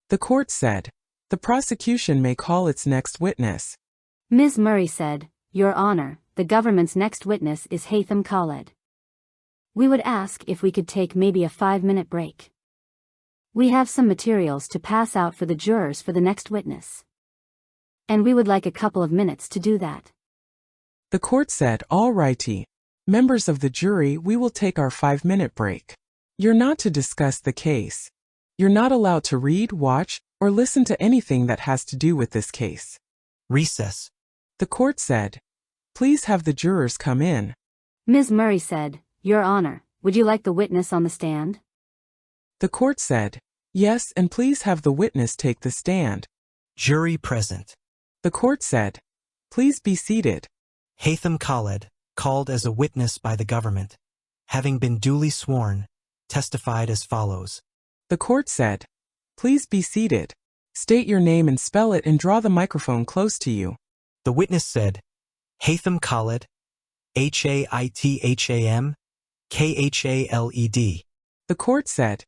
The court said, the prosecution may call its next witness. Ms. Murray said, Your Honor, the government's next witness is Haitham Khaled. We would ask if we could take maybe a 5-minute break. We have some materials to pass out for the jurors for the next witness. And we would like a couple of minutes to do that. The court said, all righty. Members of the jury, we will take our 5-minute break. You're not to discuss the case. You're not allowed to read, watch, or listen to anything that has to do with this case. Recess. The court said, please have the jurors come in. Ms. Murray said, Your Honor, would you like the witness on the stand? The court said, yes, and please have the witness take the stand. Jury present. The court said, please be seated. Haitham Khaled, called as a witness by the government, having been duly sworn, testified as follows. The court said, please be seated. State your name and spell it and draw the microphone close to you. The witness said, Haitham Khaled, Haitham Khaled. The court said,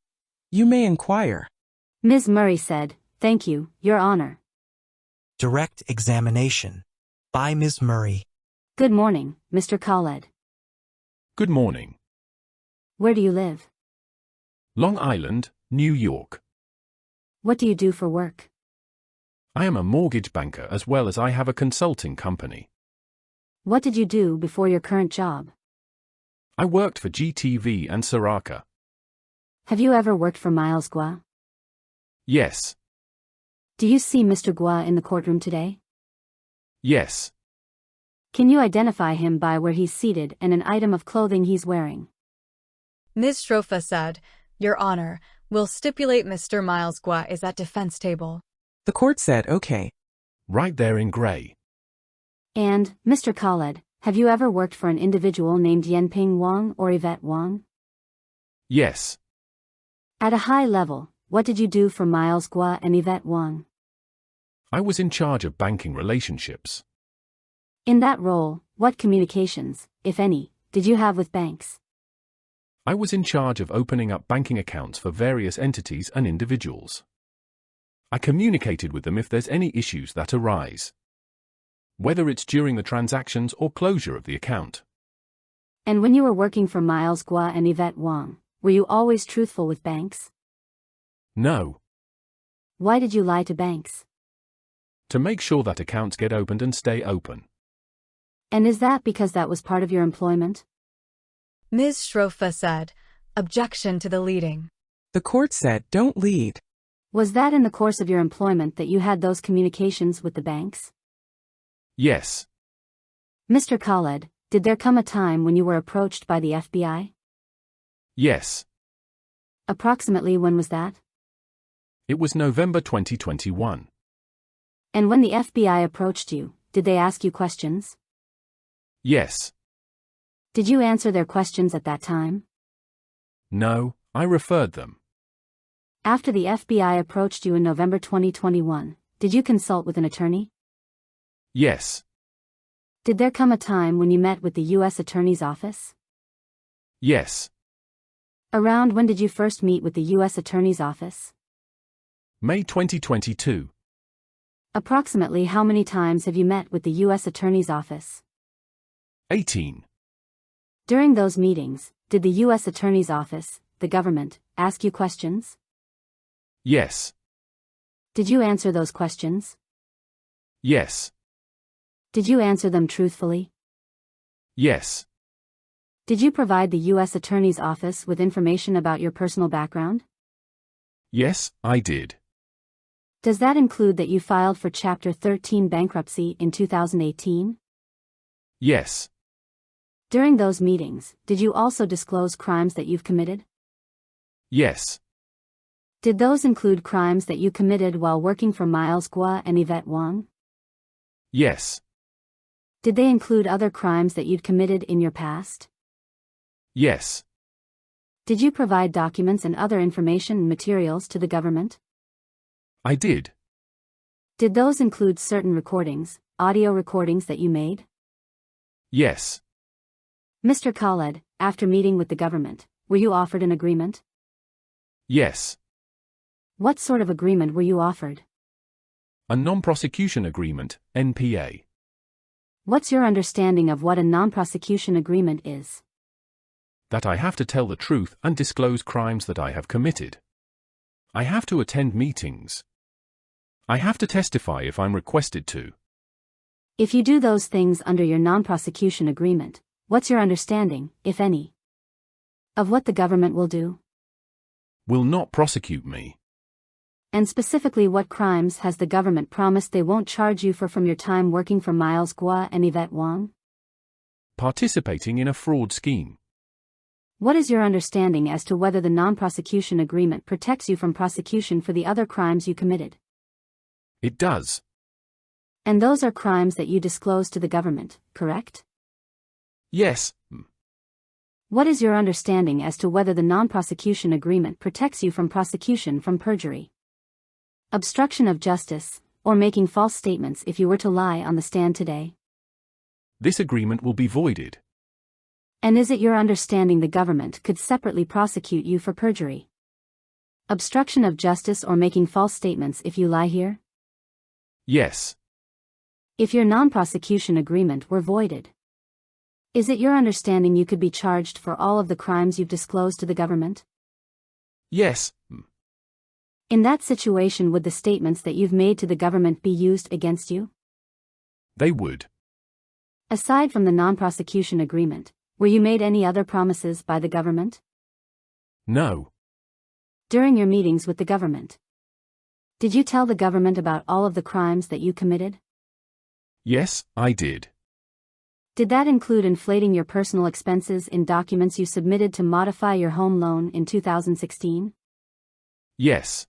you may inquire. Ms. Murray said, Thank you, Your Honor. Direct examination. By Ms. Murray. Good morning, Mr. Khaled. Good morning. Where do you live? Long Island, New York. What do you do for work? I am a mortgage banker as well as I have a consulting company. What did you do before your current job? I worked for GTV and Saraca. Have you ever worked for Miles Gov't? Yes. Do you see Mr. Gov't in the courtroom today? Yes. Can you identify him by where he's seated and an item of clothing he's wearing? Ms. Strofa said, Your Honor, we'll stipulate Mr. Miles Gov't is at defense table. The court said, okay. Right there in gray. And, Mr. Khaled, have you ever worked for an individual named Yenping Wang or Yvette Wang? Yes. At a high level, what did you do for Miles Gov't and Yvette Wang? I was in charge of banking relationships. In that role, what communications, if any, did you have with banks? I was in charge of opening up banking accounts for various entities and individuals. I communicated with them if there's any issues that arise, whether it's during the transactions or closure of the account. And when you were working for Miles Gov't and Yvette Wang, were you always truthful with banks? No. Why did you lie to banks? To make sure that accounts get opened and stay open. And is that because that was part of your employment? Ms. Strofa said, Objection to the leading. The court said, don't lead. Was that in the course of your employment that you had those communications with the banks? Yes. Mr. Khaled, did there come a time when you were approached by the FBI? Yes. Approximately when was that? It was November 2021. And when the FBI approached you, did they ask you questions? Yes. Did you answer their questions at that time? No, I referred them. After the FBI approached you in November 2021, did you consult with an attorney? Yes. Did there come a time when you met with the U.S. Attorney's Office? Yes. Around when did you first meet with the U.S. Attorney's Office? May 2022. Approximately how many times have you met with the U.S. Attorney's Office? 18. During those meetings, did the U.S. Attorney's Office, the government, ask you questions? Yes. Did you answer those questions? Yes. Did you answer them truthfully? Yes. Did you provide the U.S. Attorney's Office with information about your personal background? Yes, I did. Does that include that you filed for Chapter 13 bankruptcy in 2018? Yes. During those meetings, did you also disclose crimes that you've committed? Yes. Did those include crimes that you committed while working for Miles Gov't and Yvette Wang? Yes. Did they include other crimes that you'd committed in your past? Yes. Did you provide documents and other information and materials to the government? I did. Did those include certain recordings, audio recordings that you made? Yes. Mr. Khaled, after meeting with the government, were you offered an agreement? Yes. What sort of agreement were you offered? A non-prosecution agreement, NPA. What's your understanding of what a non-prosecution agreement is? That I have to tell the truth and disclose crimes that I have committed. I have to attend meetings. I have to testify if I'm requested to. If you do those things under your non-prosecution agreement, what's your understanding, if any, of what the government will do? Will not prosecute me. And specifically, what crimes has the government promised they won't charge you for from your time working for Miles Guo and Yvette Wong? Participating in a fraud scheme. What is your understanding as to whether the non-prosecution agreement protects you from prosecution for the other crimes you committed? It does. And those are crimes that you disclose to the government, correct? Yes. What is your understanding as to whether the non-prosecution agreement protects you from prosecution from perjury, obstruction of justice, or making false statements if you were to lie on the stand today? This agreement will be voided. And is it your understanding the government could separately prosecute you for perjury, obstruction of justice, or making false statements if you lie here? Yes. If your non-prosecution agreement were voided, is it your understanding you could be charged for all of the crimes you've disclosed to the government? Yes. In that situation, would the statements that you've made to the government be used against you? They would. Aside from the non-prosecution agreement, were you made any other promises by the government? No. During your meetings with the government, did you tell the government about all of the crimes that you committed? Yes, I did. Did that include inflating your personal expenses in documents you submitted to modify your home loan in 2016? Yes.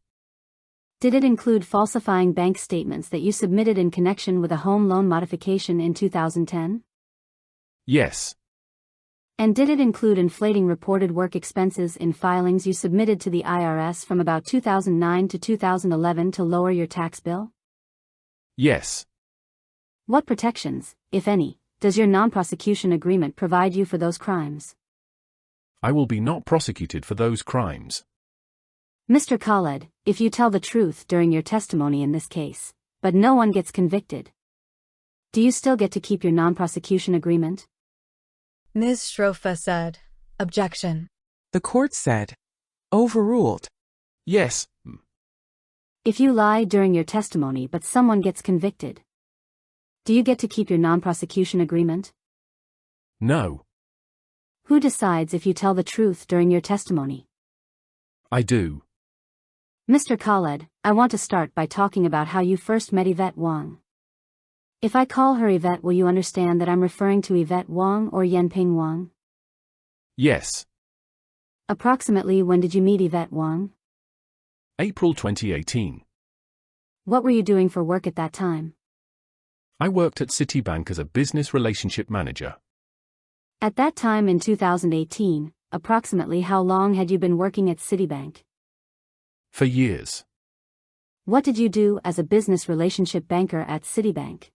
Did it include falsifying bank statements that you submitted in connection with a home loan modification in 2010? Yes. And did it include inflating reported work expenses in filings you submitted to the IRS from about 2009 to 2011 to lower your tax bill? Yes. What protections, if any, does your non-prosecution agreement provide you for those crimes? I will be not prosecuted for those crimes. Mr. Khaled, if you tell the truth during your testimony in this case, but no one gets convicted, do you still get to keep your non-prosecution agreement? Ms. Shrofa said, "Objection." The court said, overruled. Yes. If you lie during your testimony but someone gets convicted, do you get to keep your non-prosecution agreement? No. Who decides if you tell the truth during your testimony? I do. Mr. Khaled, I want to start by talking about how you first met Yvette Wong. If I call her Yvette, will you understand that I'm referring to Yvette Wong or Yenping Wong? Yes. Approximately when did you meet Yvette Wong? April 2018. What were you doing for work at that time? I worked at Citibank as a business relationship manager. At that time in 2018, approximately how long had you been working at Citibank? For years. What did you do as a business relationship banker at Citibank?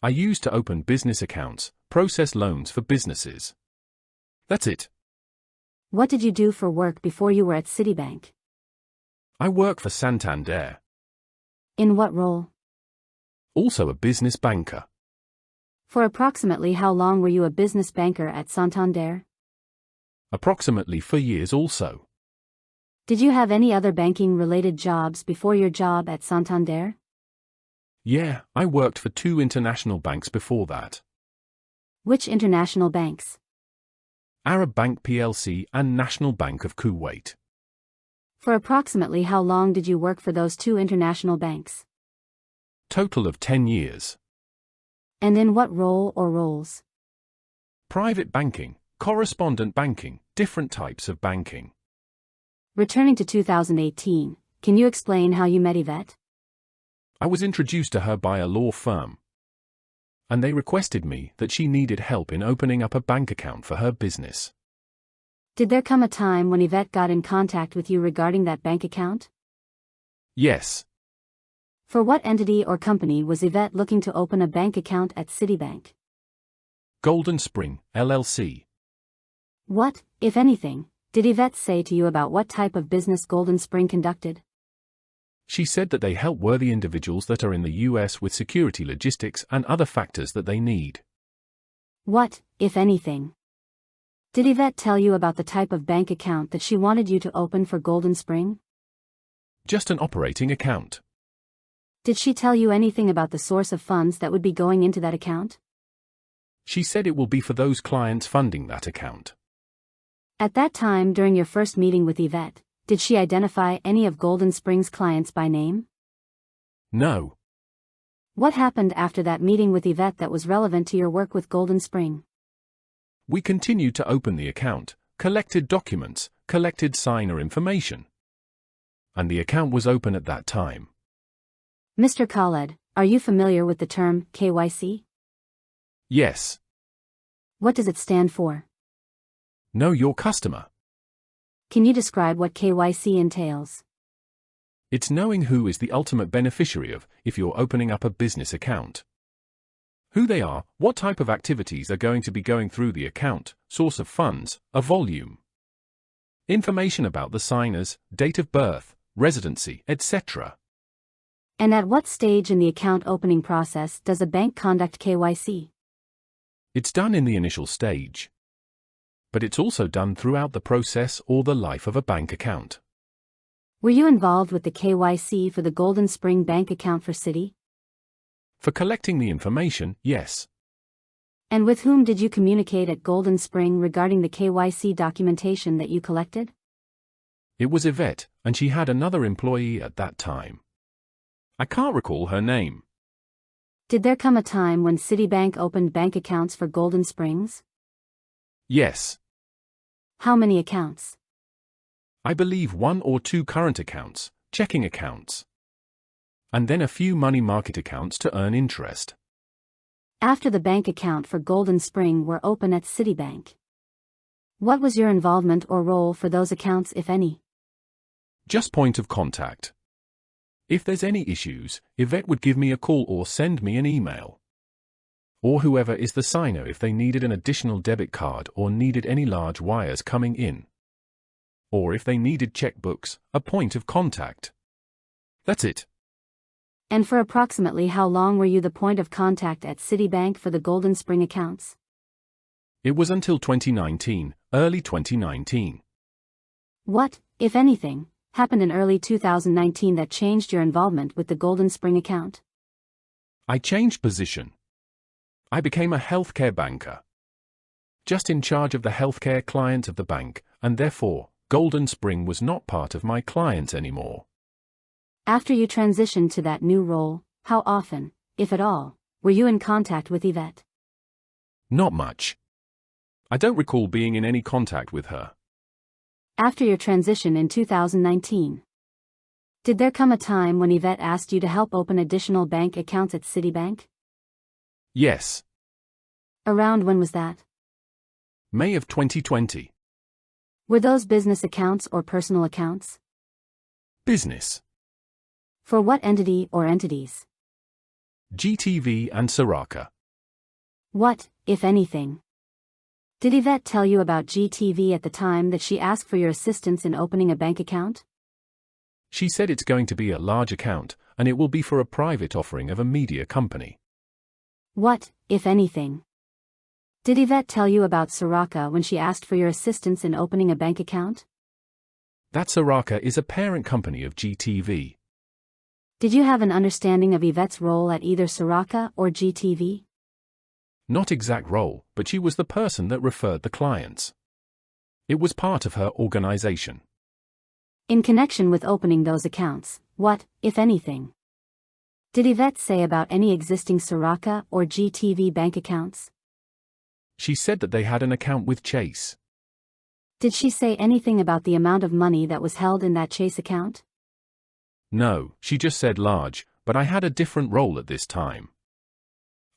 I used to open business accounts, process loans for businesses. That's it. What did you do for work before you were at Citibank? I work for Santander. In what role? Also a business banker. For approximately how long were you a business banker at Santander? Approximately 4 years also. Did you have any other banking-related jobs before your job at Santander? Yeah, I worked for 2 international banks before that. Which international banks? Arab Bank plc and National Bank of Kuwait. For approximately how long did you work for those 2 international banks? Total of 10 years. And in what role or roles? Private banking, correspondent banking, different types of banking. Returning to 2018, can you explain how you met Yvette? I was introduced to her by a law firm, and they requested me that she needed help in opening up a bank account for her business. Did there come a time when Yvette got in contact with you regarding that bank account? Yes. For what entity or company was Yvette looking to open a bank account at Citibank? Golden Spring, LLC. What, if anything, did Yvette say to you about what type of business Golden Spring conducted? She said that they help worthy individuals that are in the US with security logistics and other factors that they need. What, if anything? Did Yvette tell you about the type of bank account that she wanted you to open for Golden Spring? Just an operating account. Did she tell you anything about the source of funds that would be going into that account? She said it will be for those clients funding that account. At that time during your first meeting with Yvette, did she identify any of Golden Spring's clients by name? No. What happened after that meeting with Yvette that was relevant to your work with Golden Spring? We continued to open the account, collected documents, collected signer information. And the account was open at that time. Mr. Khaled, are you familiar with the term KYC? Yes. What does it stand for? Know your customer. Can you describe what KYC entails? It's knowing who is the ultimate beneficiary of, if you're opening up a business account. Who they are, what type of activities are going to be going through the account, source of funds, a volume. Information about the signers, date of birth, residency, etc. And at what stage in the account opening process does a bank conduct KYC? It's done in the initial stage. But it's also done throughout the process or the life of a bank account. Were you involved with the KYC for the Golden Spring bank account for Citi? For collecting the information, yes. And with whom did you communicate at Golden Spring regarding the KYC documentation that you collected? It was Yvette, and she had another employee at that time. I can't recall her name. Did there come a time when Citibank opened bank accounts for Golden Springs? Yes. How many accounts? I believe 1 or 2 current accounts, checking accounts. And then a few money market accounts to earn interest. After the bank account for Golden Spring were open at Citibank, what was your involvement or role for those accounts, if any? Just point of contact. If there's any issues, Yvette would give me a call or send me an email. Or whoever is the signer if they needed an additional debit card or needed any large wires coming in. Or if they needed checkbooks, a point of contact. That's it. And for approximately how long were you the point of contact at Citibank for the Golden Spring accounts? It was until 2019, early 2019. What, if anything, happened in early 2019 that changed your involvement with the Golden Spring account? I changed position. I became a healthcare banker. Just in charge of the healthcare client of the bank, and therefore, Golden Spring was not part of my clients anymore. After you transitioned to that new role, how often, if at all, were you in contact with Yvette? Not much. I don't recall being in any contact with her. After your transition in 2019, did there come a time when Yvette asked you to help open additional bank accounts at Citibank? Yes. Around when was that? May of 2020. Were those business accounts or personal accounts? Business. For what entity or entities? GTV and Saraca. What, if anything? Did Yvette tell you about GTV at the time that she asked for your assistance in opening a bank account? She said it's going to be a large account, and it will be for a private offering of a media company. What, if anything? Did Yvette tell you about Saraca when she asked for your assistance in opening a bank account? That Saraca is a parent company of GTV. Did you have an understanding of Yvette's role at either Saraca or GTV? Not exact role, but she was the person that referred the clients. It was part of her organization. In connection with opening those accounts, what, if anything, did Yvette say about any existing Saraca or GTV bank accounts? She said that they had an account with Chase. Did she say anything about the amount of money that was held in that Chase account? No, she just said large, but I had a different role at this time.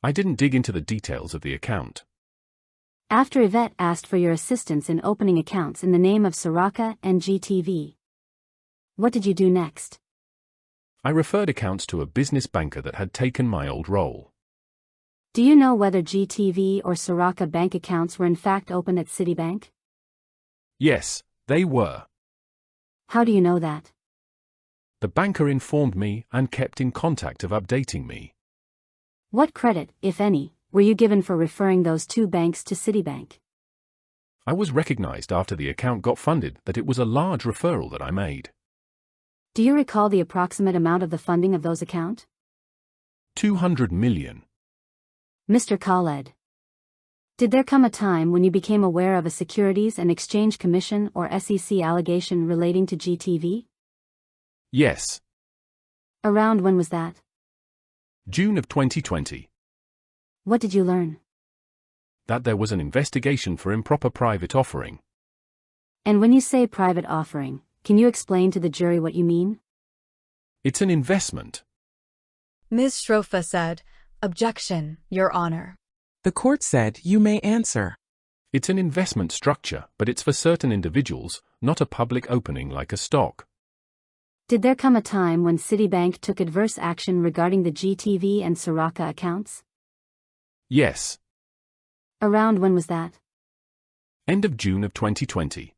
I didn't dig into the details of the account. After Yvette asked for your assistance in opening accounts in the name of Saraca and GTV, what did you do next? I referred accounts to a business banker that had taken my old role. Do you know whether GTV or Saraca bank accounts were in fact opened at Citibank? Yes, they were. How do you know that? The banker informed me and kept in contact of updating me. What credit, if any, were you given for referring those two banks to Citibank? I was recognized after the account got funded that it was a large referral that I made. Do you recall the approximate amount of the funding of those accounts? 200 million. Mr. Khaled. Did there come a time when you became aware of a Securities and Exchange Commission or SEC allegation relating to GTV? Yes. Around when was that? June of 2020. What did you learn? That there was an investigation for improper private offering. And when you say private offering, can you explain to the jury what you mean? It's an investment. Ms. Shrofa said, "Objection, Your Honor." The court said you may answer. It's an investment structure, but it's for certain individuals, not a public opening like a stock. Did there come a time when Citibank took adverse action regarding the GTV and Saraca accounts? Yes. Around when was that? End of June of 2020.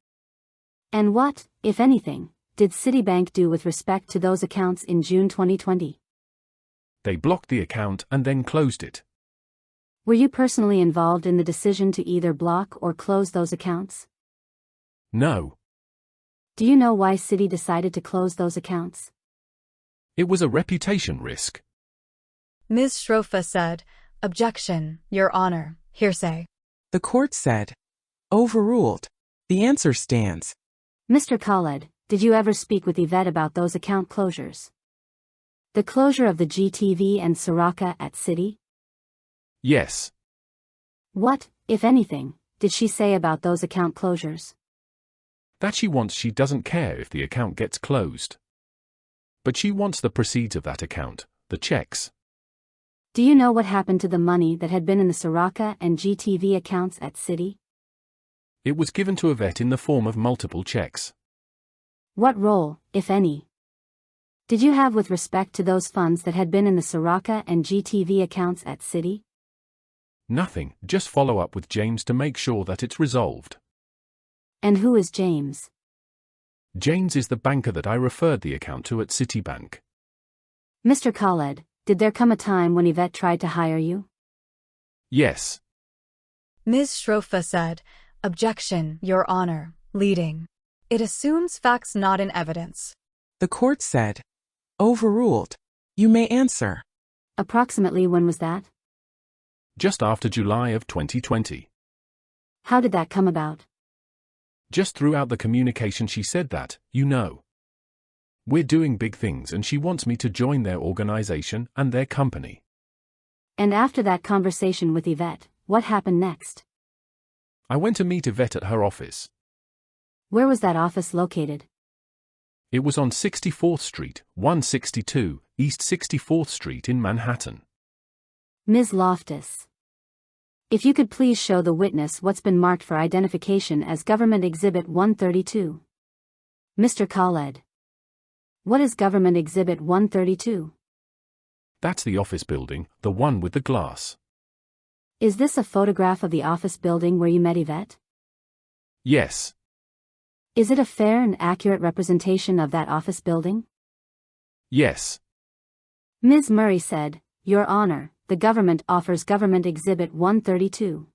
And what, if anything, did Citibank do with respect to those accounts in June 2020? They blocked the account and then closed it. Were you personally involved in the decision to either block or close those accounts? No. Do you know why Citi decided to close those accounts? It was a reputation risk. Ms. Shrofa said, "Objection, Your Honor, hearsay." The court said, overruled. The answer stands. Mr. Khaled, did you ever speak with Yvette about those account closures? The closure of the GTV and Saraca at Citi? Yes. What, if anything, did she say about those account closures? That she doesn't care if the account gets closed. But she wants the proceeds of that account, the checks. Do you know what happened to the money that had been in the Saraca and GTV accounts at Citi? It was given to Yvette in the form of multiple checks. What role, if any, did you have with respect to those funds that had been in the Saraca and GTV accounts at Citi? Nothing, just follow up with James to make sure that it's resolved. And who is James? James is the banker that I referred the account to at Citibank. Mr. Khaled, did there come a time when Yvette tried to hire you? Yes. Ms. Shrofa said, "Objection, Your Honor, leading. It assumes facts not in evidence." The court said, overruled. You may answer. Approximately when was that? Just after July of 2020. How did that come about? Just throughout the communication she said that, we're doing big things and she wants me to join their organization and their company. And after that conversation with Yvette, what happened next? I went to meet Yvette at her office. Where was that office located? It was on 64th Street, 162, East 64th Street in Manhattan. Ms. Loftus. If you could please show the witness what's been marked for identification as Government Exhibit 132. Mr. Khaled. What is Government Exhibit 132? That's the office building, the one with the glass. Is this a photograph of the office building where you met Yvette? Yes. Is it a fair and accurate representation of that office building? Yes. Ms. Murray said, "Your Honor, the government offers Government Exhibit 132.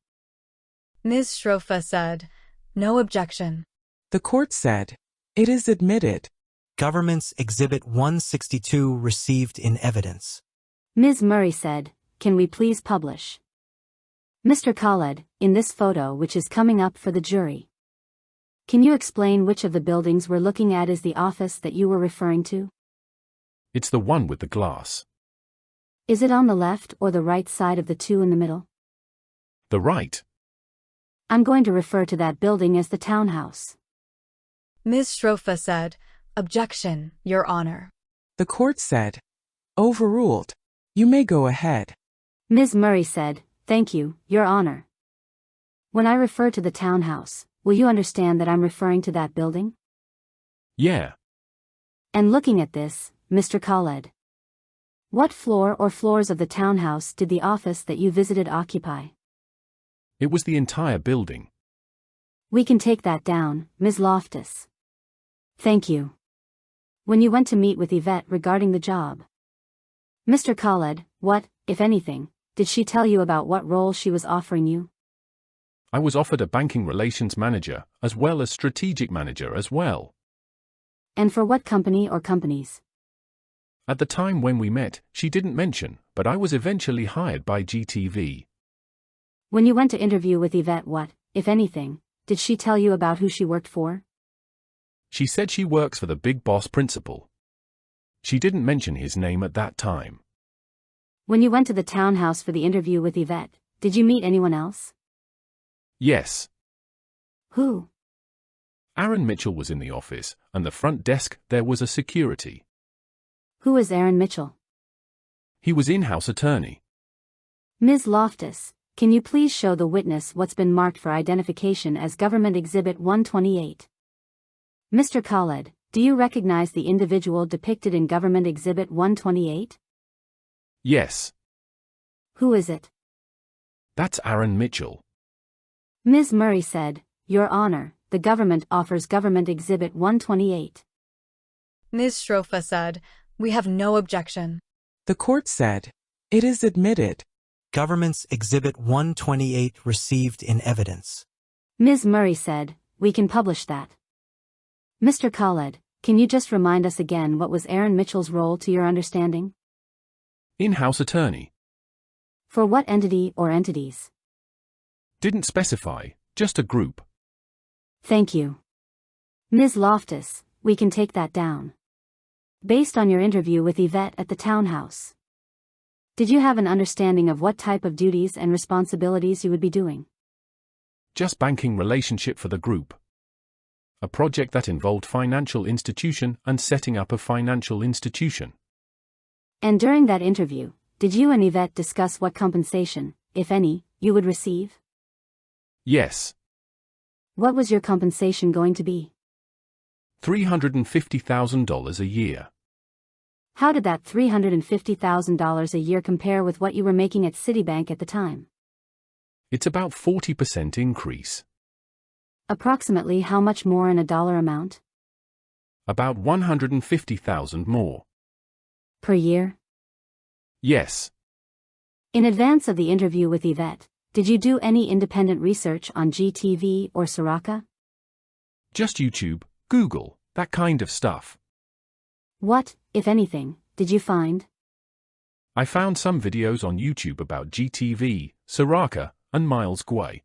Ms. Shrofa said, "No objection." The court said, it is admitted. Government's Exhibit 162 received in evidence. Ms. Murray said, "Can we please publish?" Mr. Khaled, in this photo which is coming up for the jury, can you explain which of the buildings we're looking at is the office that you were referring to? It's the one with the glass. Is it on the left or the right side of the two in the middle? The right. I'm going to refer to that building as the townhouse. Ms. Shrofa said, "Objection, Your Honor." The court said, overruled. You may go ahead. Ms. Murray said, "Thank you, Your Honor. When I refer to the townhouse, will you understand that I'm referring to that building?" Yeah. And looking at this, Mr. Khaled, what floor or floors of the townhouse did the office that you visited occupy? It was the entire building. We can take that down, Ms. Loftus. Thank you. When you went to meet with Yvette regarding the job. Mr. Khaled, what, if anything, did she tell you about what role she was offering you? I was offered a banking relations manager, as well as strategic manager as well. And for what company or companies? At the time when we met, she didn't mention, but I was eventually hired by GTV. When you went to interview with Yvette, what, if anything, did she tell you about who she worked for? She said she works for the big boss principal. She didn't mention his name at that time. When you went to the townhouse for the interview with Yvette, did you meet anyone else? Yes. Who? Aaron Mitchell was in the office, and the front desk there was a security. Who is Aaron Mitchell? He was in-house attorney. Ms. Loftus, can you please show the witness what's been marked for identification as Government Exhibit 128? Mr. Khaled, do you recognize the individual depicted in Government Exhibit 128? Yes. Who is it? That's Aaron Mitchell. Ms. Murray said, Your Honor, the government offers Government Exhibit 128. Ms. Shrofa said, We have no objection. The court said, it is admitted. Government's Exhibit 128 received in evidence. Ms. Murray said, We can publish that. Mr. Khaled, can you just remind us again what was Aaron Mitchell's role to your understanding? In-house attorney. For what entity or entities? Didn't specify, just a group. Thank you. Ms. Loftus, we can take that down. Based on your interview with Yvette at the townhouse, did you have an understanding of what type of duties and responsibilities you would be doing? Just banking relationship for the group. A project that involved financial institution and setting up a financial institution. And during that interview, did you and Yvette discuss what compensation, if any, you would receive? Yes. What was your compensation going to be? $350,000 a year. How did that $350,000 a year compare with what you were making at Citibank at the time? It's about 40% increase. Approximately how much more in a dollar amount? About $150,000 more. Per year? Yes. In advance of the interview with Yvette, did you do any independent research on GTV or Saraca? Just YouTube, Google, that kind of stuff. What, if anything, did you find? I found some videos on YouTube about GTV, Saraca, and Miles Gway.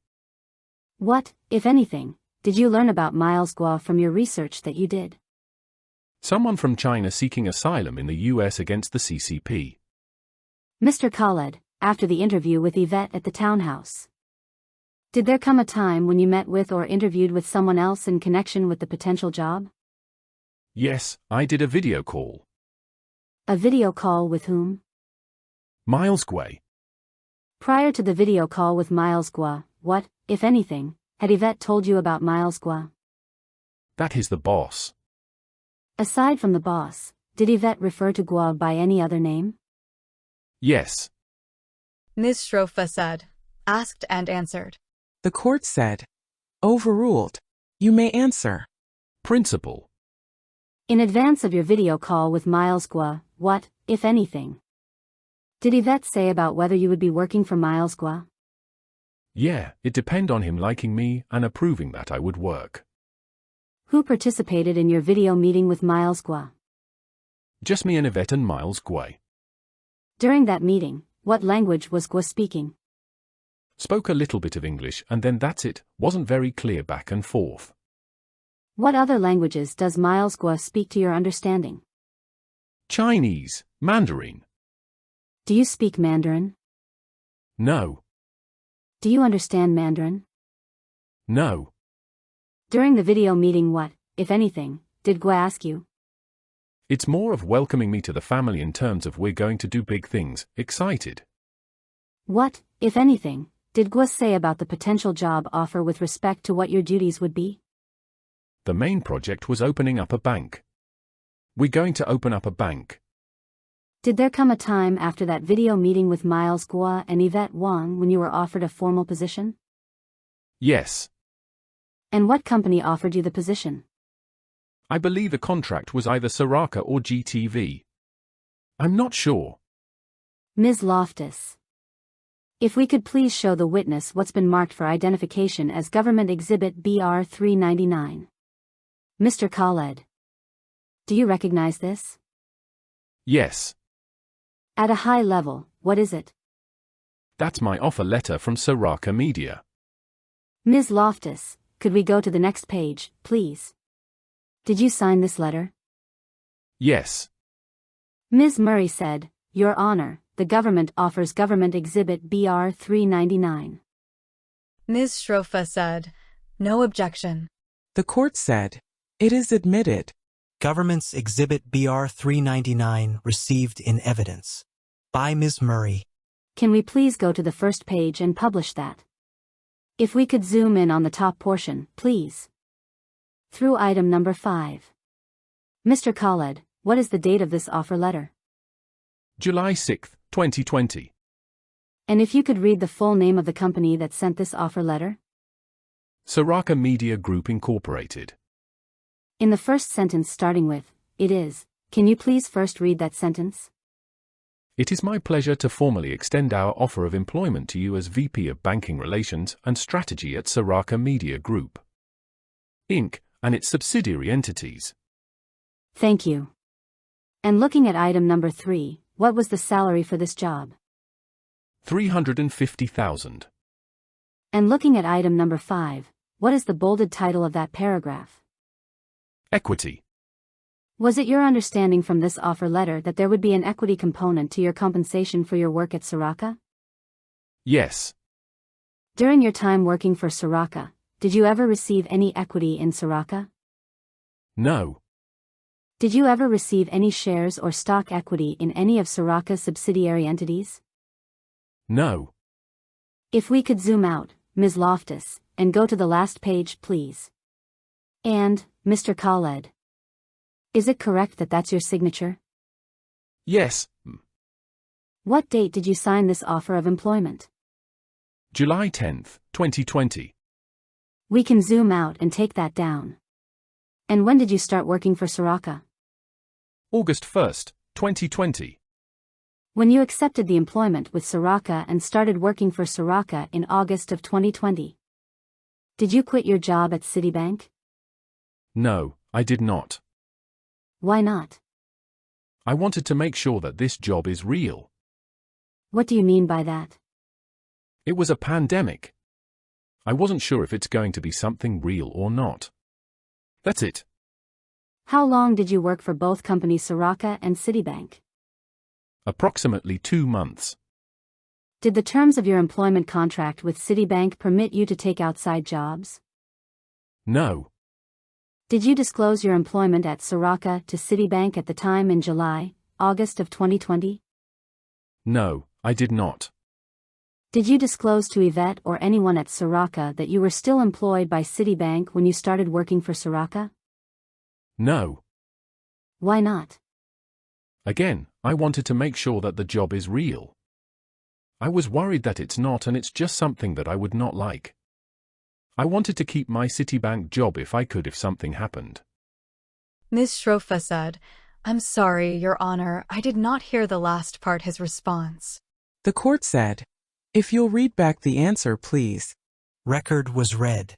What, if anything, did you learn about Miles Gway from your research that you did? Someone from China seeking asylum in the US against the CCP. Mr. Khaled, after the interview with Yvette at the townhouse, did there come a time when you met with or interviewed with someone else in connection with the potential job? Yes, I did a video call. A video call with whom? Miles Gway. Prior to the video call with Miles Gway, what, if anything, had Yvette told you about Miles Gway? That is the boss. Aside from the boss, did Yvette refer to Gway by any other name? Yes. Ms. Shrofa said, Asked and answered. The court said, overruled. You may answer. Principal. In advance of your video call with Miles Gway, what, if anything, did Yvette say about whether you would be working for Miles Gway? Yeah, it depend on him liking me and approving that I would work. Who participated in your video meeting with Miles Gway? Just me and Yvette and Miles Gway. During that meeting, what language was Gway speaking? Spoke a little bit of English and then that's it, wasn't very clear back and forth. What other languages does Miles Gway speak to your understanding? Chinese, Mandarin. Do you speak Mandarin? No. Do you understand Mandarin? No. During the video meeting, what, if anything, did Gway ask you? It's more of welcoming me to the family in terms of we're going to do big things, excited. What, if anything, did Gway say about the potential job offer with respect to what your duties would be? The main project was opening up a bank. We're going to open up a bank. Did there come a time after that video meeting with Miles Gway and Yvette Wong when you were offered a formal position? Yes. And what company offered you the position? I believe the contract was either Saraca or GTV. I'm not sure. Ms. Loftus. If we could please show the witness what's been marked for identification as Government Exhibit BR 399. Mr. Khaled. Do you recognize this? Yes. At a high level, what is it? That's my offer letter from Saraca Media. Ms. Loftus, could we go to the next page, please? Did you sign this letter? Yes. Ms. Murray said, Your Honor, the government offers Government Exhibit BR 399. Ms. Shrofa said, No objection. The court said, it is admitted. Government's Exhibit BR 399 received in evidence. By Ms. Murray. Can we please go to the first page and publish that? If we could zoom in on the top portion, please. Through item number 5. Mr. Khaled, what is the date of this offer letter? July 6, 2020. And if you could read the full name of the company that sent this offer letter? Saraca Media Group Incorporated. In the first sentence starting with, it is, can you please first read that sentence? It is my pleasure to formally extend our offer of employment to you as VP of Banking Relations and Strategy at Saraca Media Group, Inc., and its subsidiary entities. Thank you. And looking at item number 3, what was the salary for this job? $350,000. And looking at item number 5, what is the bolded title of that paragraph? Equity. Was it your understanding from this offer letter that there would be an equity component to your compensation for your work at Saraca? Yes. During your time working for Saraca, did you ever receive any equity in Saraca? No. Did you ever receive any shares or stock equity in any of Saraca's subsidiary entities? No. If we could zoom out, Ms. Loftus, and go to the last page, please. And, Mr. Khaled. Is it correct that that's your signature? Yes. What date did you sign this offer of employment? July 10, 2020. We can zoom out and take that down. And when did you start working for Saraca? August 1, 2020. When you accepted the employment with Saraca and started working for Saraca in August of 2020. Did you quit your job at Citibank? No, I did not. Why not? I wanted to make sure that this job is real. What do you mean by that? It was a pandemic. I wasn't sure if it's going to be something real or not. That's it. How long did you work for both companies Saraca and Citibank? Approximately 2 months. Did the terms of your employment contract with Citibank permit you to take outside jobs? No. Did you disclose your employment at Saraca to Citibank at the time in July, August of 2020? No, I did not. Did you disclose to Yvette or anyone at Saraca that you were still employed by Citibank when you started working for Saraca? No. Why not? Again, I wanted to make sure that the job is real. I was worried that it's not, and it's just something that I would not like. I wanted to keep my Citibank job if I could if something happened. Ms. Shrofa said, I'm sorry, Your Honor, I did not hear the last part his response. The court said, if you'll read back the answer, please. Record was read.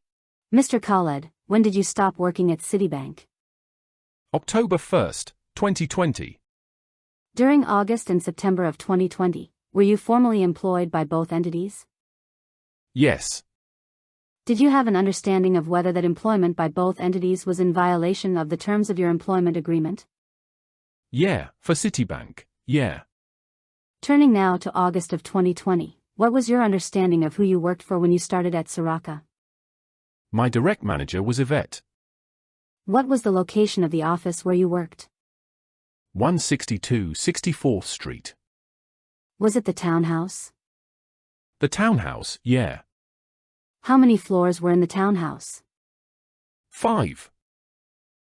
Mr. Khaled, when did you stop working at Citibank? October 1, 2020. During August and September of 2020, were you formally employed by both entities? Yes. Did you have an understanding of whether that employment by both entities was in violation of the terms of your employment agreement? Yeah, for Citibank, yeah. Turning now to August of 2020, what was your understanding of who you worked for when you started at Saraca? My direct manager was Yvette. What was the location of the office where you worked? 162 64th Street. Was it the townhouse? The townhouse, yeah. How many floors were in the townhouse? 5.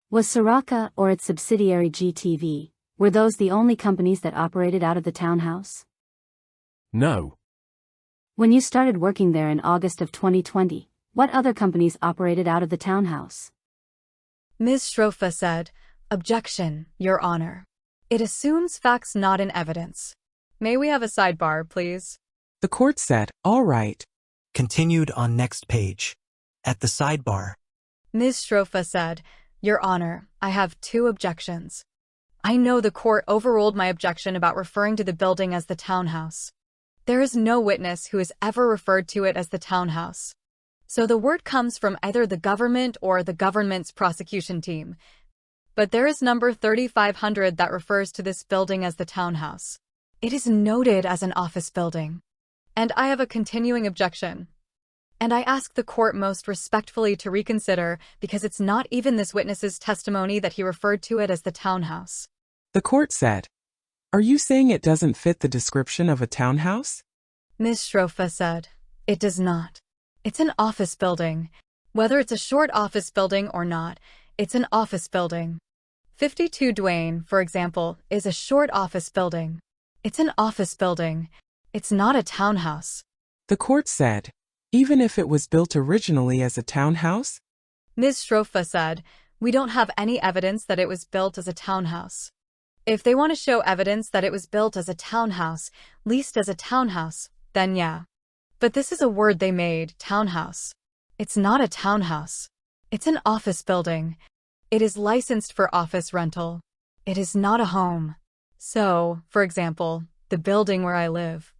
Was Saraca or its subsidiary GTV, were those the only companies that operated out of the townhouse? No. When you started working there in August of 2020, what other companies operated out of the townhouse? Ms. Shrofa said, "Objection, Your Honor. It assumes facts not in evidence. May we have a sidebar, please?" The court said, "All right." Continued on next page. At the sidebar, Ms. Shrofa said, "Your Honor, I have two objections. I know the court overruled my objection about referring to the building as the townhouse. There is no witness who has ever referred to it as the townhouse. So the word comes from either the government or the government's prosecution team. But there is number 3500 that refers to this building as the townhouse. It is noted as an office building. And I have a continuing objection. And I ask the court most respectfully to reconsider because it's not even this witness's testimony that he referred to it as the townhouse." The court said, "Are you saying it doesn't fit the description of a townhouse?" Ms. Shrofa said, "It does not. It's an office building. Whether it's a short office building or not, it's an office building. 52 Duane, for example, is a short office building. It's an office building. It's not a townhouse." The court said, "Even if it was built originally as a townhouse?" Ms. Shrofa said, "We don't have any evidence that it was built as a townhouse. If they want to show evidence that it was built as a townhouse, leased as a townhouse, then yeah. But this is a word they made, townhouse. It's not a townhouse. It's an office building. It is licensed for office rental. It is not a home. So, for example, the building where I live,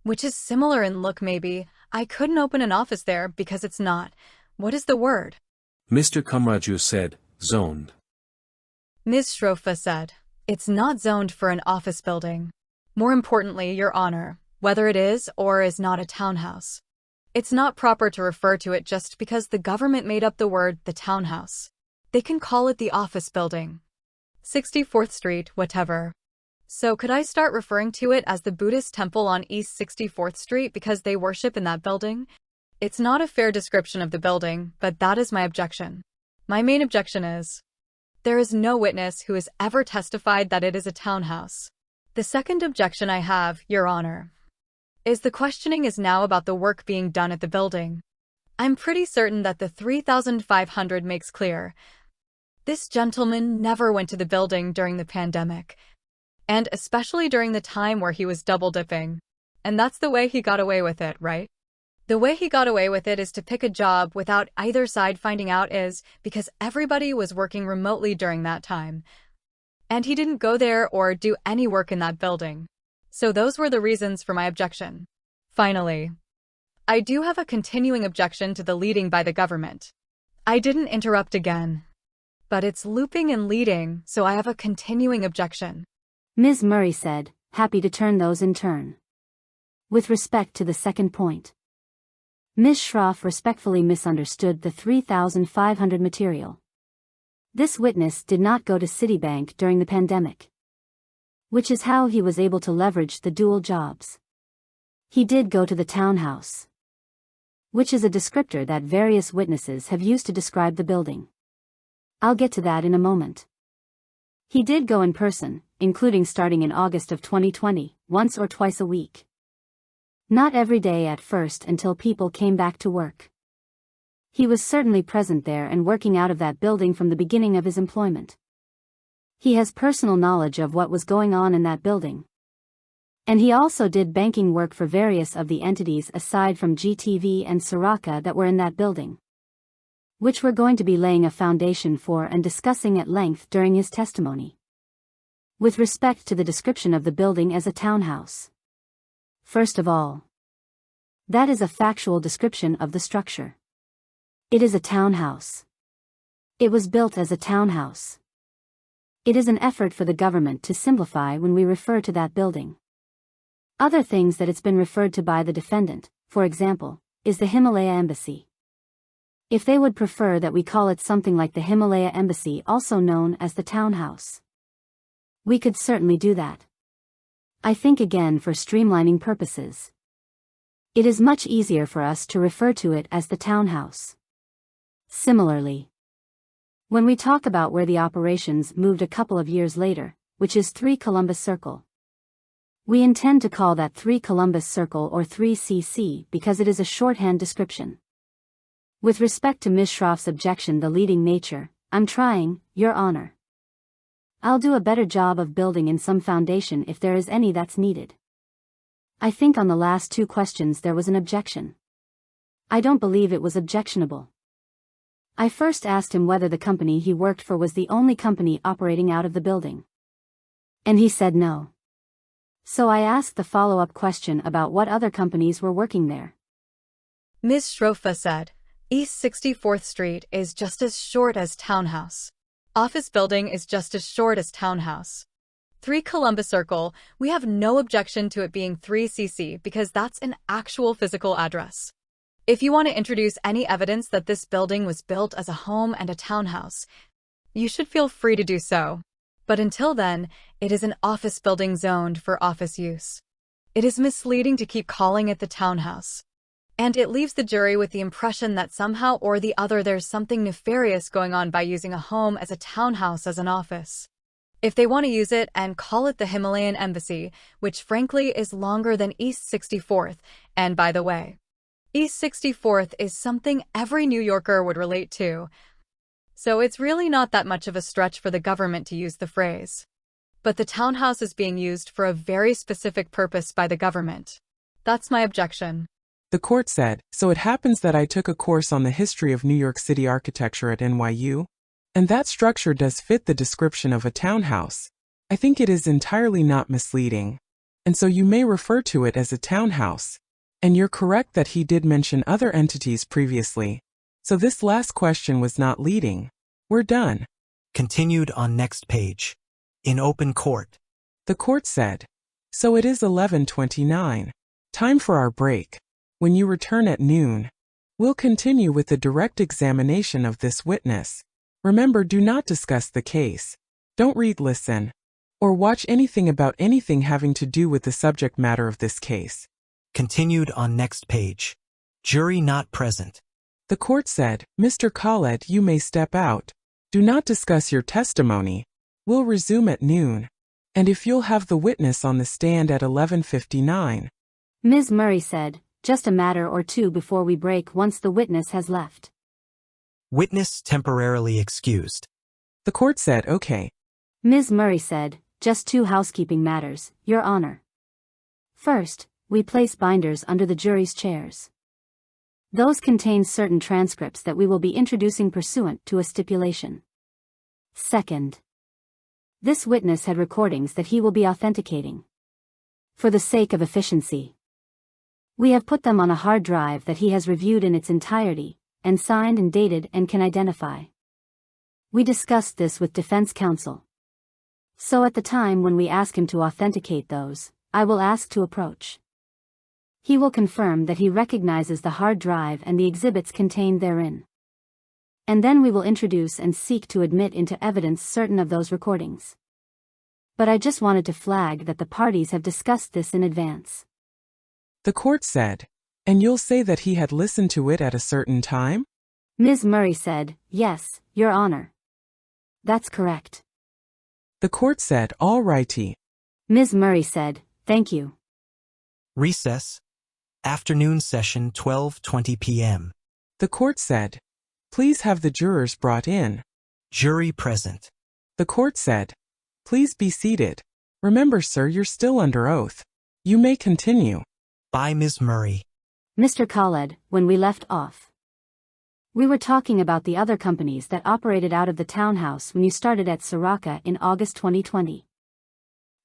which is similar in look maybe, I couldn't open an office there because it's not. What is the word?" Mr. Kamraju said, "Zoned." Ms. Shrofa said, "It's not zoned for an office building. More importantly, Your Honor, whether it is or is not a townhouse, it's not proper to refer to it just because the government made up the word the townhouse. They can call it the office building. 64th Street, whatever. So could I start referring to it as the Buddhist temple on East 64th Street because they worship in that building? It's not a fair description of the building, but that is my objection. My main objection is, there is no witness who has ever testified that it is a townhouse. The second objection I have, Your Honor, is the questioning is now about the work being done at the building. I'm pretty certain that the 3500 makes clear. This gentleman never went to the building during the pandemic, and especially during the time where he was double dipping. And that's the way he got away with it, right? The way he got away with it is to pick a job without either side finding out is because everybody was working remotely during that time. And he didn't go there or do any work in that building. So those were the reasons for my objection. Finally, I do have a continuing objection to the leading by the government. I didn't interrupt again. But it's looping and leading, so I have a continuing objection." Ms. Murray said, happy to turn those in turn. With respect to the second point, Ms. Shroff respectfully misunderstood the 3500 material. This witness did not go to Citibank during the pandemic, which is how he was able to leverage the dual jobs. He did go to the townhouse, which is a descriptor that various witnesses have used to describe the building. I'll get to that in a moment. He did go in person, including starting in August of 2020, once or twice a week. Not every day at first until people came back to work. He was certainly present there and working out of that building from the beginning of his employment. He has personal knowledge of what was going on in that building. And he also did banking work for various of the entities aside from GTV and Saraca that were in that building, which we're going to be laying a foundation for and discussing at length during his testimony. With respect to the description of the building as a townhouse. First of all, that is a factual description of the structure. It is a townhouse. It was built as a townhouse. It is an effort for the government to simplify when we refer to that building. Other things that it's been referred to by the defendant, for example, is the Himalaya Embassy. If they would prefer that we call it something like the Himalaya Embassy, also known as the townhouse, we could certainly do that. I think again for streamlining purposes, it is much easier for us to refer to it as the townhouse. Similarly, when we talk about where the operations moved a couple of years later, which is 3 Columbus Circle, we intend to call that 3 Columbus Circle or 3CC because it is a shorthand description. With respect to Ms. Shroff's objection, the leading nature, I'm trying, Your Honor. I'll do a better job of building in some foundation if there is any that's needed. I think on the last two questions there was an objection. I don't believe it was objectionable. I first asked him whether the company he worked for was the only company operating out of the building. And he said no. So I asked the follow-up question about what other companies were working there. Ms. Shrofa said, East 64th Street is just as short as townhouse. Office building is just as short as townhouse. 3 Columbus Circle, we have no objection to it being 3CC because that's an actual physical address. If you want to introduce any evidence that this building was built as a home and a townhouse, you should feel free to do so. But until then, it is an office building zoned for office use. It is misleading to keep calling it the townhouse. And it leaves the jury with the impression that somehow or the other there's something nefarious going on by using a home as a townhouse as an office. If they want to use it and call it the Himalayan Embassy, which frankly is longer than East 64th, and by the way, East 64th is something every New Yorker would relate to. So it's really not that much of a stretch for the government to use the phrase. But the townhouse is being used for a very specific purpose by the government. That's my objection. The court said, so it happens that I took a course on the history of New York City architecture at NYU, and that structure does fit the description of a townhouse. I think it is entirely not misleading. And so you may refer to it as a townhouse. And you're correct that he did mention other entities previously. So this last question was not leading. We're done. Continued on next page. In open court. The court said, so it is 11:29. Time for our break. When you return at noon, we'll continue with the direct examination of this witness. Remember, do not discuss the case. Don't read, listen, or watch anything about anything having to do with the subject matter of this case. Continued on next page. Jury not present. The court said, Mr. Khaled, you may step out. Do not discuss your testimony. We'll resume at noon. And if you'll have the witness on the stand at 11:59. Ms. Murray said, just a matter or two before we break once the witness has left. Witness temporarily excused. The court said, okay. Ms. Murray said, just 2 housekeeping matters, Your Honor. First, we place binders under the jury's chairs. Those contain certain transcripts that we will be introducing pursuant to a stipulation. Second, this witness had recordings that he will be authenticating. For the sake of efficiency, we have put them on a hard drive that he has reviewed in its entirety, and signed and dated and can identify. We discussed this with defense counsel. So at the time when we ask him to authenticate those, I will ask to approach. He will confirm that he recognizes the hard drive and the exhibits contained therein. And then we will introduce and seek to admit into evidence certain of those recordings. But I just wanted to flag that the parties have discussed this in advance. The court said, and you'll say that he had listened to it at a certain time? Ms. Murray said, yes, Your Honor. That's correct. The court said, all righty. Ms. Murray said, thank you. Recess. Afternoon session 12:20 p.m. The court said, please have the jurors brought in. Jury present. The court said, please be seated. Remember, sir, you're still under oath. You may continue. By Ms. Murray. Mr. Khaled, when we left off, we were talking about the other companies that operated out of the townhouse when you started at Saraca in August 2020.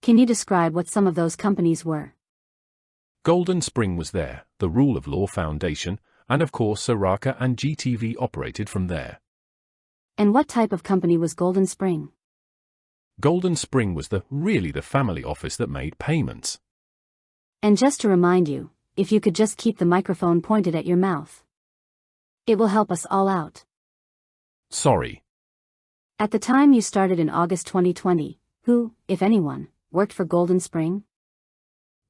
Can you describe what some of those companies were? Golden Spring was there, the Rule of Law Foundation, and of course Saraca and GTV operated from there. And what type of company was Golden Spring? Golden Spring was really the family office that made payments. And just to remind you, if you could just keep the microphone pointed at your mouth, it will help us all out. Sorry. At the time you started in August 2020, who, if anyone, worked for Golden Spring?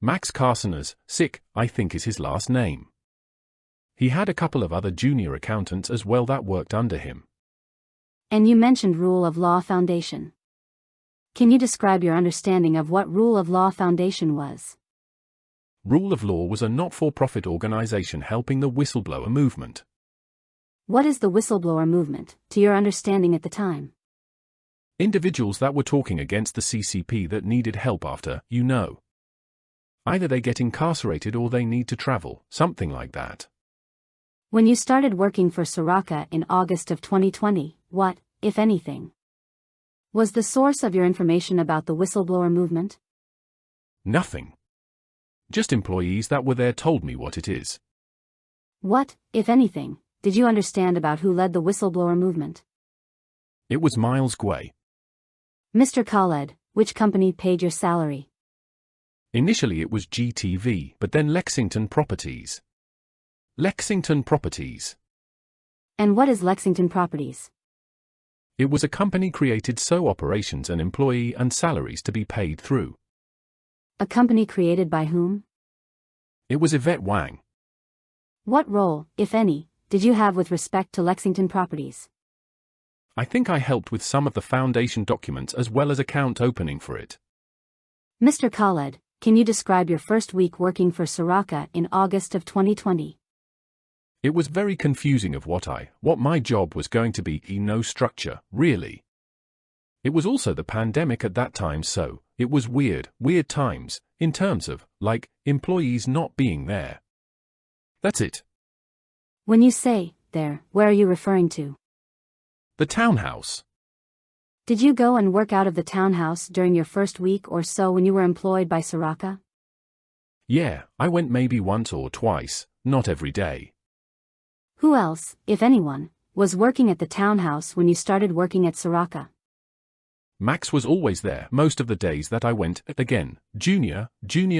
Max Carsonas, I think is his last name. He had a couple of other junior accountants as well that worked under him. And you mentioned Rule of Law Foundation. Can you describe your understanding of what Rule of Law Foundation was? Rule of Law was a not-for-profit organization helping the whistleblower movement. What is the whistleblower movement, to your understanding at the time? Individuals that were talking against the CCP that needed help after, either they get incarcerated or they need to travel, something like that. When you started working for Saraca in August of 2020, what, if anything, was the source of your information about the whistleblower movement? Nothing. Just employees that were there told me what it is. What, if anything, did you understand about who led the whistleblower movement? It was Miles Gway. Mr. Khaled, which company paid your salary? Initially it was GTV, but then Lexington Properties. Lexington Properties. And what is Lexington Properties? It was a company created so operations and employee and salaries to be paid through. A company created by whom? It was Yvette Wang. What role, if any, did you have with respect to Lexington Properties? I think I helped with some of the foundation documents as well as account opening for it. Mr. Khaled, can you describe your first week working for Saraca in August of 2020? It was very confusing of what my job was going to be, no structure, really. It was also the pandemic at that time, so it was weird times, in terms of, employees not being there. That's it. When you say, there, where are you referring to? The townhouse. Did you go and work out of the townhouse during your first week or so when you were employed by Saraca? Yeah, I went maybe once or twice, not every day. Who else, if anyone, was working at the townhouse when you started working at Saraca? Max was always there most of the days that I went. Again, junior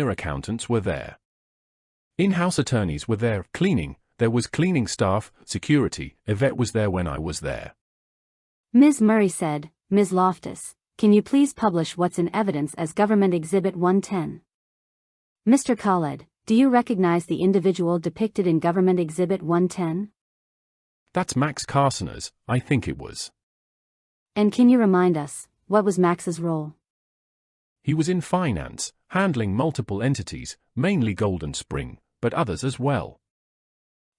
accountants were there. In-house attorneys were there, cleaning, there was cleaning staff, security. Yvette was there when I was there. Ms. Murray said, Ms. Loftus, can you please publish what's in evidence as Government Exhibit 110? Mr. Khaled, do you recognize the individual depicted in Government Exhibit 110? That's Max Carsonas, I think it was. And can you remind us, what was Max's role? He was in finance, handling multiple entities, mainly Golden Spring, but others as well.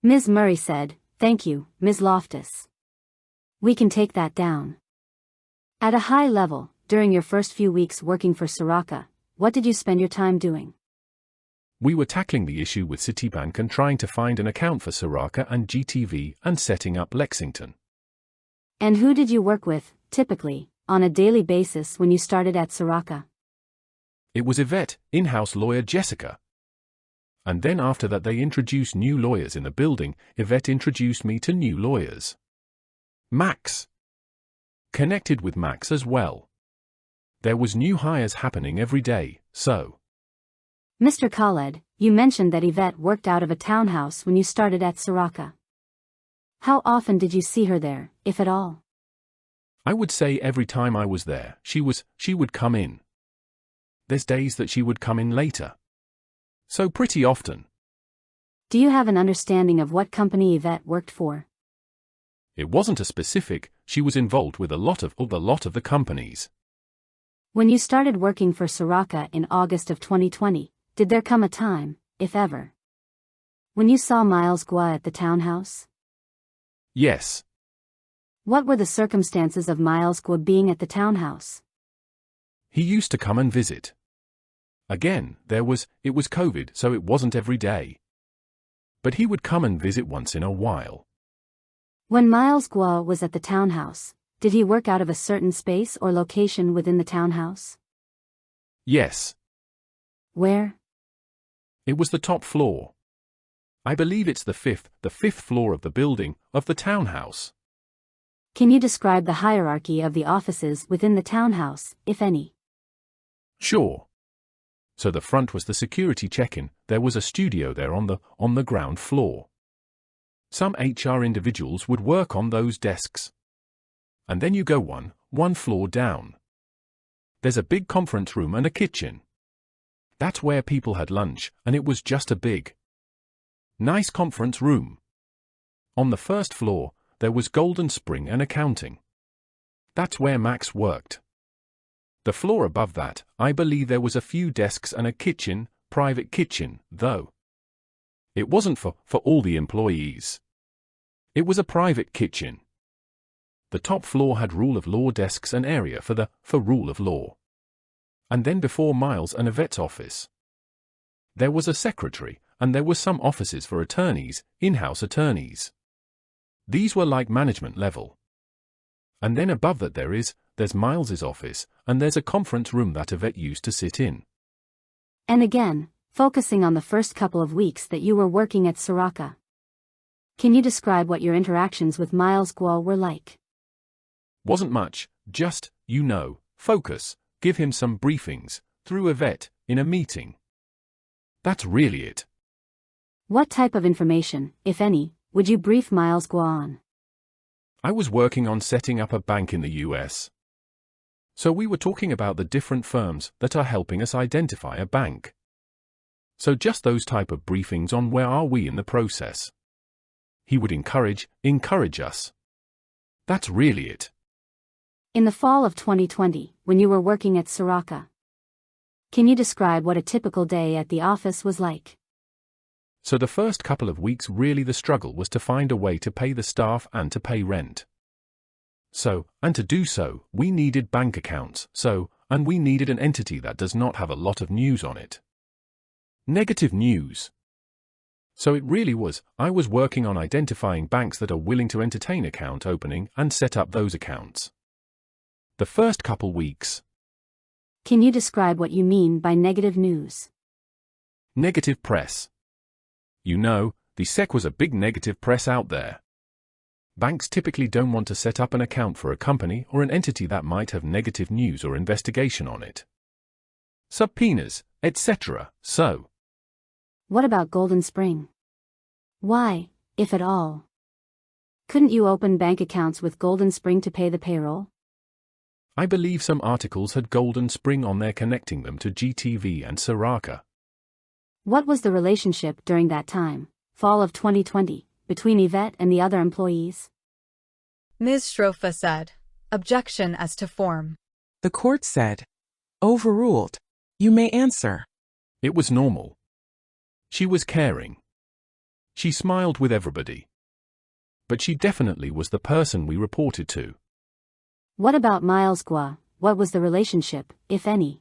Ms. Murray said, thank you, Ms. Loftus. We can take that down. At a high level, during your first few weeks working for Saraca, what did you spend your time doing? We were tackling the issue with Citibank and trying to find an account for Saraca and GTV and setting up Lexington. And who did you work with, typically, on a daily basis when you started at Saraca? It was Yvette, in-house lawyer Jessica. And then after that they introduced new lawyers in the building. Yvette introduced me to new lawyers. Max. Connected with Max as well. There was new hires happening every day, so. Mr. Khaled, you mentioned that Yvette worked out of a townhouse when you started at Saraca. How often did you see her there, if at all? I would say every time I was there, she would come in. There's days that she would come in later. So pretty often. Do you have an understanding of what company Yvette worked for? It wasn't a specific, she was involved with a lot of the companies. When you started working for Saraca in August of 2020, did there come a time, if ever, when you saw Miles Gw't at the townhouse? Yes. What were the circumstances of Miles Gw't being at the townhouse? He used to come and visit. Again, it was COVID, so it wasn't every day. But he would come and visit once in a while. When Miles Gw't was at the townhouse, did he work out of a certain space or location within the townhouse? Yes. Where? It was the top floor. I believe it's the fifth floor of the building, of the townhouse. Can you describe the hierarchy of the offices within the townhouse, if any? Sure. So the front was the security check-in. There was a studio there on the ground floor. Some HR individuals would work on those desks. And then you go one floor down. There's a big conference room and a kitchen. That's where people had lunch, and it was just a big, nice conference room. On the first floor, there was Golden Spring and accounting. That's where Max worked. The floor above that, I believe there was a few desks and a kitchen, private kitchen, though. It wasn't for all the employees. It was a private kitchen. The top floor had rule of law desks and area for rule of law. And then before Miles and Yvette's office, there was a secretary, and there were some offices for attorneys, in-house attorneys. These were like management level. And then above that there's Miles's office, and there's a conference room that Yvette used to sit in. And again, focusing on the first couple of weeks that you were working at Saraca. Can you describe what your interactions with Miles Gov't were like? Wasn't much, just, focus, give him some briefings, through Yvette, in a meeting. That's really it. What type of information, if any, would you brief Miles Gov't on? I was working on setting up a bank in the US. So we were talking about the different firms that are helping us identify a bank. So just those type of briefings on where are we in the process. He would encourage us. That's really it. In the fall of 2020, when you were working at Saraca, can you describe what a typical day at the office was like? So the first couple of weeks really the struggle was to find a way to pay the staff and to pay rent. And to do so, we needed bank accounts, and we needed an entity that does not have a lot of news on it. Negative news. So it really was, I was working on identifying banks that are willing to entertain account opening and set up those accounts. The first couple weeks. Can you describe what you mean by negative news? Negative press. The SEC was a big negative press out there. Banks typically don't want to set up an account for a company or an entity that might have negative news or investigation on it. Subpoenas, etc. So. What about Golden Spring? Why, if at all? Couldn't you open bank accounts with Golden Spring to pay the payroll? I believe some articles had Golden Spring on there connecting them to GTV and Saraca. What was the relationship during that time, fall of 2020, between Yvette and the other employees? Ms. Saraca said, objection as to form. The court said, overruled. You may answer. It was normal. She was caring. She smiled with everybody. But she definitely was the person we reported to. What about Miles Gov't? What was the relationship, if any,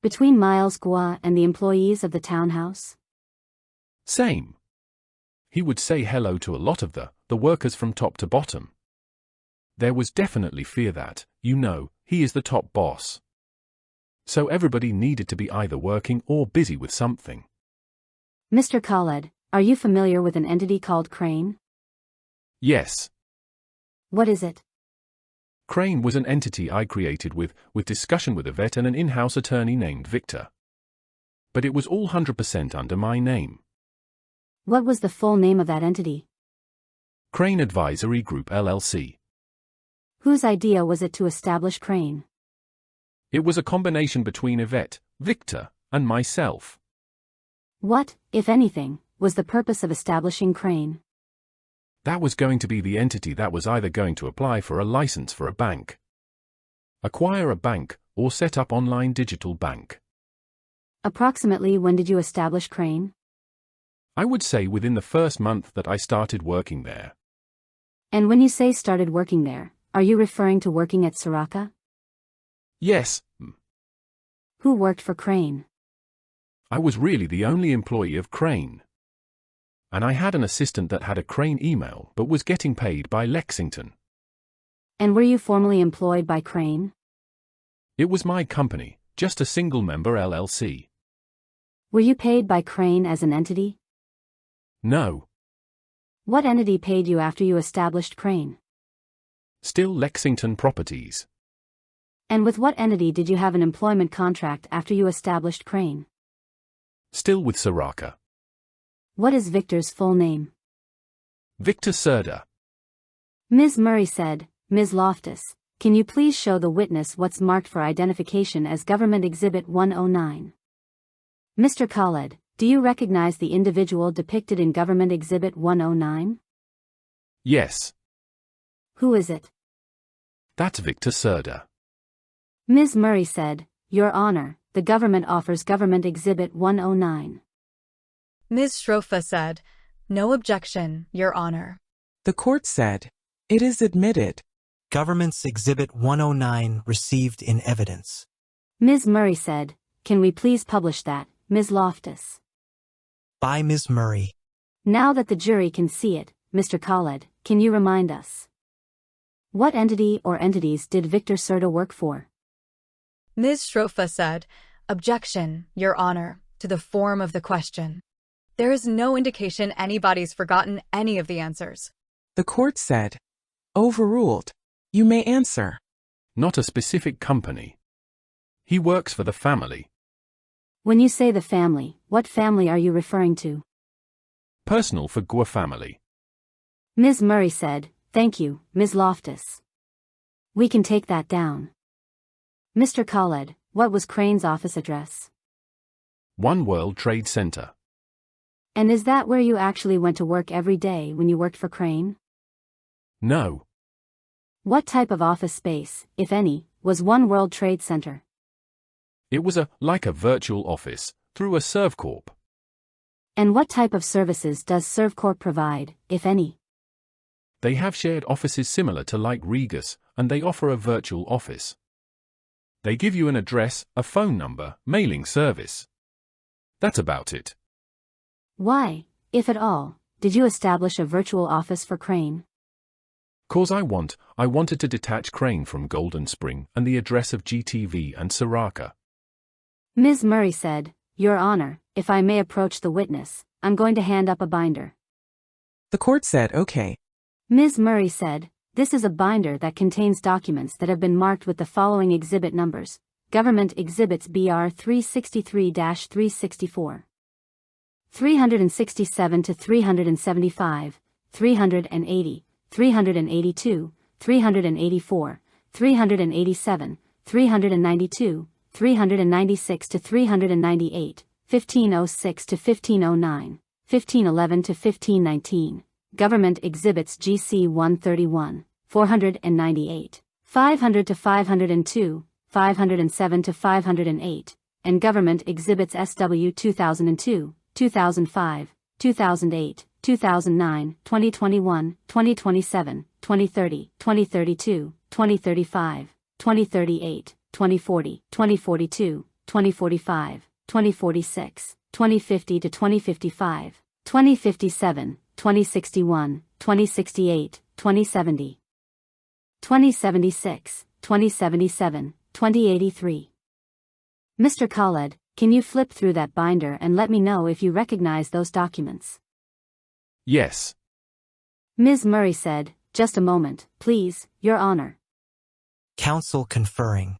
between Miles Gov't and the employees of the townhouse? Same. He would say hello to a lot of the workers from top to bottom. There was definitely fear that, he is the top boss. So everybody needed to be either working or busy with something. Mr. Khaled, are you familiar with an entity called Crane? Yes. What is it? Crane was an entity I created with discussion with Yvette and an in-house attorney named Victor. But it was all 100% under my name. What was the full name of that entity? Crane Advisory Group LLC. Whose idea was it to establish Crane? It was a combination between Yvette, Victor, and myself. What, if anything, was the purpose of establishing Crane? That was going to be the entity that was either going to apply for a license for a bank, acquire a bank, or set up online digital bank. Approximately when did you establish Crane? I would say within the first month that I started working there. And when you say started working there, are you referring to working at Saraca? Yes. Who worked for Crane? I was really the only employee of Crane. And I had an assistant that had a Crane email but was getting paid by Lexington. And were you formally employed by Crane? It was my company, just a single-member LLC. Were you paid by Crane as an entity? No. What entity paid you after you established Crane? Still Lexington Properties. And with what entity did you have an employment contract after you established Crane? Still with Saraca. What is Victor's full name? Victor Serda. Ms. Murray said, Ms. Loftus, can you please show the witness what's marked for identification as Government Exhibit 109? Mr. Khaled, do you recognize the individual depicted in Government Exhibit 109? Yes. Who is it? That's Victor Serda. Ms. Murray said, Your Honor, the government offers Government Exhibit 109. Ms. Saraca said, no objection, Your Honor. The court said, "It is admitted." Government's Exhibit 109 received in evidence. Ms. Murray said, "Can we please publish that, Ms. Loftus?" By Ms. Murray. Now that the jury can see it, Mr. Khaled, can you remind us? What entity or entities did Victor Serta work for? Ms. Shrofa said, "Objection, Your Honor, to the form of the question. There is no indication anybody's forgotten any of the answers." The court said, "Overruled. You may answer." Not a specific company. He works for the family. When you say the family, what family are you referring to? Personal for Gov't family. Ms. Murray said, "Thank you, Ms. Loftus. We can take that down." Mr. Khaled, what was Crane's office address? One World Trade Center. And is that where you actually went to work every day when you worked for Crane? No. What type of office space, if any, was One World Trade Center? It was like a virtual office, through a ServCorp. And what type of services does ServCorp provide, if any? They have shared offices similar to like Regus, and they offer a virtual office. They give you an address, a phone number, mailing service. That's about it. Why, if at all, did you establish a virtual office for Crane? 'Cause I wanted to detach Crane from Golden Spring and the address of GTV and Saraca. Ms. Murray said, "Your Honor, if I may approach the witness, I'm going to hand up a binder." The court said, "Okay." Ms. Murray said, "This is a binder that contains documents that have been marked with the following exhibit numbers: Government Exhibits BR 363-364, 367 to 375, 380, 382, 384, 387, 392, 396 to 398, 1506 to 1509, 1511 to 1519. Government Exhibits GC 131, 498, 500 to 502, 507 to 508, and Government Exhibits SW 2002, 2005, 2008, 2009, 2021, 2027, 2030, 2032, 2035, 2038, 2040, 2042, 2045, 2046, 2050 to 2055, 2057, 2061, 2068, 2070, 2076, 2077, 2083. Mr. Khaled, can you flip through that binder and let me know if you recognize those documents? Yes. Ms. Murray said, "Just a moment, please, Your Honor." Counsel conferring.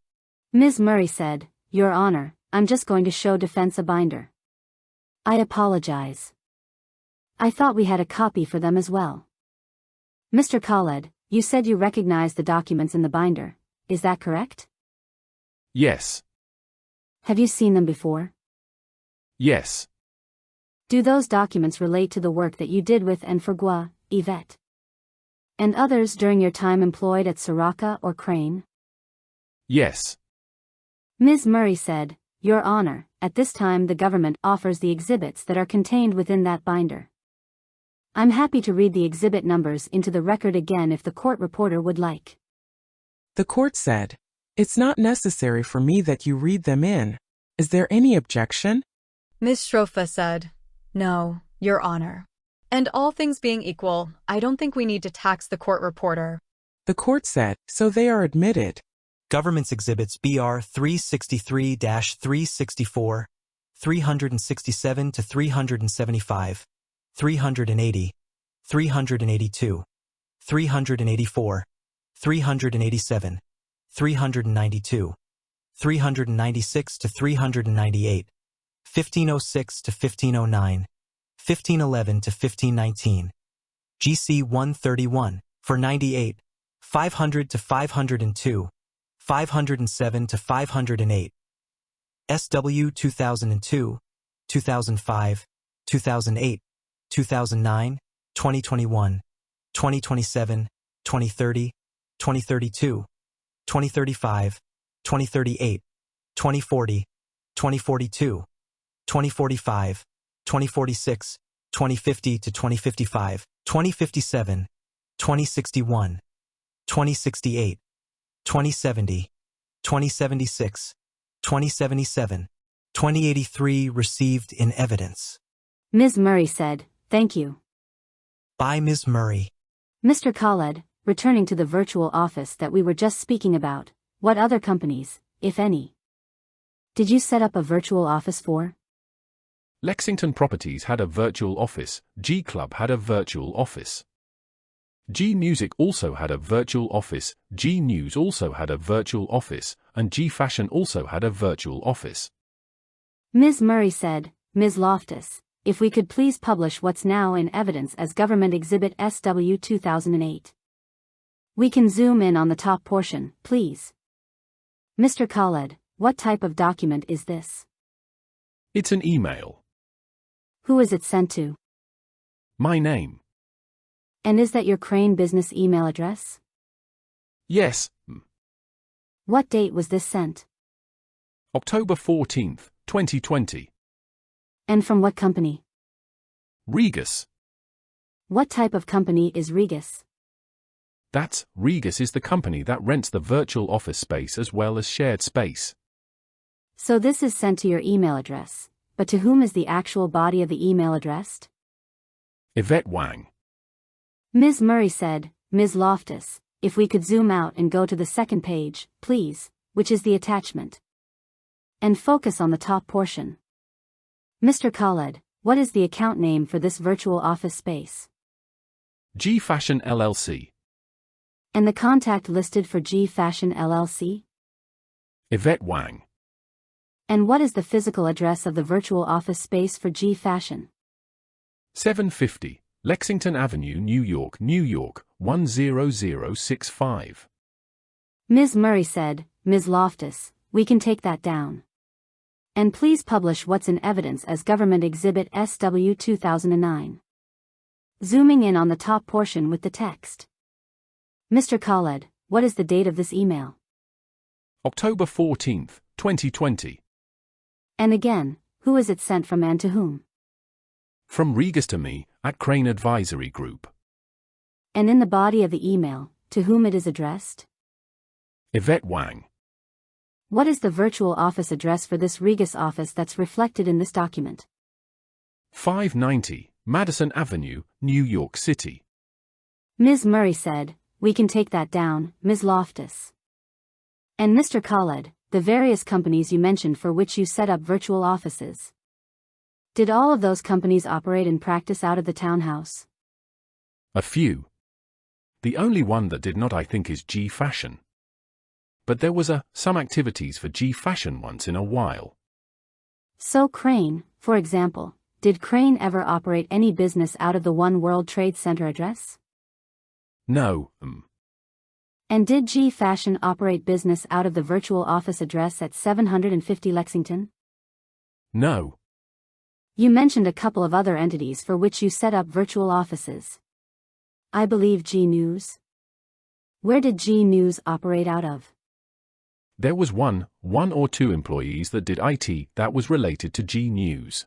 Ms. Murray said, "Your Honor, I'm just going to show defense a binder." I apologize. I thought we had a copy for them as well. Mr. Khaled, you said you recognized the documents in the binder, is that correct? Yes. Have you seen them before? Yes. Do those documents relate to the work that you did with and for Gov't and others during your time employed at Saraca or Crane? Yes. Ms. Murray said, "Your Honor, at this time the government offers the exhibits that are contained within that binder. I'm happy to read the exhibit numbers into the record again if the court reporter would like." The court said, "It's not necessary for me that you read them in. Is there any objection?" Ms. Shrofa said, "No, Your Honor. And all things being equal, I don't think we need to tax the court reporter." The court said, "So they are admitted." Government's Exhibits BR 363-364, 367 to 375, 380, 382, 384, 387, 392, 396 to 398, 1506 to 1509, 1511 to 1519, GC 131, for 98, 500 to 502, 507 to 508, SW 2002, 2005, 2008, 2009, 2021, 2027, 2030, 2032, 2035, 2038, 2040, 2042, 2045, 2046, 2050 to 2055, 2057, 2061, 2068, 2070, 2076, 2077, 2083 received in evidence. Ms. Murray said, "Thank you." By Ms. Murray. Mr. Khaled, returning to the virtual office that we were just speaking about, what other companies, if any, did you set up a virtual office for? Lexington Properties had a virtual office, G Club had a virtual office. G Music also had a virtual office, G News also had a virtual office, and G Fashion also had a virtual office. Ms. Murray said, "Ms. Loftus, if we could please publish what's now in evidence as Government Exhibit SW 2008. We can zoom in on the top portion, please." Mr. Khaled, what type of document is this? It's an email. Who is it sent to? My name. And is that your Crane business email address? Yes. What date was this sent? October 14th, 2020. And from what company? Regus. What type of company is Regus? Regus is the company that rents the virtual office space as well as shared space. So this is sent to your email address, but to whom is the actual body of the email addressed? Yvette Wang. Ms. Murray said, "Ms. Loftus, if we could zoom out and go to the second page, please, which is the attachment. And focus on the top portion." Mr. Khaled, what is the account name for this virtual office space? G Fashion LLC. And the contact listed for G Fashion LLC? Yvette Wang. And what is the physical address of the virtual office space for G Fashion? 750, Lexington Avenue, New York, 10065. Ms. Murray said, "Ms. Loftus, we can take that down. And please publish what's in evidence as Government Exhibit SW 2009. Zooming in on the top portion with the text. Mr. Khaled, what is the date of this email? October 14th, 2020. And again, who is it sent from and to whom? From Regus to me, at Crane Advisory Group. And in the body of the email, to whom it is addressed? Yvette Wang. What is the virtual office address for this Regus office that's reflected in this document? 590, Madison Avenue, New York City. Ms. Murray said, "We can take that down, Ms. Loftus." And Mr. Khaled, the various companies you mentioned for which you set up virtual offices. Did all of those companies operate in practice out of the townhouse? A few. The only one that did not, I think, is G Fashion. But there was some activities for G Fashion once in a while. So Crane, for example, did Crane ever operate any business out of the One World Trade Center address? No. And did G Fashion operate business out of the virtual office address at 750 Lexington? No. You mentioned a couple of other entities for which you set up virtual offices. I believe G News. Where did G News operate out of? There was one or two employees that did IT that was related to G News.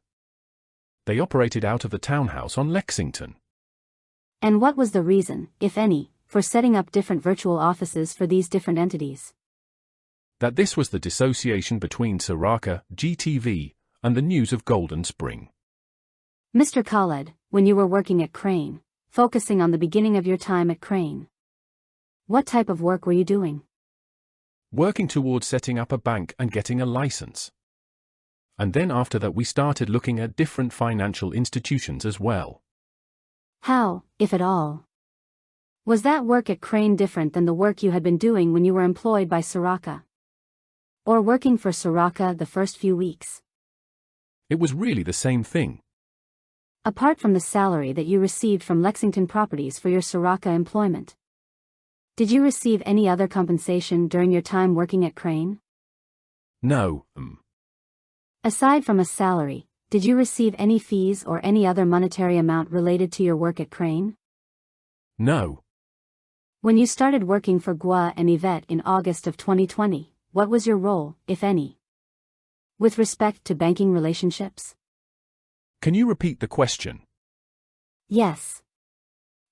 They operated out of the townhouse on Lexington. And what was the reason, if any, for setting up different virtual offices for these different entities? That this was the dissociation between Saraca, GTV, and the news of Golden Spring. Mr. Khaled, when you were working at Crane, focusing on the beginning of your time at Crane, what type of work were you doing? Working towards setting up a bank and getting a license. And then after that we started looking at different financial institutions as well. How, if at all, was that work at Crane different than the work you had been doing when you were employed by Saraca? Or working for Saraca the first few weeks? It was really the same thing. Apart from the salary that you received from Lexington Properties for your Saraca employment, did you receive any other compensation during your time working at Crane? No. Aside from a salary, did you receive any fees or any other monetary amount related to your work at Crane? No. When you started working for Gov't and Yvette in August of 2020, what was your role, if any, with respect to banking relationships? Can you repeat the question? Yes.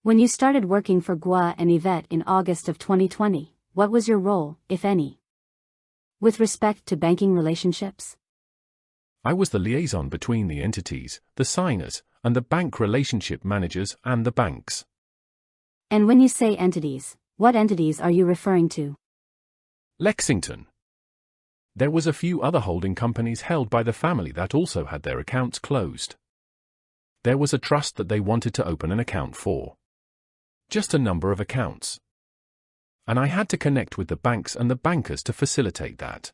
When you started working for Gov't and Yvette in August of 2020, what was your role, if any, with respect to banking relationships? I was the liaison between the entities, the signers, and the bank relationship managers and the banks. And when you say entities, what entities are you referring to? Lexington. There was a few other holding companies held by the family that also had their accounts closed. There was a trust that they wanted to open an account for. Just a number of accounts. And I had to connect with the banks and the bankers to facilitate that.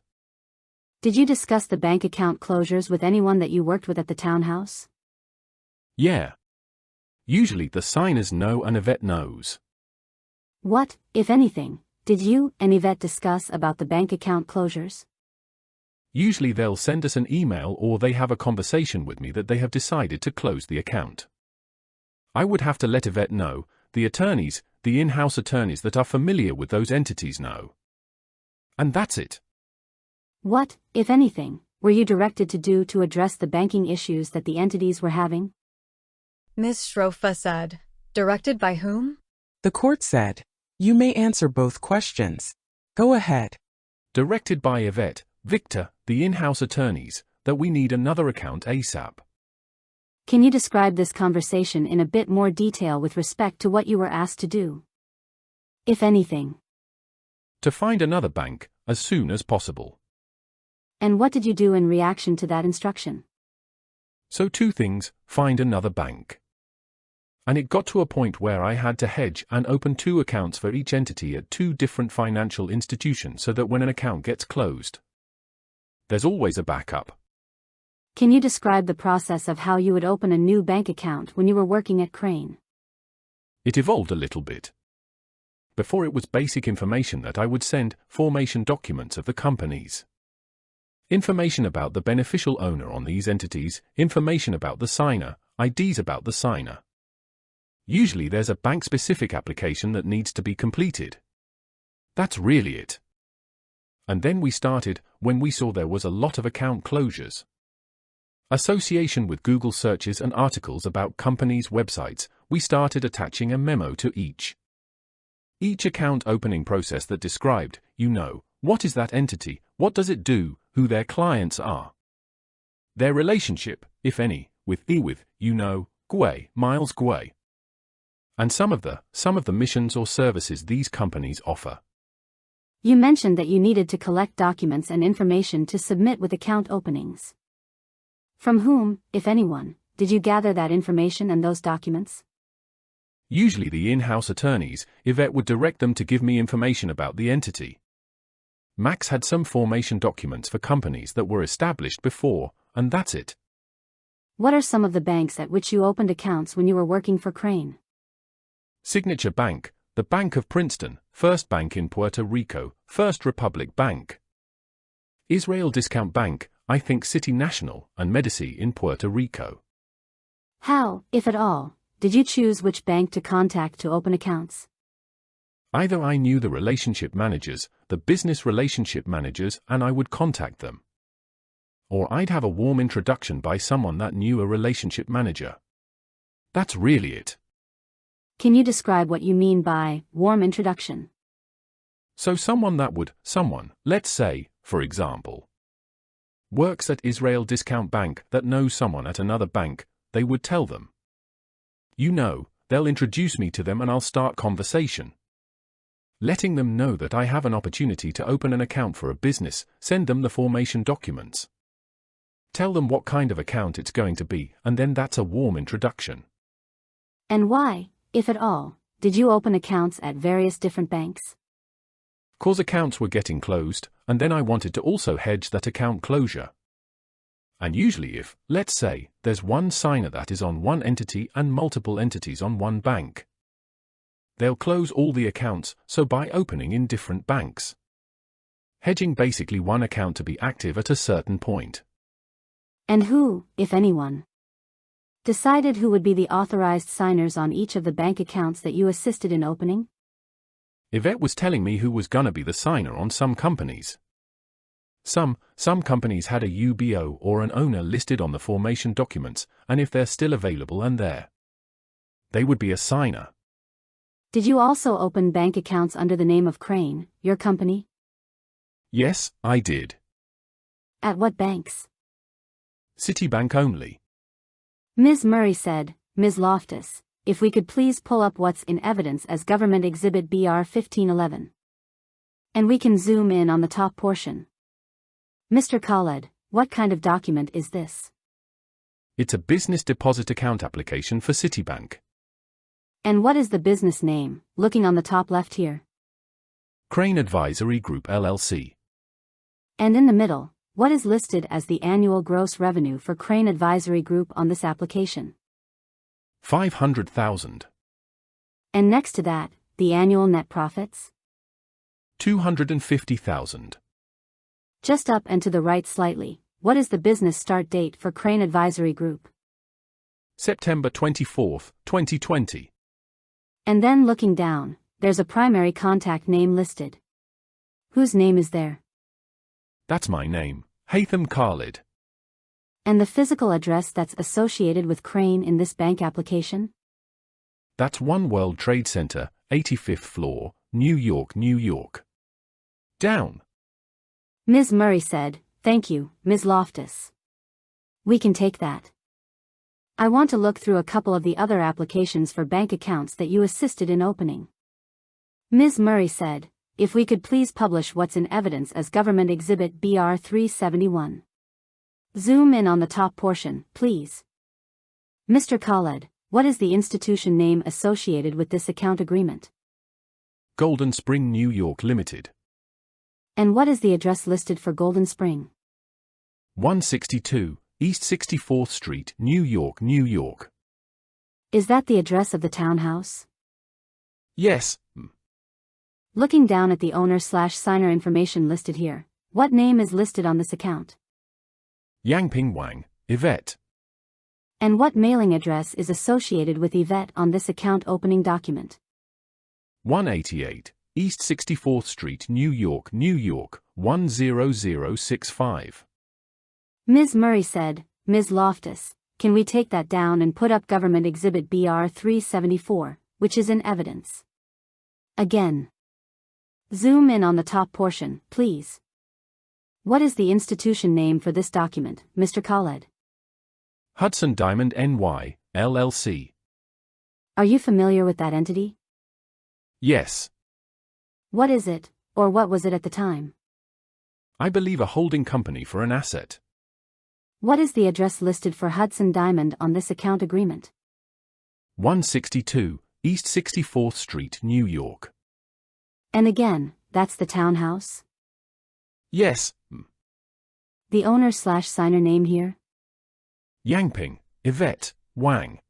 Did you discuss the bank account closures with anyone that you worked with at the townhouse? Yeah. Usually the signers know and Yvette knows. What, if anything, did you and Yvette discuss about the bank account closures? Usually they'll send us an email or they have a conversation with me that they have decided to close the account. I would have to let Yvette know, the attorneys, the in-house attorneys that are familiar with those entities know. And that's it. What, if anything, were you directed to do to address the banking issues that the entities were having? Ms. Shrofa said. Directed by whom? The court said, you may answer both questions. Go ahead. Directed by Yvette, Victor, the in-house attorneys, that we need another account ASAP. Can you describe this conversation in a bit more detail with respect to what you were asked to do? If anything. To find another bank, as soon as possible. And what did you do in reaction to that instruction? So two things, find another bank. And it got to a point where I had to hedge and open 2 accounts for each entity at 2 different financial institutions so that when an account gets closed, there's always a backup. Can you describe the process of how you would open a new bank account when you were working at Crane? It evolved a little bit. Before it was basic information that I would send, formation documents of the companies. Information about the beneficial owner on these entities, information about the signer, IDs about the signer. Usually there's a bank-specific application that needs to be completed. That's really it. And then we started, when we saw there was a lot of account closures. Association with Google searches and articles about companies' websites, we started attaching a memo to each account opening process that described, what is that entity, what does it do, who their clients are. Their relationship, if any, with Gw't, Miles Gw't. And some of the missions or services these companies offer. You mentioned that you needed to collect documents and information to submit with account openings. From whom, if anyone, did you gather that information and those documents? Usually the in-house attorneys, Yvette would direct them to give me information about the entity. Max had some formation documents for companies that were established before, and that's it. What are some of the banks at which you opened accounts when you were working for Crane? Signature Bank, the Bank of Princeton, First Bank in Puerto Rico, First Republic Bank. Israel Discount Bank, I think City National, and Medici in Puerto Rico. How, if at all, did you choose which bank to contact to open accounts? Either I knew the relationship managers, the business relationship managers, and I would contact them. Or I'd have a warm introduction by someone that knew a relationship manager. That's really it. Can you describe what you mean by warm introduction? So someone, let's say, for example, works at Israel Discount Bank that knows someone at another bank, they would tell them. They'll introduce me to them and I'll start conversation. Letting them know that I have an opportunity to open an account for a business, send them the formation documents. Tell them what kind of account it's going to be, and then that's a warm introduction. And why, if at all, did you open accounts at various different banks? 'Cause accounts were getting closed, and then I wanted to also hedge that account closure. And usually if, let's say, there's one signer that is on one entity and multiple entities on one bank, they'll close all the accounts, so by opening in different banks. Hedging basically one account to be active at a certain point. And who, if anyone, decided who would be the authorized signers on each of the bank accounts that you assisted in opening? Yvette was telling me who was gonna be the signer on some companies. Some companies had a UBO or an owner listed on the formation documents, and if they're still available and there, they would be a signer. Did you also open bank accounts under the name of Crane, your company? Yes, I did. At what banks? Citibank only. Ms. Murray said, Ms. Loftus, if we could please pull up what's in evidence as Government Exhibit BR 1511. And we can zoom in on the top portion. Mr. Khaled, what kind of document is this? It's a business deposit account application for Citibank. And what is the business name, looking on the top left here? Crane Advisory Group LLC. And in the middle, what is listed as the annual gross revenue for Crane Advisory Group on this application? 500,000. And next to that, the annual net profits? 250,000. Just up and to the right slightly, what is the business start date for Crane Advisory Group? September 24, 2020. And then looking down, there's a primary contact name listed. Whose name is there? That's my name, Haitham Khaled. And the physical address that's associated with Crane in this bank application? That's One World Trade Center, 85th floor, New York, New York. Down. Ms. Murray said, thank you, Ms. Loftus. We can take that. I want to look through a couple of the other applications for bank accounts that you assisted in opening. Ms. Murray said, if we could please publish what's in evidence as Government Exhibit BR 371. Zoom in on the top portion, please. Mr. Khaled, what is the institution name associated with this account agreement? Golden Spring, New York Limited. And what is the address listed for Golden Spring? 162, East 64th Street, New York, New York. Is that the address of the townhouse? Yes. Looking down at the owner/signer information listed here, what name is listed on this account? Yangping Wang, Yvette. And what mailing address is associated with Yvette on this account opening document? 188, East 64th Street, New York, New York, 10065. Ms. Murray said, Ms. Loftus, can we take that down and put up Government Exhibit BR 374, which is in evidence? Again. Zoom in on the top portion, please. What is the institution name for this document, Mr. Khaled? Hudson Diamond NY, LLC. Are you familiar with that entity? Yes. What is it, or what was it at the time? I believe a holding company for an asset. What is the address listed for Hudson Diamond on this account agreement? 162, East 64th Street, New York. And again, that's the townhouse? Yes. The owner/signer name here? Yangping, Yvette, Wang.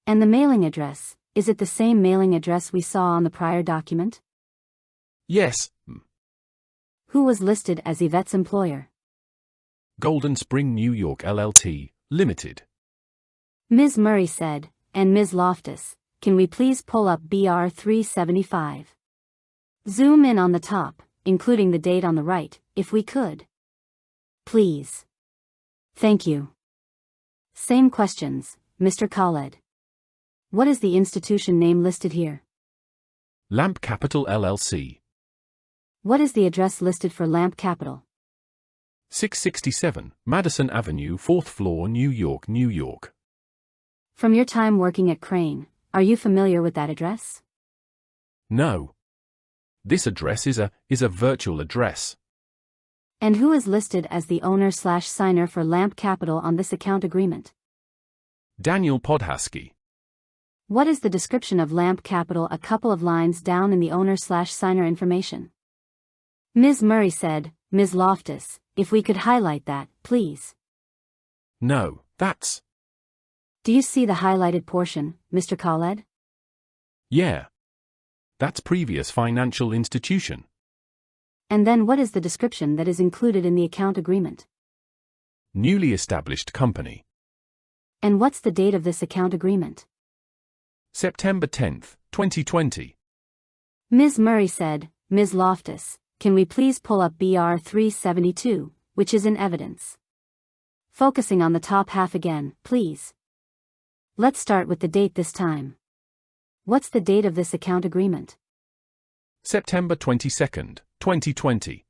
And the mailing address, is it the same mailing address we saw on the prior document? Yes. Who was listed as Yvette's employer? Golden Spring, New York LLT, Limited. Ms. Murray said, and Ms. Loftus, can we please pull up BR 375? Zoom in on the top, including the date on the right, if we could. Please. Thank you. Same questions, Mr. Khaled. What is the institution name listed here? Lamp Capital LLC. What is the address listed for Lamp Capital? 667, Madison Avenue, 4th floor, New York, New York. From your time working at Crane, are you familiar with that address? No. This address is a virtual address. And who is listed as the owner/signer for Lamp Capital on this account agreement? Daniel Podhasky. What is the description of Lamp Capital a couple of lines down in the owner/signer information? Ms. Murray said, Ms. Loftus, if we could highlight that, please. No, that's... Do you see the highlighted portion, Mr. Khaled? Yeah. That's previous financial institution. And then what is the description that is included in the account agreement? Newly established company. And what's the date of this account agreement? September 10th, 2020. Ms. Murray said, Ms. Loftus, can we please pull up BR 372, which is in evidence? Focusing on the top half again, please. Let's start with the date this time. What's the date of this account agreement? September 22nd, 2020.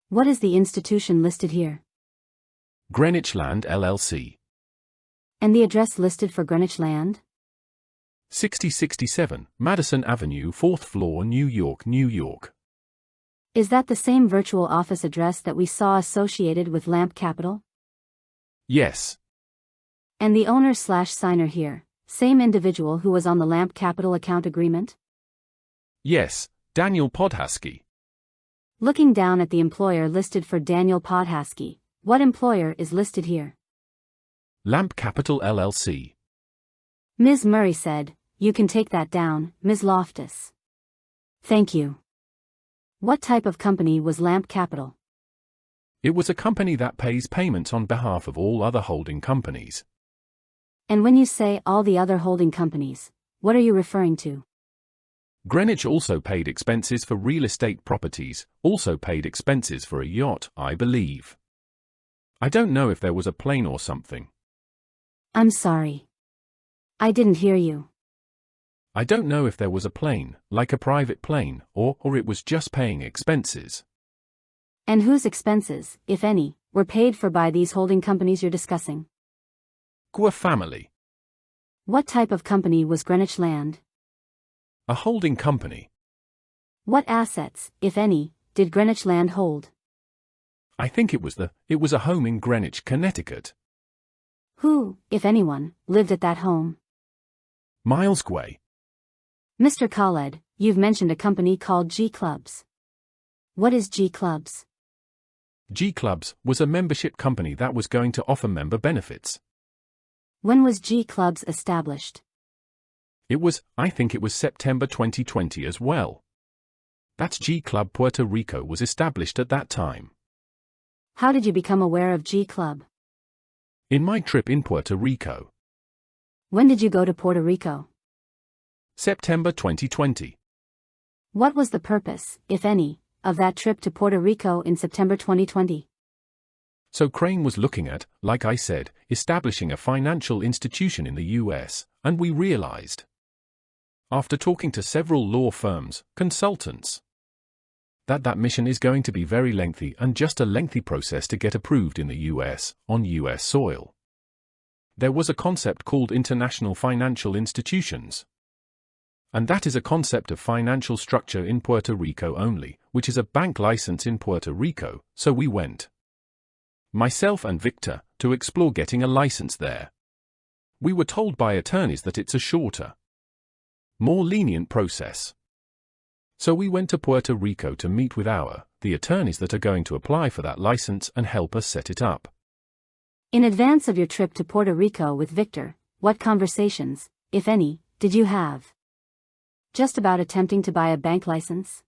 What is the institution listed here? Greenwich Land LLC. And the address listed for Greenwich Land? 6067 Madison Avenue, 4th floor, New York, New York. Is that the same virtual office address that we saw associated with Lamp Capital? Yes. And the owner/signer here, same individual who was on the Lamp Capital account agreement? Yes, Daniel Podhasky. Looking down at the employer listed for Daniel Podhasky, what employer is listed here? Lamp Capital LLC. Ms. Murray said, "You can take that down, Ms. Loftus." Thank you. What type of company was Lamp Capital? It was a company that pays payments on behalf of all other holding companies. And when you say all the other holding companies, what are you referring to? Greenwich also paid expenses for real estate properties, also paid expenses for a yacht, I believe. I don't know if there was a plane or something. I'm sorry. I didn't hear you. I don't know if there was a plane, like a private plane, or it was just paying expenses. And whose expenses, if any, were paid for by these holding companies you're discussing? Gov't family. What type of company was Greenwich Land? A holding company. What assets, if any, did Greenwich Land hold? I think it was a home in Greenwich, Connecticut. Who, if anyone, lived at that home? Miles Gway. Mr. Khaled, you've mentioned a company called G Clubs. What is G Clubs? G Clubs was a membership company that was going to offer member benefits. When was G Clubs established? I think it was September 2020 as well. That's G Club Puerto Rico was established at that time. How did you become aware of G Club? In my trip in Puerto Rico. When did you go to Puerto Rico? September 2020. What was the purpose, if any, of that trip to Puerto Rico in September 2020? So Crane was looking at, like I said, establishing a financial institution in the US, and we realized, after talking to several law firms, consultants, that mission is going to be very lengthy and just a lengthy process to get approved in the US, on US soil. There was a concept called international financial institutions. And that is a concept of financial structure in Puerto Rico only, which is a bank license in Puerto Rico, so we went. Myself and Victor, to explore getting a license there. We were told by attorneys that it's a shorter, more lenient process. So we went to Puerto Rico to meet with the attorneys that are going to apply for that license and help us set it up. In advance of your trip to Puerto Rico with Victor, what conversations, if any, did you have? Just about attempting to buy a bank license?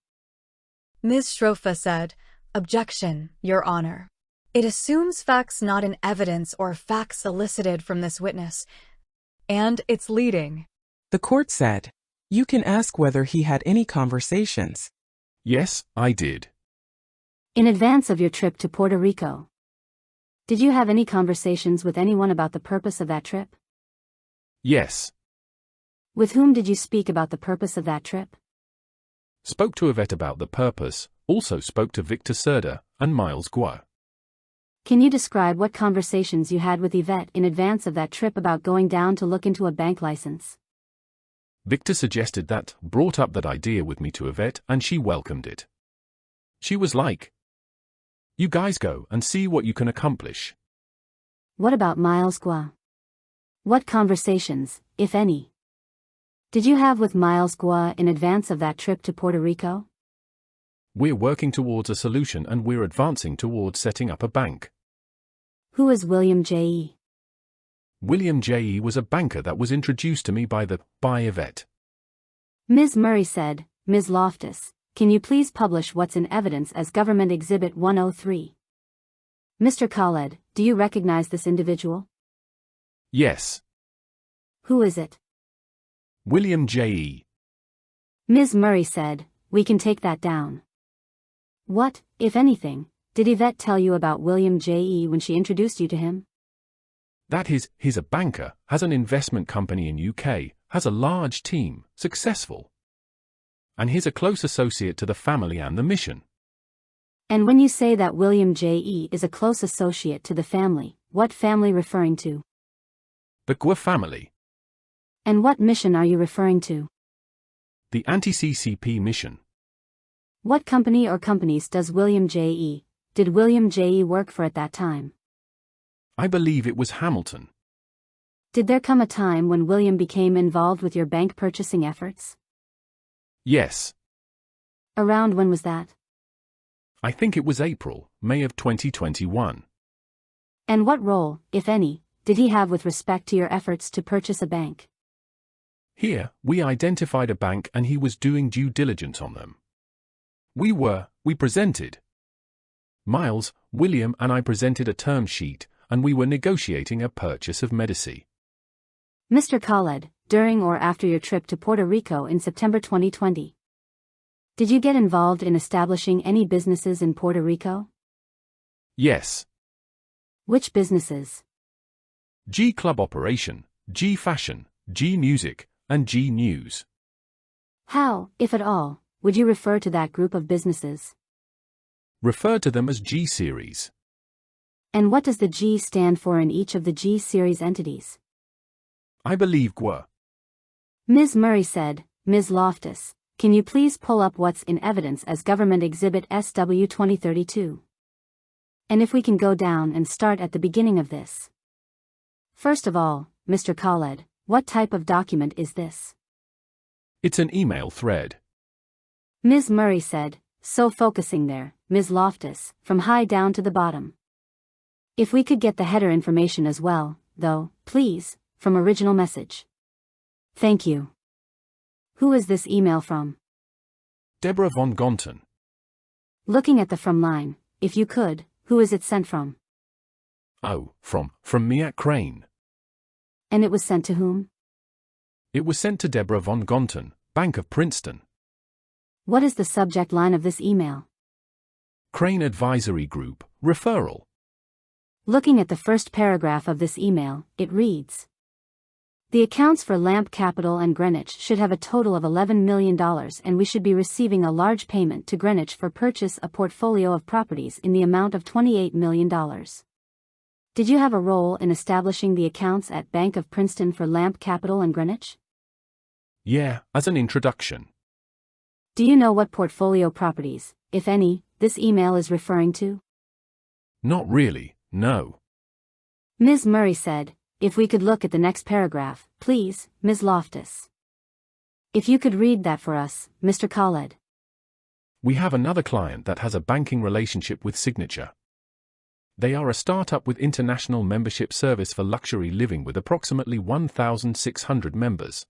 Ms. Shrofa said, "Objection, Your Honor. It assumes facts not in evidence or facts elicited from this witness, and it's leading." The court said, "You can ask whether he had any conversations." Yes, I did. In advance of your trip to Puerto Rico, did you have any conversations with anyone about the purpose of that trip? Yes. With whom did you speak about the purpose of that trip? Spoke to Yvette about the purpose, also spoke to Victor Serda and Miles Gw't. Can you describe what conversations you had with Yvette in advance of that trip about going down to look into a bank license? Victor suggested that, brought up that idea with me to Yvette, and she welcomed it. She was like, "You guys go and see what you can accomplish." What about Miles Gw't? What conversations, if any, did you have with Miles Gw't in advance of that trip to Puerto Rico? We're working towards a solution and we're advancing towards setting up a bank. Who is William J.E.? William J.E. was a banker that was introduced to me by Yvette. Ms. Murray said, "Ms. Loftus, can you please publish what's in evidence as Government Exhibit 103? Mr. Khaled, do you recognize this individual?" Yes. Who is it? William J.E. Ms. Murray said, "We can take that down." What, if anything, did Yvette tell you about William J.E. when she introduced you to him? That he's a banker, has an investment company in UK, has a large team, successful. And he's a close associate to the family and the mission. And when you say that William J.E. is a close associate to the family, what family referring to? The GTV family. And what mission are you referring to? The anti-CCP mission. What company or companies did William J.E. work for at that time? I believe it was Hamilton. Did there come a time when William became involved with your bank purchasing efforts? Yes. Around when was that? I think it was May of 2021. And what role, if any, did he have with respect to your efforts to purchase a bank? Here, we identified a bank and he was doing due diligence on them. We presented. Miles, William and I presented a term sheet, and we were negotiating a purchase of Medici. Mr. Khaled, during or after your trip to Puerto Rico in September 2020, did you get involved in establishing any businesses in Puerto Rico? Yes. Which businesses? G Club Operation, G Fashion, G Music, and G News. How, if at all, would you refer to that group of businesses? Refer to them as G Series. And what does the G stand for in each of the G Series entities? I believe GTV. Ms. Murray said, Ms. Loftus, can you please pull up what's in evidence as Government Exhibit SW 2032? And if we can go down and start at the beginning of this. First of all, Mr. Khaled, what type of document is this? It's an email thread. Ms. Murray said, so focusing there, Ms. Loftus, from high down to the bottom. If we could get the header information as well, though, please, from original message. Thank you. Who is this email from? Deborah von Gonten. Looking at the from line, if you could, who is it sent from? Oh, from me at Crane. And it was sent to whom? It was sent to Deborah von Gonten, Bank of Princeton. What is the subject line of this email? Crane Advisory Group, referral. Looking at the first paragraph of this email, it reads: the accounts for Lamp Capital and Greenwich should have a total of $11 million, and we should be receiving a large payment to Greenwich for purchase a portfolio of properties in the amount of $28 million. Did you have a role in establishing the accounts at Bank of Princeton for Lamp Capital and Greenwich? Yeah, as an introduction. Do you know what portfolio properties, if any, this email is referring to? Not really, no. Ms. Murray said, if we could look at the next paragraph, please, Ms. Loftus. If you could read that for us, Mr. Khaled. We have another client that has a banking relationship with Signature. They are a startup with international membership service for luxury living with approximately 1,600 members.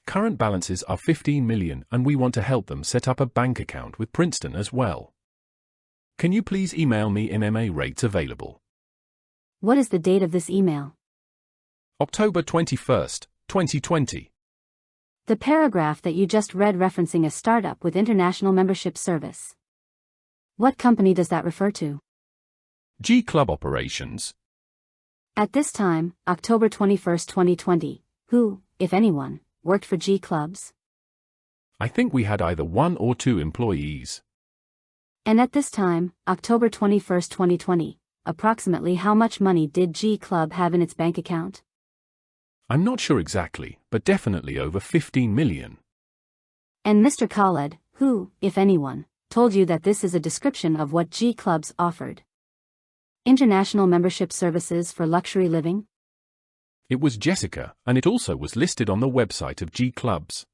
Current balances are $15 million, and we want to help them set up a bank account with Princeton as well. Can you please email me MMA rates available? What is the date of this email? October 21st, 2020. The paragraph that you just read referencing a startup with international membership service. What company does that refer to? G Club Operations. At this time, October 21st, 2020, who, if anyone, worked for G Clubs? I think we had either 1 or 2 employees. And at this time, October 21st, 2020, approximately how much money did G Club have in its bank account? I'm not sure exactly, but definitely over 15 million. And Mr. Khaled, who, if anyone, told you that this is a description of what G Clubs offered? International membership services for luxury living? It was Jessica, and it also was listed on the website of G Clubs.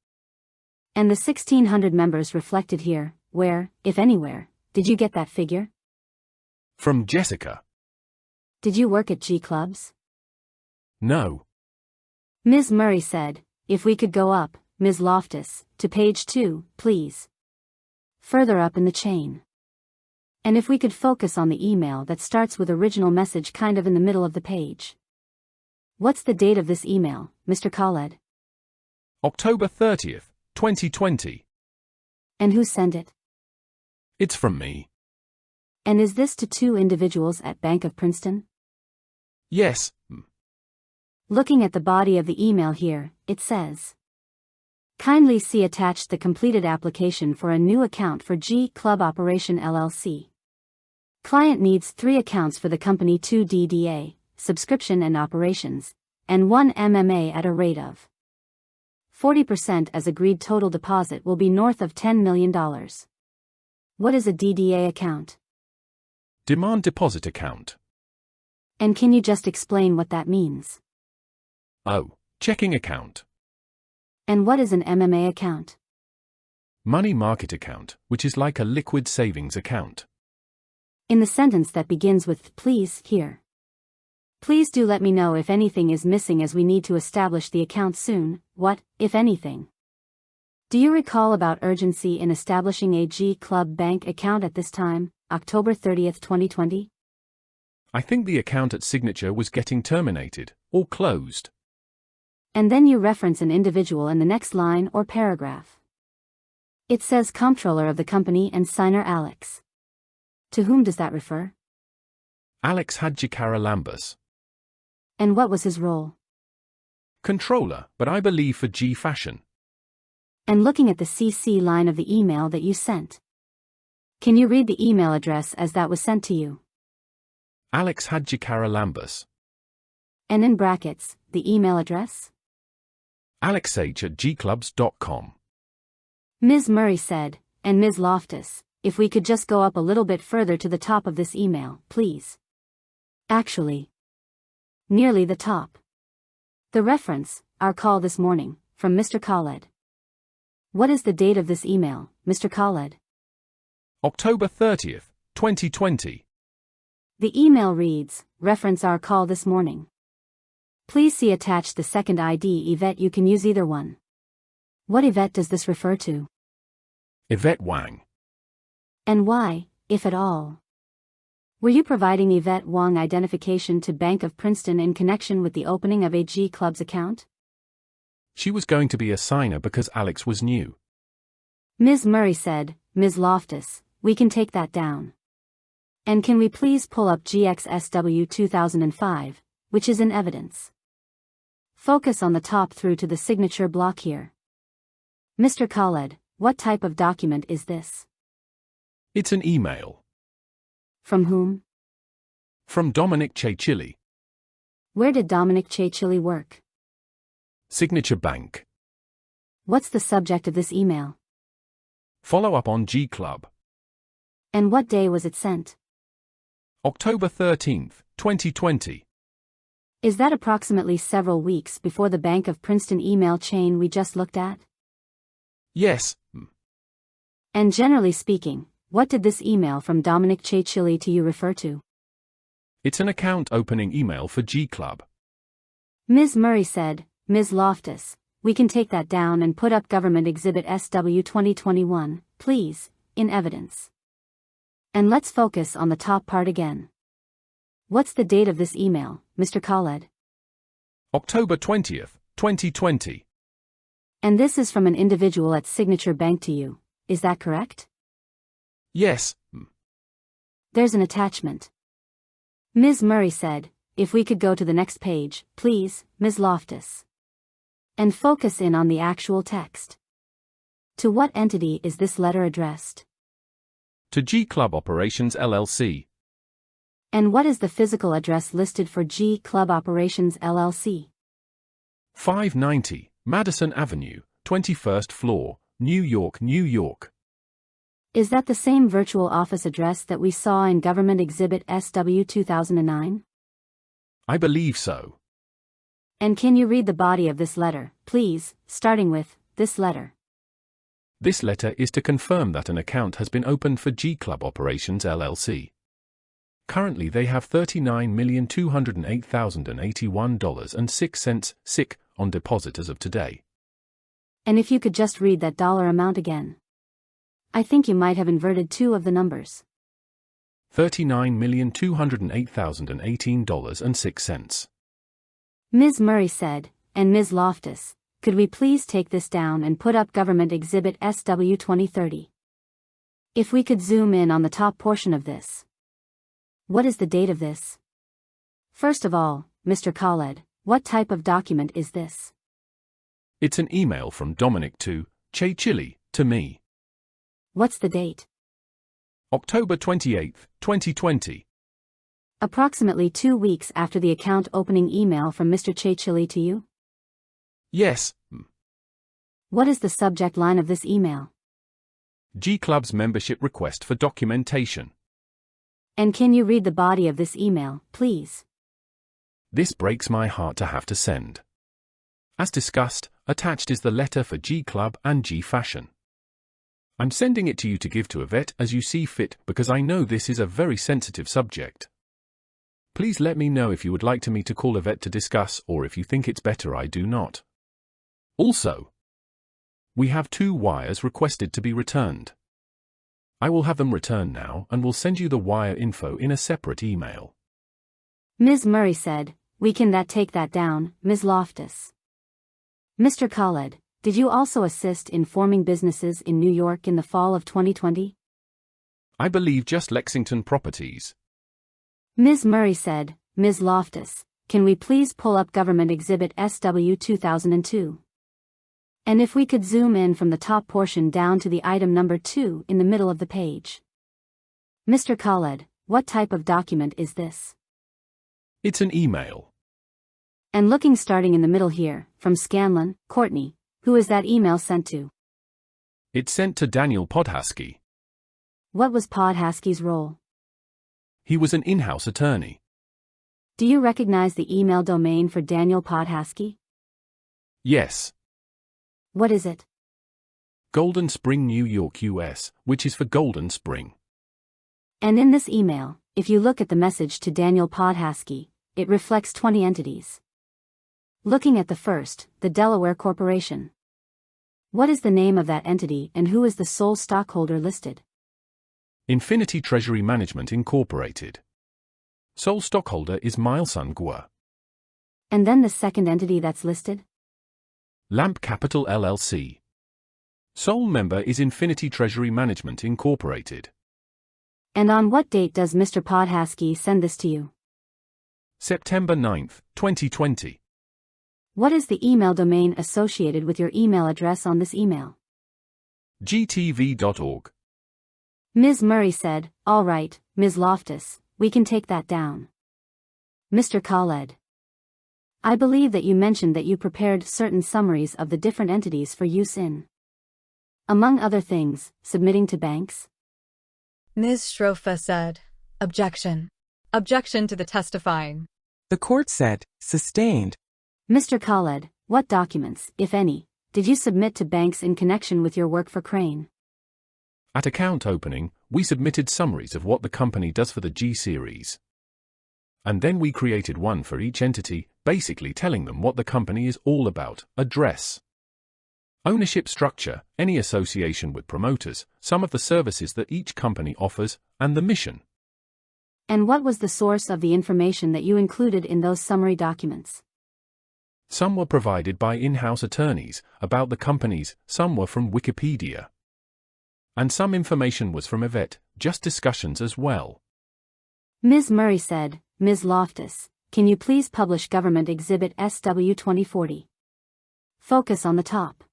And the 1,600 members reflected here, where, if anywhere, did you get that figure? From Jessica. Did you work at G Clubs? No. Ms. Murray said, if we could go up, Ms. Loftus, to page 2, please. Further up in the chain. And if we could focus on the email that starts with original message kind of in the middle of the page. What's the date of this email, Mr. Khaled? October 30th, 2020. And who sent it? It's from me. And is this to 2 individuals at Bank of Princeton? Yes. Looking at the body of the email here, it says, kindly see attached the completed application for a new account for G Club Operation LLC. Client needs 3 accounts for the company, 2 DDA, subscription and operations, and 1 MMA at a rate of 40% as agreed. Total deposit will be north of $10 million. What is a DDA account? Demand deposit account. And can you just explain what that means? Oh, checking account. And what is an MMA account? Money market account, which is like a liquid savings account. In the sentence that begins with please here. Please do let me know if anything is missing as we need to establish the account soon. What, if anything? Do you recall about urgency in establishing a G Club bank account at this time, October 30th, 2020? I think the account at Signature was getting terminated, or closed. And then you reference an individual in the next line or paragraph. It says comptroller of the company and signer Alex. To whom does that refer? Alex Hadjikaralambas. And what was his role? Controller, but I believe for G Fashion. And looking at the CC line of the email that you sent. Can you read the email address as that was sent to you? Alex Hadjikaralambas. And in brackets, the email address? alexh@gclubs.com. Ms. Murray said, and Ms. Loftus, if we could just go up a little bit further to the top of this email, please. Actually, nearly the top. The reference, our call this morning, from Mr. Khaled. What is the date of this email, Mr. Khaled? October 30th, 2020. The email reads, reference our call this morning. Please see attached the second ID Yvette. You can use either one. What Yvette does this refer to? Yvette Wang. And why, if at all? Were you providing Yvette Wang identification to Bank of Princeton in connection with the opening of a G Club's account? She was going to be a signer because Alex was new. Ms. Murray said, Ms. Loftus, we can take that down. And can we please pull up GXSW 2005, which is in evidence? Focus on the top through to the signature block here. Mr. Khaled, what type of document is this? It's an email. From whom? From Dominic Chechili. Where did Dominic Chechili work? Signature Bank. What's the subject of this email? Follow up on G Club. And what day was it sent? October 13th, 2020. Is that approximately several weeks before the Bank of Princeton email chain we just looked at? Yes. And generally speaking, what did this email from Dominic Chechili to you refer to? It's an account opening email for G Club. Ms. Murray said, Ms. Loftus, we can take that down and put up Government Exhibit SW 2021, please, in evidence. And let's focus on the top part again. What's the date of this email, Mr. Khaled? October 20th, 2020. And this is from an individual at Signature Bank to you, is that correct? Yes. There's an attachment. Ms. Murray said, if we could go to the next page, please, Ms. Loftus. And focus in on the actual text. To what entity is this letter addressed? To G Club Operations LLC. And what is the physical address listed for G Club Operations LLC? 590, Madison Avenue, 21st floor, New York, New York. Is that the same virtual office address that we saw in Government Exhibit SW 2009? I believe so. And can you read the body of this letter, please, starting with, this letter? This letter is to confirm that an account has been opened for G Club Operations LLC. Currently they have $39,208,081.06 SIC on deposit as of today. And if you could just read that dollar amount again. I think you might have inverted two of the numbers. $39,208,018.06. Ms. Murray said, and Ms. Loftus, could we please take this down and put up Government Exhibit SW 2030? If we could zoom in on the top portion of this. What is the date of this? First of all, Mr. Khaled, what type of document is this? It's an email from Dominic to Che Chili to me. What's the date? October 28, 2020. Approximately 2 weeks after the account opening email from Mr. Che Chili to you? Yes. What is the subject line of this email? G Club's membership request for documentation. And can you read the body of this email, please? This breaks my heart to have to send. As discussed, attached is the letter for G Club and G Fashion. I'm sending it to you to give to Gov't as you see fit because I know this is a very sensitive subject. Please let me know if you would like me to call Gov't to discuss or if you think it's better I do not. Also, we have 2 wires requested to be returned. I will have them returned now and will send you the wire info in a separate email. Ms. Murray said, we can take that down, Ms. Loftus. Mr. Khaled, did you also assist in forming businesses in New York in the fall of 2020? I believe just Lexington Properties. Ms. Murray said, Ms. Loftus, can we please pull up Government Exhibit SW 2002? And if we could zoom in from the top portion down to the item number 2 in the middle of the page. Mr. Khaled, what type of document is this? It's an email. And looking starting in the middle here, from Scanlon, Courtney, who is that email sent to? It's sent to Daniel Podhasky. What was Podhasky's role? He was an in-house attorney. Do you recognize the email domain for Daniel Podhasky? Yes. What is it? Golden Spring, New York, US, which is for Golden Spring. And in this email, if you look at the message to Daniel Podhasky, it reflects 20 entities. Looking at the first, the Delaware Corporation. What is the name of that entity and who is the sole stockholder listed? Infinity Treasury Management Incorporated. Sole stockholder is Milesun Gua. And then the second entity that's listed? Lamp Capital LLC. Sole member is Infinity Treasury Management Incorporated. And on what date does Mr. Podhasky send this to you? September 9, 2020. What is the email domain associated with your email address on this email? GTV.org. Ms. Murray said, all right, Ms. Loftus, we can take that down. Mr. Khaled, I believe that you mentioned that you prepared certain summaries of the different entities for use in, among other things, submitting to banks? Ms. Shrofa said, objection. Objection to the testifying. The court said, sustained. Mr. Khaled, what documents, if any, did you submit to banks in connection with your work for Crane? At account opening, we submitted summaries of what the company does for the G series. And then we created one for each entity, basically telling them what the company is all about, address, ownership structure, any association with promoters, some of the services that each company offers, and the mission. And what was the source of the information that you included in those summary documents? Some were provided by in-house attorneys about the companies, some were from Wikipedia. And some information was from Gov't, just discussions as well. Ms. Murray said, Ms. Loftus, can you please publish Government Exhibit SW 2040? Focus on the top.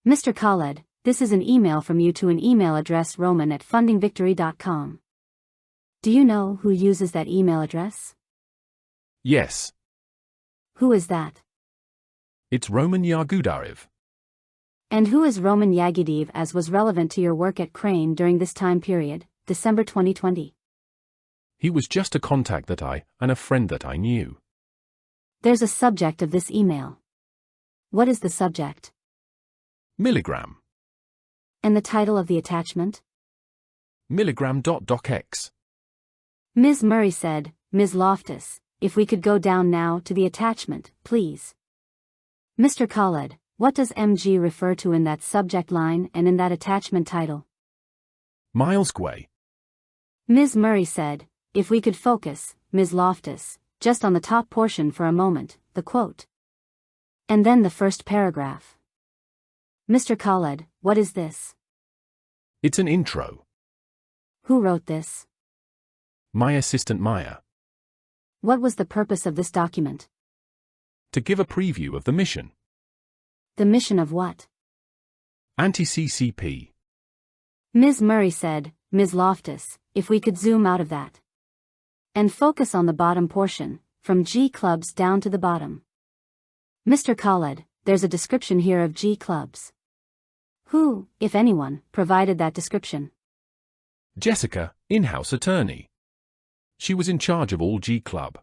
Mr. Khaled, this is an email from you to an email address roman@fundingvictory.com. Do you know who uses that email address? Yes. Who is that? It's Roman Yagudarev. And who is Roman Yagudiv as was relevant to your work at Crane during this time period, December 2020? He was just a contact that and a friend that I knew. There's a subject of this email. What is the subject? Milligram. And the title of the attachment? Milligram.docx. Ms. Murray said, Ms. Loftus, if we could go down now to the attachment, please. Mr. Khaled, what does MG refer to in that subject line and in that attachment title? Miles Gway. Ms. Murray said, if we could focus, Ms. Loftus, just on the top portion for a moment, the quote. And then the first paragraph. Mr. Khaled, what is this? It's an intro. Who wrote this? My assistant Maya. What was the purpose of this document? To give a preview of the mission. The mission of what? Anti-CCP. Ms. Murray said, Ms. Loftus, if we could zoom out of that and focus on the bottom portion, from G clubs down to the bottom. Mr. Khaled, there's a description here of G clubs. Who, if anyone, provided that description? Jessica, in-house attorney. She was in charge of all G Club.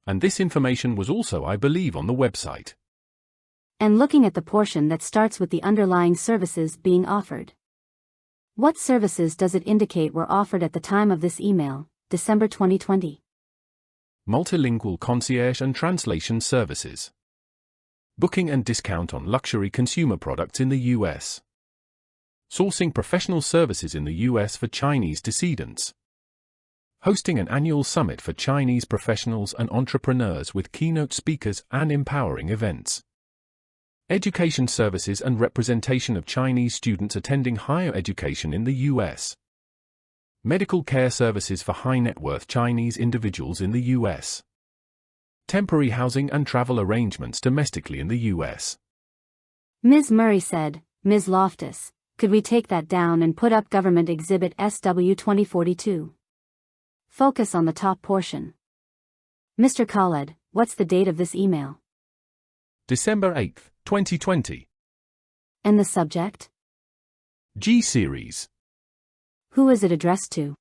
And this information was also, I believe, on the website. And looking at the portion that starts with the underlying services being offered. What services does it indicate were offered at the time of this email, December 2020? Multilingual concierge and translation services. Booking and discount on luxury consumer products in the US. Sourcing professional services in the US for Chinese descendants. Hosting an annual summit for Chinese professionals and entrepreneurs with keynote speakers and empowering events. Education services and representation of Chinese students attending higher education in the US. Medical care services for high-net-worth Chinese individuals in the US. Temporary housing and travel arrangements domestically in the US. Ms. Murray said, Ms. Loftus, could we take that down and put up Government Exhibit SW 2042? Focus on the top portion. Mr. Khaled, what's the date of this email? December 8, 2020. And the subject? G Series. Who is it addressed to?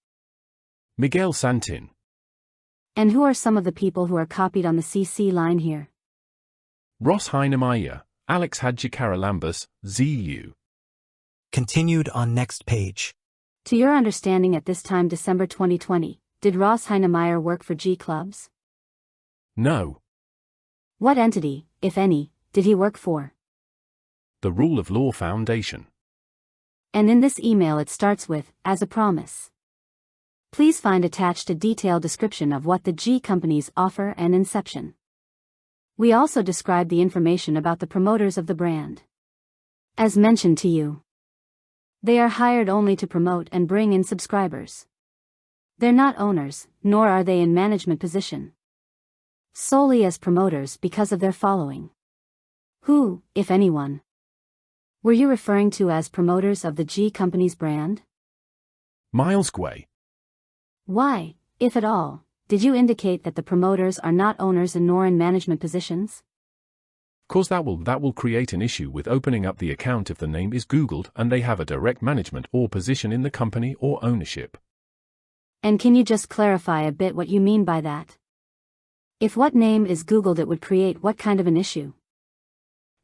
Miguel Santin. And who are some of the people who are copied on the CC line here? Ross Heinemeier, Alex Hadjikaralambus, ZU. Continued on next page. To your understanding at this time December 2020, did Ross Heinemeier work for G Clubs? No. What entity, if any, did he work for? The Rule of Law Foundation. And in this email it starts with, as a promise. Please find attached a detailed description of what the G companies offer and inception. We also describe the information about the promoters of the brand. As mentioned to you, they are hired only to promote and bring in subscribers. They're not owners, nor are they in management position. Solely as promoters because of their following. Who, if anyone, were you referring to as promoters of the G company's brand? Miles Guay. Why, if at all, did you indicate that the promoters are not owners and nor in management positions? Cause that will create an issue with opening up the account if the name is Googled and they have a direct management or position in the company or ownership. And can you just clarify a bit what you mean by that? If what name is Googled, it would create what kind of an issue?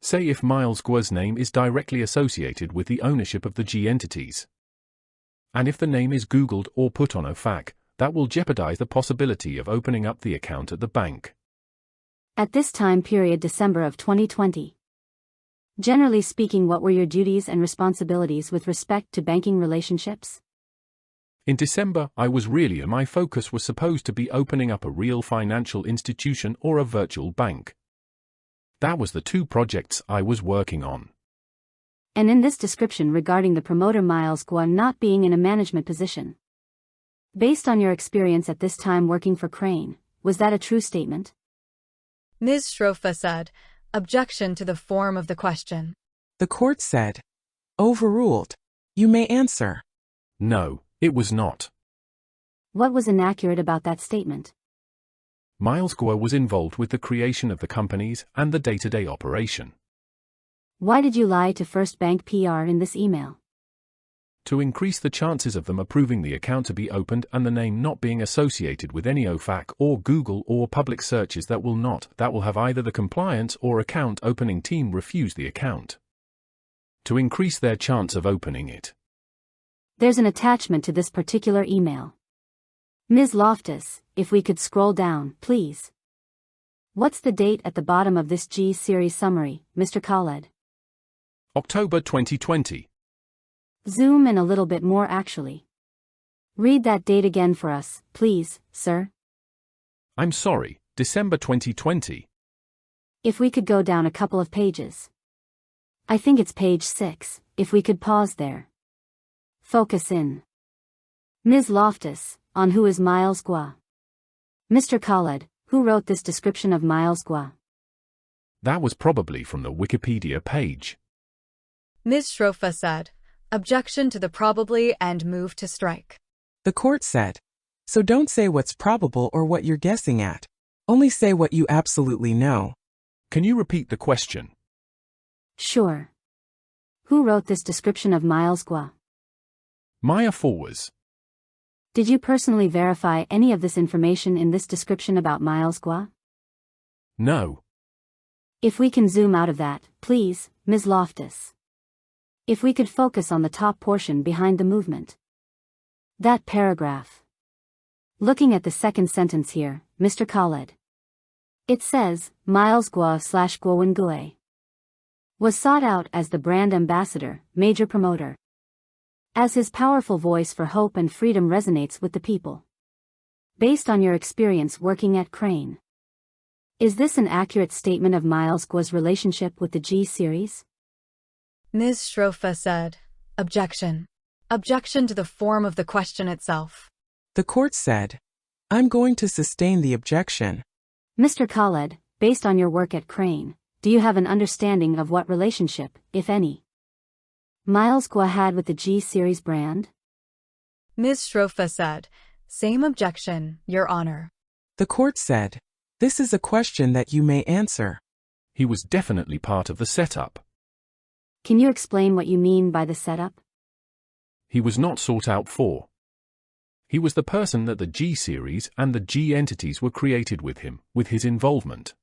Say if Miles Guay's name is directly associated with the ownership of the G entities. And if the name is Googled or put on OFAC, that will jeopardize the possibility of opening up the account at the bank. At this time period December of 2020. Generally speaking, what were your duties and responsibilities with respect to banking relationships? In December, my focus was supposed to be opening up a real financial institution or a virtual bank. That was the two projects I was working on. And in this description regarding the promoter Miles Guay not being in a management position. Based on your experience at this time working for Crane, was that a true statement? Ms. Shrofa said, objection to the form of the question. The court said, overruled. You may answer. No, it was not. What was inaccurate about that statement? Miles Guay was involved with the creation of the companies and the day-to-day operation. Why did you lie to First Bank PR in this email? To increase the chances of them approving the account to be opened and the name not being associated with any OFAC or Google or public searches that will have either the compliance or account opening team refuse the account. To increase their chance of opening it. There's an attachment to this particular email. Ms. Loftus, if we could scroll down, please. What's the date at the bottom of this G series summary, Mr. Khaled? October 2020. Zoom in a little bit more actually. Read that date again for us, please, sir. I'm sorry, December 2020. If we could go down a couple of pages. I think it's page 6, if we could pause there. Focus in. Ms. Loftus, on who is Miles Guay? Mr. Khaled, who wrote this description of Miles Guay? That was probably from the Wikipedia page. Ms. Shrofa said, objection to the probably and move to strike. The court said, so don't say what's probable or what you're guessing at. Only say what you absolutely know. Can you repeat the question? Sure. Who wrote this description of Miles Gov't? Maya Forwas. Did you personally verify any of this information in this description about Miles Gov't? No. If we can zoom out of that, please, Ms. Loftus. If we could focus on the top portion behind the movement. That paragraph. Looking at the second sentence here, Mr. Khaled. It says, Miles Gov't/Gov't was sought out as the brand ambassador, major promoter. As his powerful voice for hope and freedom resonates with the people. Based on your experience working at Crane. Is this an accurate statement of Miles Govt's relationship with the G series? Ms. Shrofa said, objection. Objection to the form of the question itself. The court said, I'm going to sustain the objection. Mr. Khaled, based on your work at Crane, do you have an understanding of what relationship, if any, Miles Govt had with the G series brand? Ms. Shrofa said, same objection, Your Honor. The court said, this is a question that you may answer. He was definitely part of the setup. Can you explain what you mean by the setup? He was not sought out for. He was the person that the G series and the G entities were created with him, with his involvement.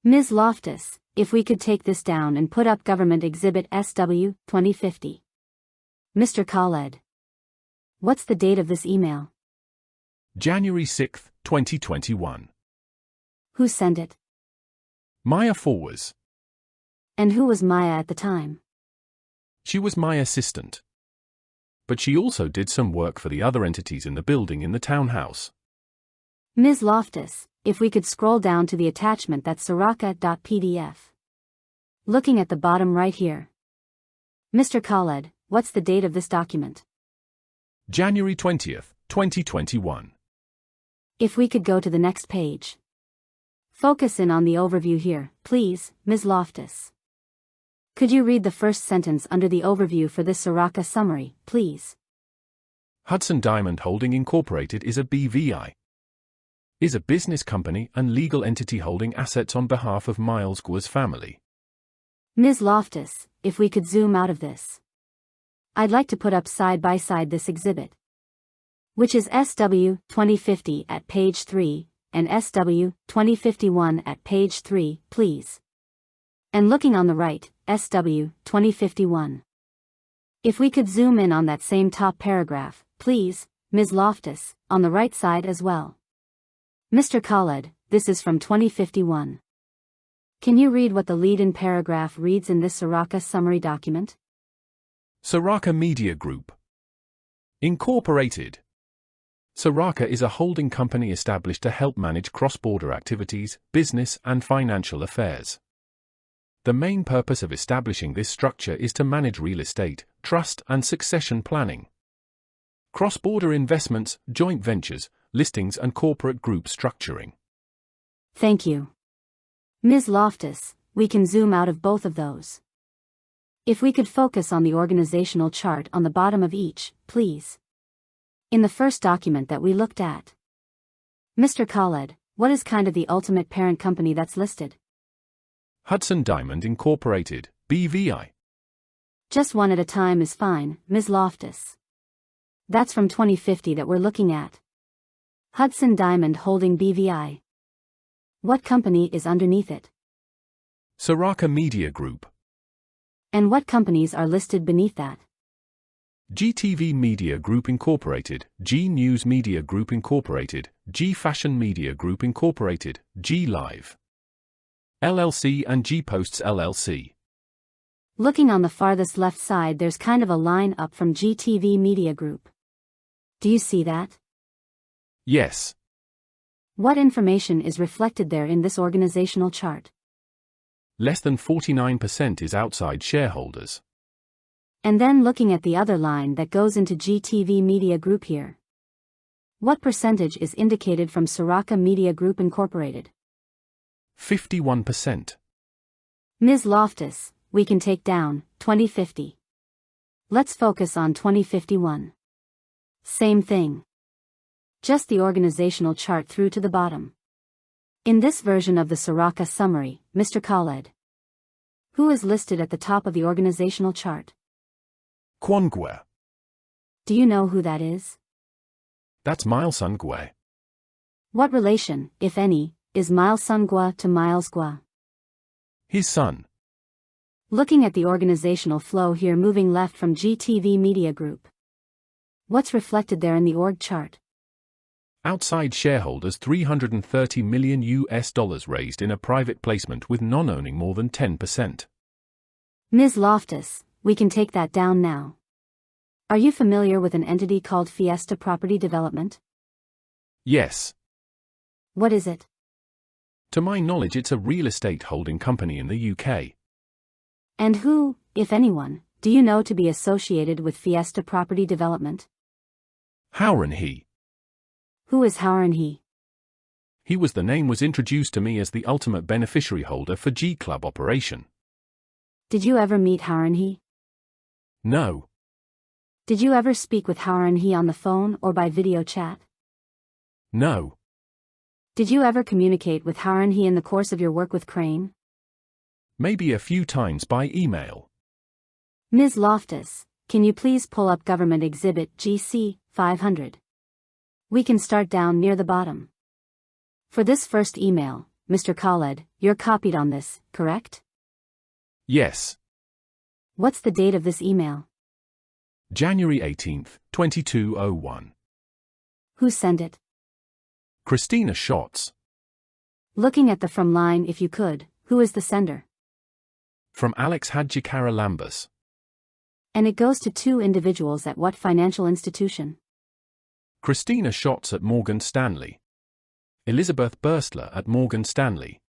Ms. Loftus, if we could take this down and put up Government Exhibit SW 2050. Mr. Khaled. What's the date of this email? January 6, 2021. Who sent it? Maya Forwas. And who was Maya at the time? She was my assistant. But she also did some work for the other entities in the building in the townhouse. Ms. Loftus, if we could scroll down to the attachment that's Saraca.pdf. Looking at the bottom right here. Mr. Khaled, what's the date of this document? January 20th, 2021. If we could go to the next page. Focus in on the overview here, please, Ms. Loftus. Could you read the first sentence under the overview for this Saraca summary, please? Hudson Diamond Holding Incorporated is a BVI. Is a business company and legal entity holding assets on behalf of Miles Govt's family. Ms. Loftus, if we could zoom out of this. I'd like to put up side by side this exhibit, which is SW 2050 at page 3, and SW 2051 at page 3, please. And looking on the right, SW 2051. If we could zoom in on that same top paragraph, please, Ms. Loftus, on the right side as well. Mr. Khaled, this is from 2051. Can you read what the lead-in paragraph reads in this Saraca summary document? Saraca Media Group Incorporated. Saraca is a holding company established to help manage cross-border activities, business and financial affairs. The main purpose of establishing this structure is to manage real estate, trust and succession planning, cross-border investments, joint ventures, listings and corporate group structuring. Thank you. Ms. Loftus, we can zoom out of both of those. If we could focus on the organizational chart on the bottom of each, please. In the first document that we looked at. Mr. Khaled, what is kind of the ultimate parent company that's listed? Hudson Diamond Incorporated, BVI. Just one at a time is fine, Ms. Loftus. That's from 2050 that we're looking at. Hudson Diamond Holding BVI. What company is underneath it? Saraca Media Group. And what companies are listed beneath that? GTV Media Group Incorporated, G News Media Group Incorporated, G Fashion Media Group Incorporated, G Live LLC and G Posts LLC. Looking on the farthest left side, there's kind of a line up from GTV Media Group. Do you see that? Yes. What information is reflected there in this organizational chart? Less than 49% is outside shareholders. And then looking at the other line that goes into GTV Media Group here. What percentage is indicated from Saraca Media Group Incorporated? 51%. Ms. Loftus, we can take down 2050. Let's focus on 2051. Same thing. Just the organizational chart through to the bottom. In this version of the Saraca summary, Mr. Khaled, who is listed at the top of the organizational chart? Kwangwe. Do you know who that is? That's Miles Sungwe. What relation, if any, is Miles Sungwa to Miles Gwa? His son. Looking at the organizational flow here moving left from GTV Media Group. What's reflected there in the org chart? Outside shareholders $330 million raised in a private placement with non-owning more than 10%. Ms. Loftus, we can take that down now. Are you familiar with an entity called Fiesta Property Development? Yes. What is it? To my knowledge, it's a real estate holding company in the UK. And who, if anyone, do you know to be associated with Fiesta Property Development? Howren he. Who is Howren he? He was the name was introduced to me as the ultimate beneficiary holder for G Club operation. Did you ever meet Howren he? No. Did you ever speak with Howren he on the phone or by video chat? No. Did you ever communicate with Howren he in the course of your work with Crane? Maybe a few times by email. Ms. Loftus, can you please pull up Government Exhibit GC 500? We can start down near the bottom. For this first email, Mr. Khaled, you're copied on this, correct? Yes. What's the date of this email? January 18th, 2201. Who sent it? Christina Schatz. Looking at the from line if you could, who is the sender? From Alex Hadjikara Lambus. And it goes to two individuals at what financial institution? Christina Schatz at Morgan Stanley. Elizabeth Burstler at Morgan Stanley.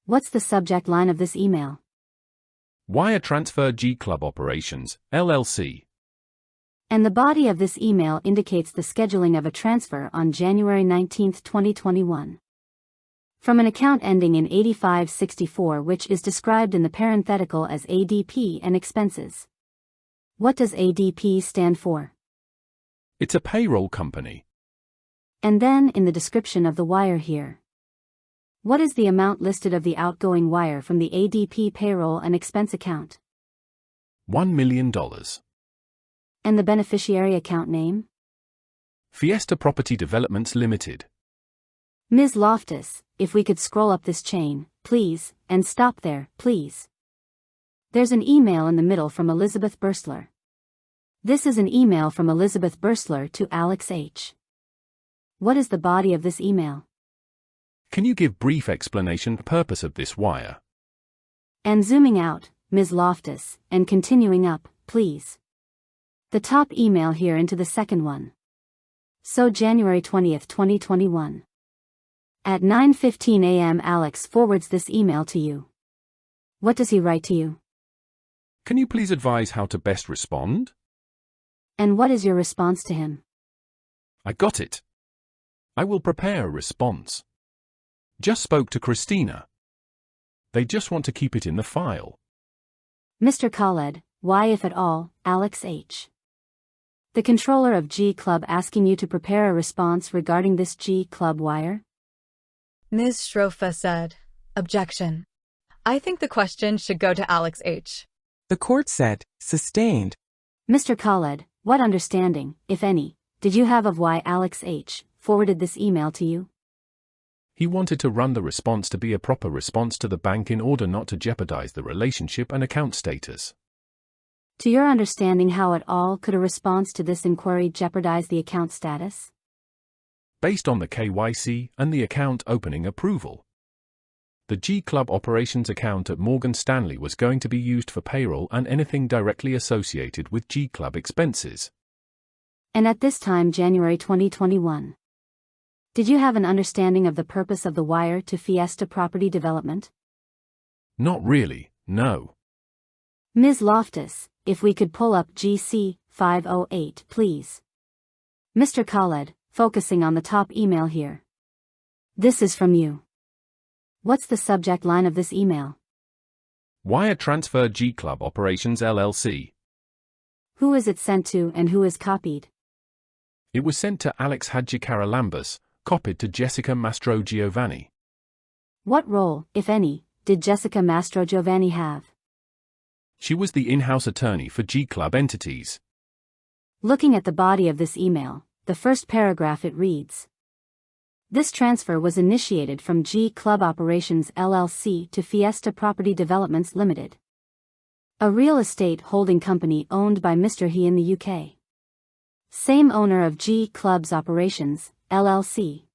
What's the subject line of this email? Wire transfer G Club Operations, LLC. And the body of this email indicates the scheduling of a transfer on January 19, 2021. From an account ending in 8564 which is described in the parenthetical as ADP and expenses. What does ADP stand for? It's a payroll company. And then in the description of the wire here. What is the amount listed of the outgoing wire from the ADP payroll and expense account? $1 million. And the beneficiary account name? Fiesta Property Developments Limited. Ms. Loftus, if we could scroll up this chain, please, and stop there, please. There's an email in the middle from Elizabeth Burstler. This is an email from Elizabeth Burstler to Alex H. What is the body of this email? Can you give brief explanation purpose of this wire? And zooming out, Ms. Loftus, and continuing up, please. The top email here into the second one. So January 20th, 2021. At 9:15 a.m. Alex forwards this email to you. What does he write to you? Can you please advise how to best respond? And what is your response to him? I got it. I will prepare a response. Just spoke to Christina. They just want to keep it in the file. Mr. Khaled, why if at all, Alex H. The controller of G Club asking you to prepare a response regarding this G Club wire? Ms. Shrofa said, objection. I think the question should go to Alex H. The court said, sustained. Mr. Khaled, what understanding, if any, did you have of why Alex H. forwarded this email to you? He wanted to run the response to be a proper response to the bank in order not to jeopardize the relationship and account status. To your understanding, how at all could a response to this inquiry jeopardize the account status? Based on the KYC and the account opening approval. The G Club operations account at Morgan Stanley was going to be used for payroll and anything directly associated with G Club expenses. And at this time, January 2021. Did you have an understanding of the purpose of the wire to Fiesta Property Development? Not really, no. Ms. Loftus, if we could pull up GC 508, please. Mr. Khaled, focusing on the top email here. This is from you. What's the subject line of this email? Wire transfer G Club Operations LLC. Who is it sent to and who is copied? It was sent to Alex Hadjikaralambas, copied to Jessica Mastrogiovanni. What role, if any, did Jessica Mastrogiovanni have? She was the in-house attorney for G Club entities. Looking at the body of this email, the first paragraph it reads: This transfer was initiated from G Club Operations LLC to Fiesta Property Developments Limited, a real estate holding company owned by Mr. He in the UK. Same owner of G Club's Operations, LLC.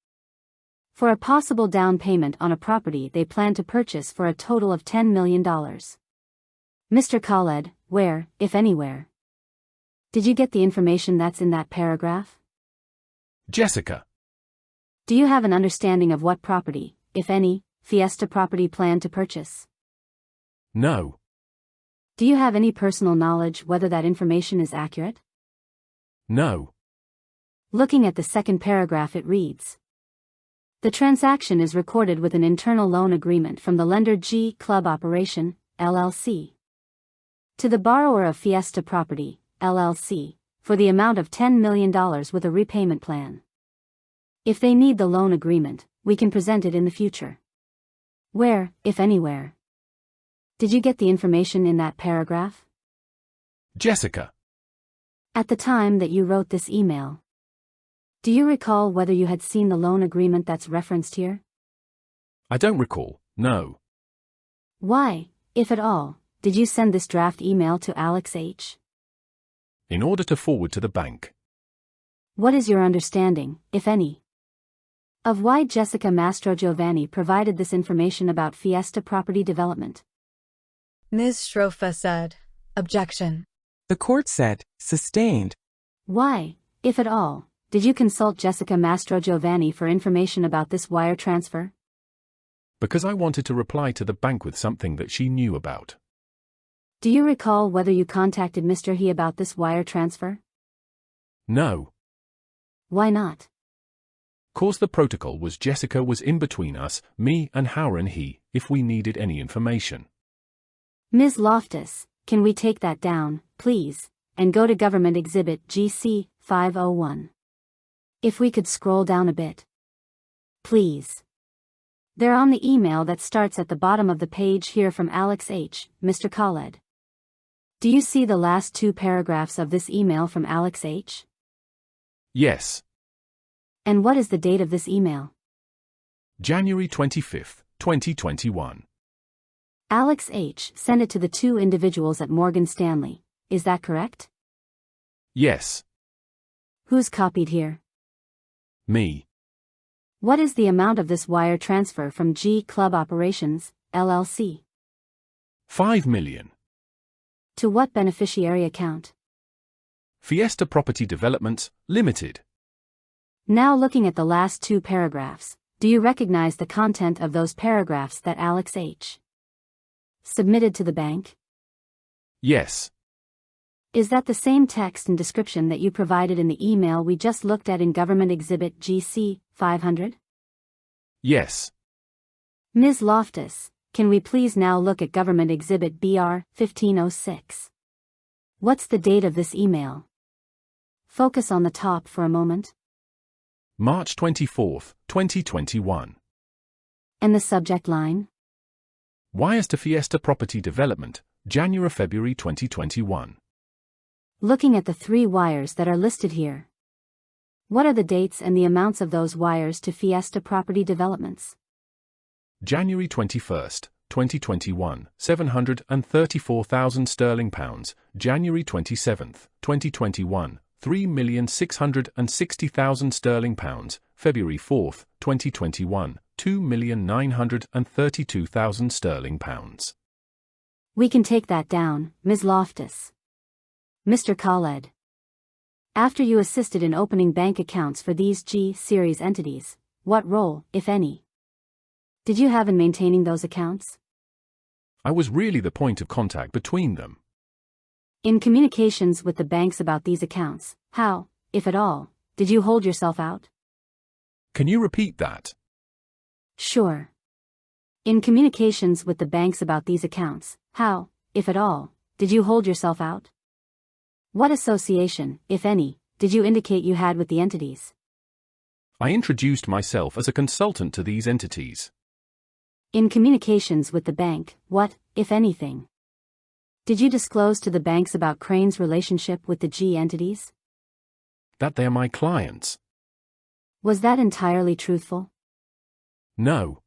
For a possible down payment on a property they plan to purchase for a total of $10 million. Mr. Khaled, where, if anywhere, did you get the information that's in that paragraph? Jessica. Do you have an understanding of what property, if any, Fiesta Property planned to purchase? No. Do you have any personal knowledge whether that information is accurate? No. Looking at the second paragraph it reads: The transaction is recorded with an internal loan agreement from the lender G Club Operation, LLC, to the borrower of Fiesta Property, LLC, for the amount of $10 million with a repayment plan. If they need the loan agreement, we can present it in the future. Where, if anywhere, did you get the information in that paragraph? Jessica. At the time that you wrote this email, do you recall whether you had seen the loan agreement that's referenced here? I don't recall, no. Why, if at all, did you send this draft email to Alex H? In order to forward to the bank. What is your understanding, if any, of why Jessica Mastrogiovanni provided this information about Fiesta Property Development? Ms. Shrofa said, Objection. The court said, sustained. Why, if at all, did you consult Jessica Mastrogiovanni for information about this wire transfer? Because I wanted to reply to the bank with something that she knew about. Do you recall whether you contacted Mr. He about this wire transfer? No. Why not? Cause the protocol was Jessica was in between us, me and Howard and he, if we needed any information. Ms. Loftus, can we take that down, please, and go to Government Exhibit GC 501? If we could scroll down a bit. Please. They're on the email that starts at the bottom of the page here from Alex H, Mr. Khaled. Do you see the last two paragraphs of this email from Alex H? Yes. And what is the date of this email? January 25th, 2021. Alex H sent it to the two individuals at Morgan Stanley, is that correct? Yes. Who's copied here? Me. What is the amount of this wire transfer from G Club Operations, LLC? $5 million. To what beneficiary account? Fiesta Property Developments, Limited. Now looking at the last two paragraphs, do you recognize the content of those paragraphs that Alex H submitted to the bank? Yes. Is that the same text and description that you provided in the email we just looked at in Government Exhibit GC 500? Yes. Ms. Loftus, can we please now look at Government Exhibit BR 1506? What's the date of this email? Focus on the top for a moment. March 24th, 2021. And the subject line? Wires to Fiesta Property Development, January-February 2021. Looking at the three wires that are listed here, what are the dates and the amounts of those wires to Fiesta Property Developments? January 21st, 2021, 734,000 sterling pounds. January 27th, 2021, 3,660,000 sterling pounds. February 4th, 2021, 2,932,000 sterling pounds. We can take that down, Ms. Loftus. Mr. Khaled. After you assisted in opening bank accounts for these G-series entities, what role, if any, did you have in maintaining those accounts? I was really the point of contact between them. In communications with the banks about these accounts, how, if at all, did you hold yourself out? Can you repeat that? Sure. In communications with the banks about these accounts, how, if at all, did you hold yourself out? What association, if any, did you indicate you had with the entities? I introduced myself as a consultant to these entities. In communications with the bank, what, if anything, did you disclose to the banks about Crane's relationship with the G entities? That they are my clients. Was that entirely truthful? No.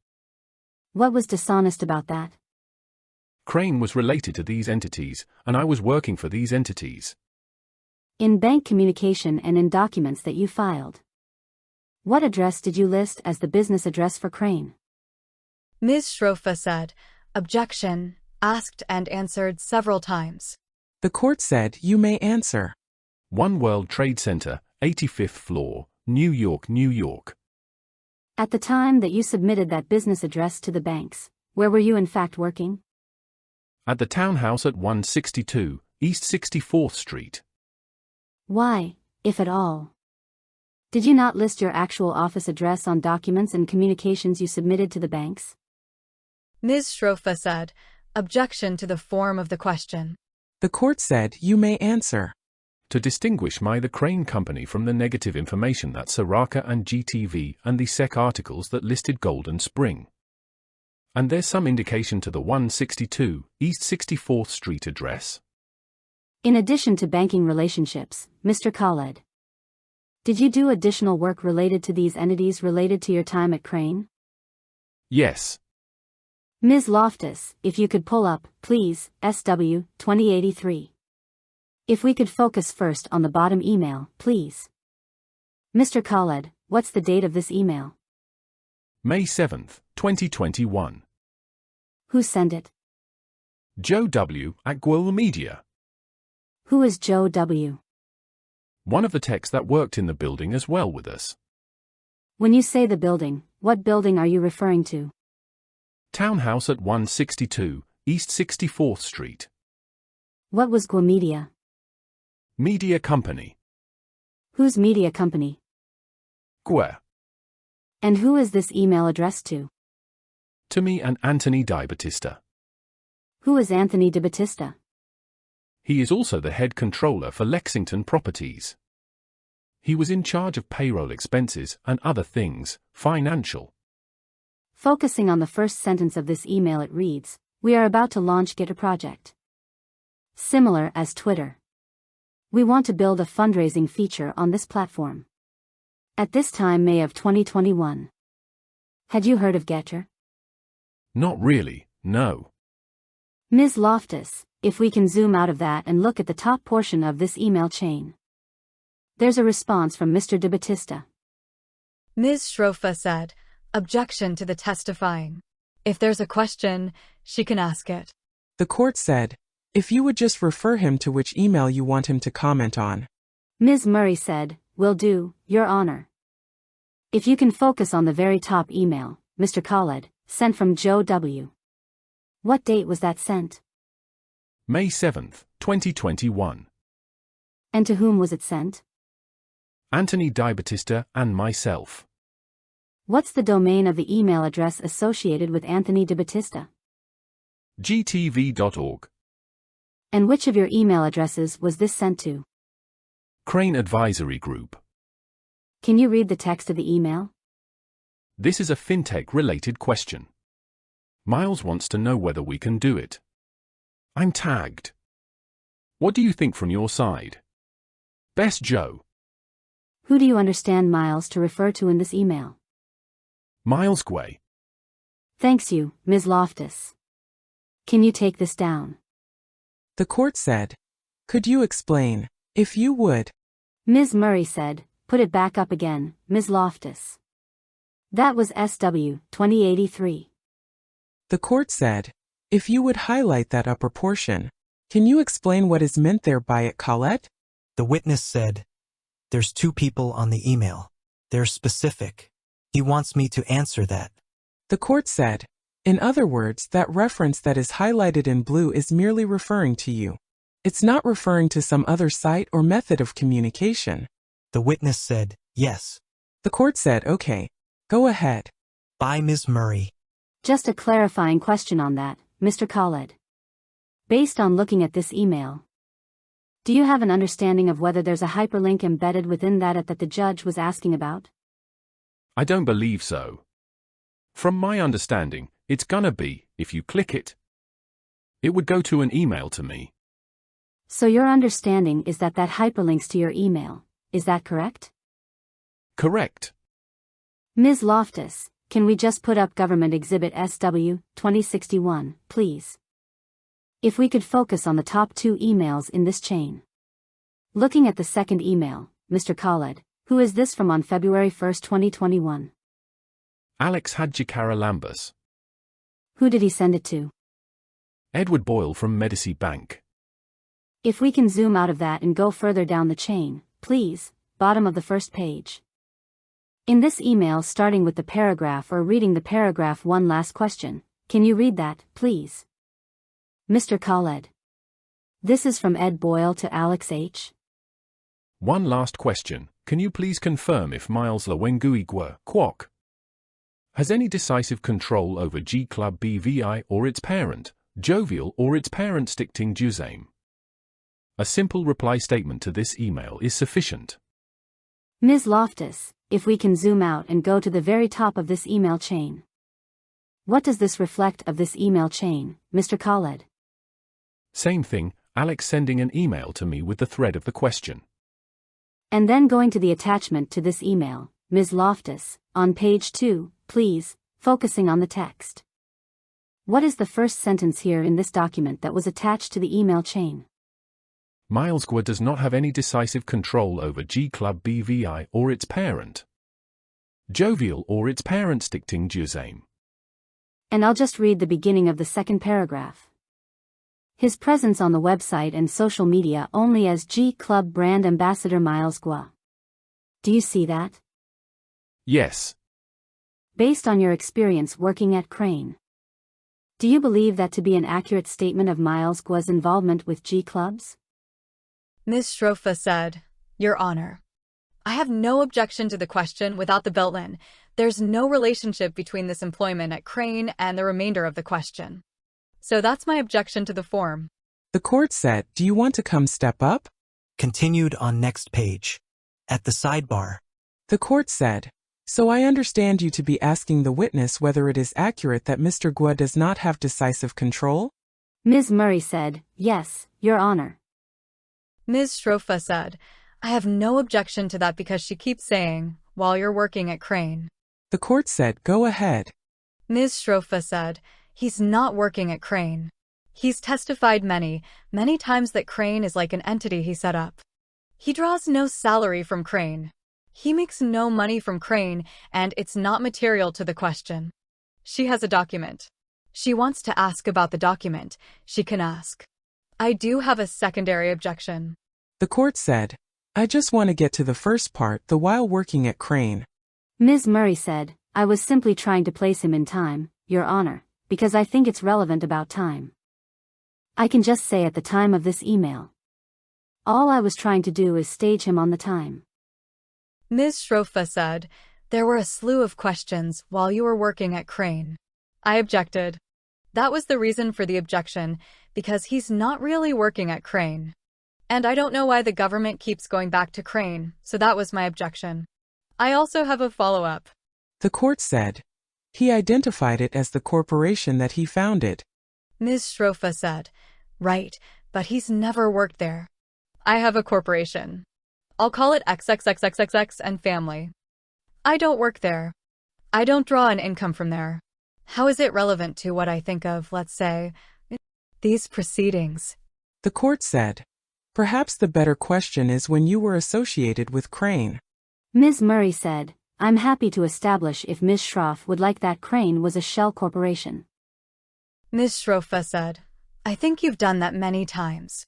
What was dishonest about that? Crane was related to these entities, and I was working for these entities. In bank communication and in documents that you filed, what address did you list as the business address for Crane? Ms. Shrofa said, objection, asked and answered several times. The court said you may answer. One World Trade Center, 85th floor, New York, New York. At the time that you submitted that business address to the banks, where were you in fact working? At the townhouse at 162, East 64th Street. Why, if at all, did you not list your actual office address on documents and communications you submitted to the banks? Ms. Shrofa said, objection to the form of the question. The court said you may answer. To distinguish the Crane Company from the negative information that Saraca and GTV and the SEC articles that listed Gold and Spring. And there's some indication to the 162 East 64th Street address. In addition to banking relationships, Mr. Khaled, did you do additional work related to these entities related to your time at Crane? Yes. Ms. Loftus, if you could pull up, please, SW 2083. If we could focus first on the bottom email, please. Mr. Khaled, what's the date of this email? May 7th, 2021. Who sent it? Joe W. at Gov't Media. Who is Joe W.? One of the techs that worked in the building as well with us. When you say the building, what building are you referring to? Townhouse at 162, East 64th Street. What was Gov't Media? Media company. Whose media company? Gov't. And who is this email addressed to? To me and Anthony DiBattista. Who is Anthony DiBattista? He is also the head controller for Lexington Properties. He was in charge of payroll expenses and other things, financial. Focusing on the first sentence of this email, it reads, we are about to launch GTV project. Similar as Twitter. We want to build a fundraising feature on this platform. At this time, May of 2021. Had you heard of GTV? Not really, no. Ms. Loftus, if we can zoom out of that and look at the top portion of this email chain. There's a response from Mr. DiBattista. Ms. Shrofa said, objection to the testifying. If there's a question, she can ask it. The court said, if you would just refer him to which email you want him to comment on. Ms. Murray said, will do, Your Honor. If you can focus on the very top email, Mr. Khaled, sent from Joe W. What date was that sent? May 7th, 2021. And to whom was it sent? Anthony DiBattista and myself. What's the domain of the email address associated with Anthony DiBattista? GTV.org. And which of your email addresses was this sent to? Crane Advisory Group. Can you read the text of the email? This is a fintech-related question. Miles wants to know whether we can do it. I'm tagged. What do you think from your side? Best Joe. Who do you understand Miles to refer to in this email? Miles Gway. Thanks you, Ms. Loftus. Can you take this down? The court said, could you explain, if you would? Ms. Murray said, put it back up again, Ms. Loftus. That was SW 2083. The court said, if you would highlight that upper portion, can you explain what is meant there by it, Khaled? The witness said, there's two people on the email. They're specific. He wants me to answer that. The court said, in other words, that reference that is highlighted in blue is merely referring to you. It's not referring to some other site or method of communication. The witness said, yes. The court said, okay, go ahead. By Ms. Murray. Just a clarifying question on that, Mr. Khaled. Based on looking at this email, do you have an understanding of whether there's a hyperlink embedded within that the judge was asking about? I don't believe so. From my understanding, it's gonna be, if you click it, it would go to an email to me. So your understanding is that hyperlinks to your email, is that correct? Correct. Ms. Loftus, can we just put up Government Exhibit SW 2061, please? If we could focus on the top 2 emails in this chain. Looking at the second email, Mr. Khaled, who is this from on February 1, 2021? Alex Hadjikara Lambus. Who did he send it to? Edward Boyle from Medici Bank. If we can zoom out of that and go further down the chain, please, bottom of the first page. In this email, starting with the paragraph or reading the paragraph, one last question. Can you read that, please? Mr. Khaled. This is from Ed Boyle to Alex H. One last question. Can you please confirm if Miles Lawenguigwa, Kwok, has any decisive control over G Club BVI or its parent, Jovial, or its parent Stichting Juzame? A simple reply statement to this email is sufficient. Ms. Loftus, if we can zoom out and go to the very top of this email chain. What does this reflect of this email chain, Mr. Khaled? Same thing, Alex sending an email to me with the thread of the question. And then going to the attachment to this email, Ms. Loftus, on page 2, please, focusing on the text. What is the first sentence here in this document that was attached to the email chain? Miles Gwa does not have any decisive control over G Club BVI or its parent, Jovial, or its parent Stichting Juzame. And I'll just read the beginning of the second paragraph. His presence on the website and social media only as G Club brand ambassador Miles Gwa. Do you see that? Yes. Based on your experience working at Crane, do you believe that to be an accurate statement of Miles Gwa's involvement with G Clubs? Ms. Shrofa said, Your Honor, I have no objection to the question without the built-in. There's no relationship between this employment at Crane and the remainder of the question. So that's my objection to the form. The court said, do you want to come step up? Continued on next page. At the sidebar. The court said, so I understand you to be asking the witness whether it is accurate that Mr. Gwa does not have decisive control? Ms. Murray said, yes, Your Honor. Ms. Shrofa said, I have no objection to that because she keeps saying, while you're working at Crane. The court said, go ahead. Ms. Shrofa said, he's not working at Crane. He's testified many times that Crane is like an entity he set up. He draws no salary from Crane. He makes no money from Crane, and it's not material to the question. She has a document. She wants to ask about the document. She can ask. I do have a secondary objection. The court said, I just want to get to the first part, the while working at Crane. Ms. Murray said, I was simply trying to place him in time, Your Honor, because I think it's relevant about time. I can just say at the time of this email. All I was trying to do is stage him on the time. Ms. Shrofa said, there were a slew of questions while you were working at Crane. I objected. That was the reason for the objection, because he's not really working at Crane. And I don't know why the government keeps going back to Crane, so that was my objection. I also have a follow-up. The court said, he identified it as the corporation that he founded. Ms. Shrofa said, right, but he's never worked there. I have a corporation. I'll call it XXXXXX and family. I don't work there. I don't draw an income from there. How is it relevant to what I think of, let's say, these proceedings? The court said, perhaps the better question is when you were associated with Crane. Ms. Murray said, I'm happy to establish if Ms. Shroff would like that Crane was a shell corporation. Ms. Shrofa said, I think you've done that many times.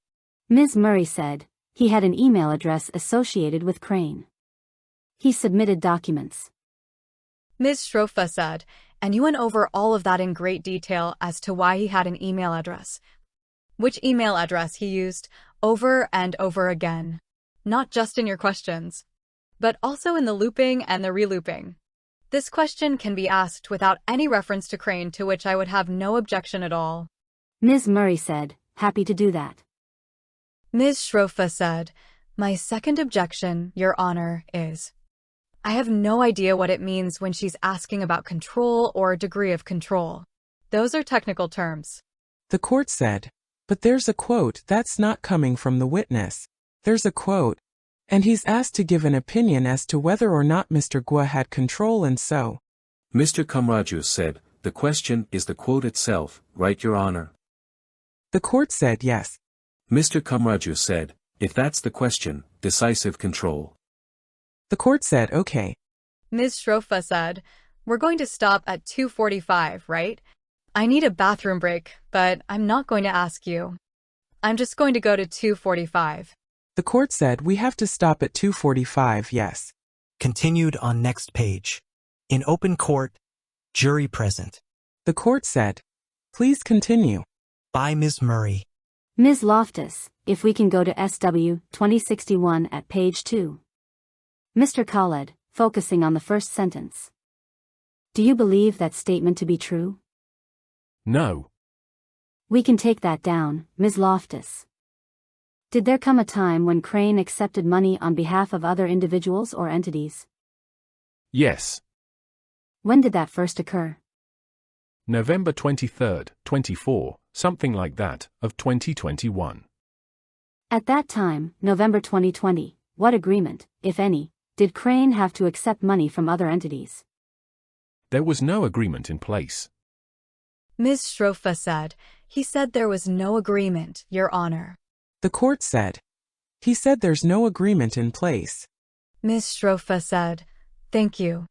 Ms. Murray said, he had an email address associated with Crane. He submitted documents. Ms. Shrofa said, and you went over all of that in great detail as to why he had an email address. Which email address he used over and over again. Not just in your questions, but also in the looping and the relooping. This question can be asked without any reference to Crane, to which I would have no objection at all. Ms. Murray said, happy to do that. Ms. Shrofa said, my second objection, Your Honor, is I have no idea what it means when she's asking about control or degree of control. Those are technical terms. The court said, but there's a quote that's not coming from the witness. There's a quote, and he's asked to give an opinion as to whether or not Mr. Gov't had control, and so. Mr. Kamaraju said, the question is the quote itself, right, Your Honor? The court said yes. Mr. Kamaraju said, if that's the question, decisive control. The court said okay. Ms. Shrofa said, we're going to stop at 2:45, right? I need a bathroom break, but I'm not going to ask you. I'm just going to go to 2:45. The court said we have to stop at 2:45, yes. Continued on next page. In open court, jury present. The court said, please continue. By Ms. Murray. Ms. Loftus, if we can go to SW 2061 at page 2. Mr. Khaled, focusing on the first sentence. Do you believe that statement to be true? No. We can take that down, Ms. Loftus. Did there come a time when Crane accepted money on behalf of other individuals or entities? Yes. When did that first occur? November 23rd, 24, something like that, of 2021. At that time, November 2020, what agreement, if any, did Crane have to accept money from other entities? There was no agreement in place. Ms. Shrofa said, he said there was no agreement, Your Honor. The court said, he said there's no agreement in place. Ms. Shrofa said, thank you.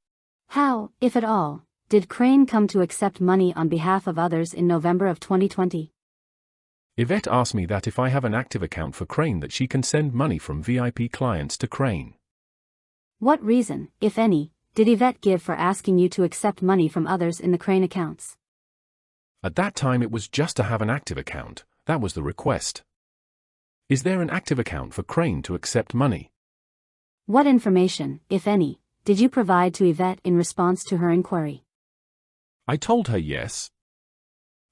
How, if at all, did Crane come to accept money on behalf of others in November of 2020? Yvette asked me that if I have an active account for Crane that she can send money from VIP clients to Crane. What reason, if any, did Yvette give for asking you to accept money from others in the Crane accounts? At that time it was just to have an active account, that was the request. Is there an active account for Crane to accept money? What information, if any, did you provide to Yvette in response to her inquiry? I told her yes.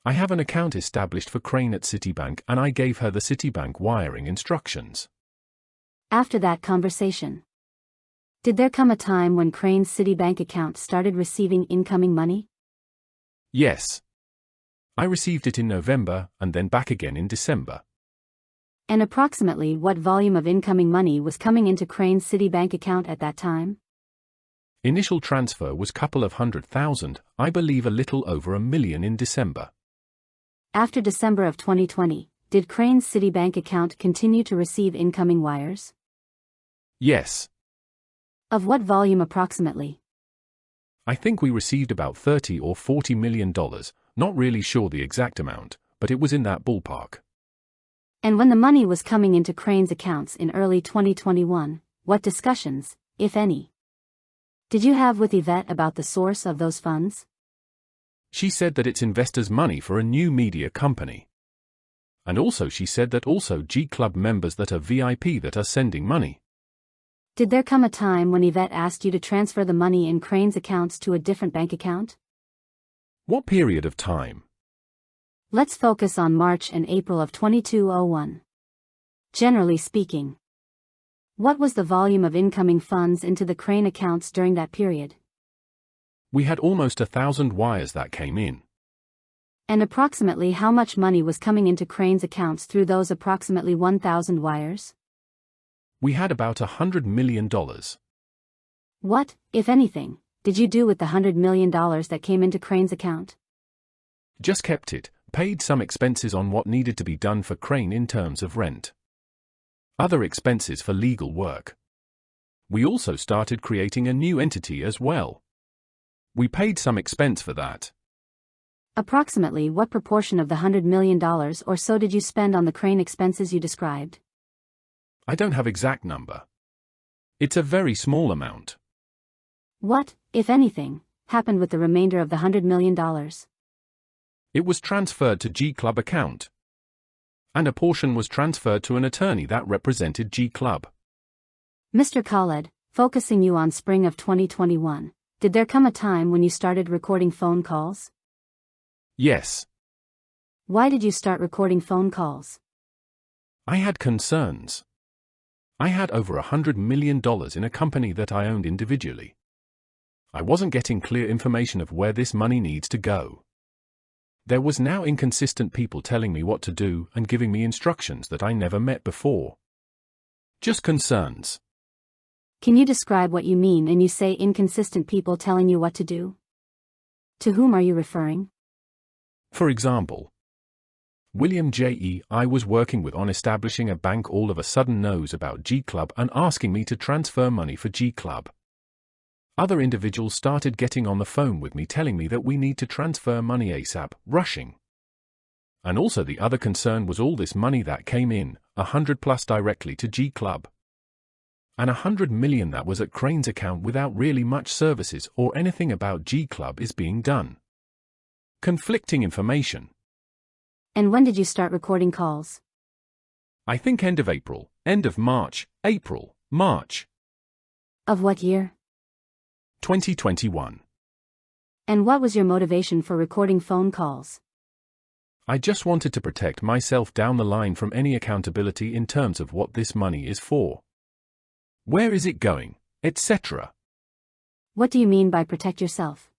I have an account established for Crane at Citibank and I gave her the Citibank wiring instructions. After that conversation, did there come a time when Crane's Citibank account started receiving incoming money? Yes. I received it in November and then back again in December. And approximately what volume of incoming money was coming into Crane's Citibank account at that time? Initial transfer was couple of 100,000, I believe a little over $1 million in December. After December of 2020, did Crane's Citibank account continue to receive incoming wires? Yes. Of what volume approximately? I think we received about $30 or $40 million, not really sure the exact amount, but it was in that ballpark. And when the money was coming into Crane's accounts in early 2021, what discussions, if any, did you have with Yvette about the source of those funds? She said that it's investors' money for a new media company. And also she said that also G Club members that are VIP that are sending money. Did there come a time when Yvette asked you to transfer the money in Crane's accounts to a different bank account? What period of time? Let's focus on March and April of 2201. Generally speaking, what was the volume of incoming funds into the Crane accounts during that period? We had almost 1,000 wires that came in. And approximately how much money was coming into Crane's accounts through those approximately 1,000 wires? We had about $100 million. What, if anything, did you do with the $100 million that came into Crane's account? Just kept it, paid some expenses on what needed to be done for Crane in terms of rent. Other expenses for legal work. We also started creating a new entity as well. We paid some expense for that. Approximately what proportion of the $100 million or so did you spend on the Crane expenses you described? I don't have exact number. It's a very small amount. What, if anything, happened with the remainder of the $100 million? It was transferred to G Club account. And a portion was transferred to an attorney that represented G Club. Mr. Khaled, focusing you on spring of 2021, Did there come a time when you started recording phone calls? Yes. Why did you start recording phone calls? I had concerns. I had over $100 million in a company that I owned individually. I wasn't getting clear information of where this money needs to go. There was now inconsistent people telling me what to do and giving me instructions that I never met before. Just concerns. Can you describe what you mean when you say inconsistent people telling you what to do? To whom are you referring? For example, William J.E. I was working with on establishing a bank all of a sudden knows about G Club and asking me to transfer money for G Club. Other individuals started getting on the phone with me telling me that we need to transfer money ASAP, rushing. And also the other concern was all this money that came in, 100 plus directly to G Club. And 100 million that was at Crane's account without really much services or anything about G Club is being done. Conflicting information. And when did you start recording calls? I think end of April, end of March, April, March. Of what year? 2021. And what was your motivation for recording phone calls? I just wanted to protect myself down the line from any accountability in terms of what this money is for. Where is it going, etc. What do you mean by protect yourself?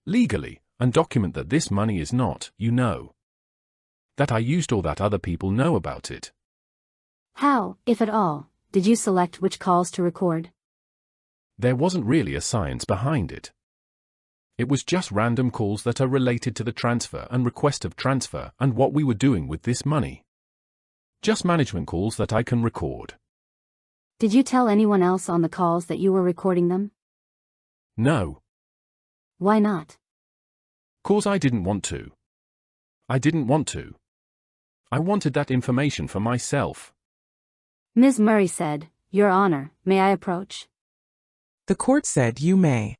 Legally, and document that this money is not, that I used or that other people know about it. How, if at all, did you select which calls to record? There wasn't really a science behind it. It was just random calls that are related to the transfer and request of transfer and what we were doing with this money. Just management calls that I can record. Did you tell anyone else on the calls that you were recording them? No. Why not? 'Cause I didn't want to. I wanted that information for myself. Ms. Murray said, Your Honor, may I approach? The court said you may.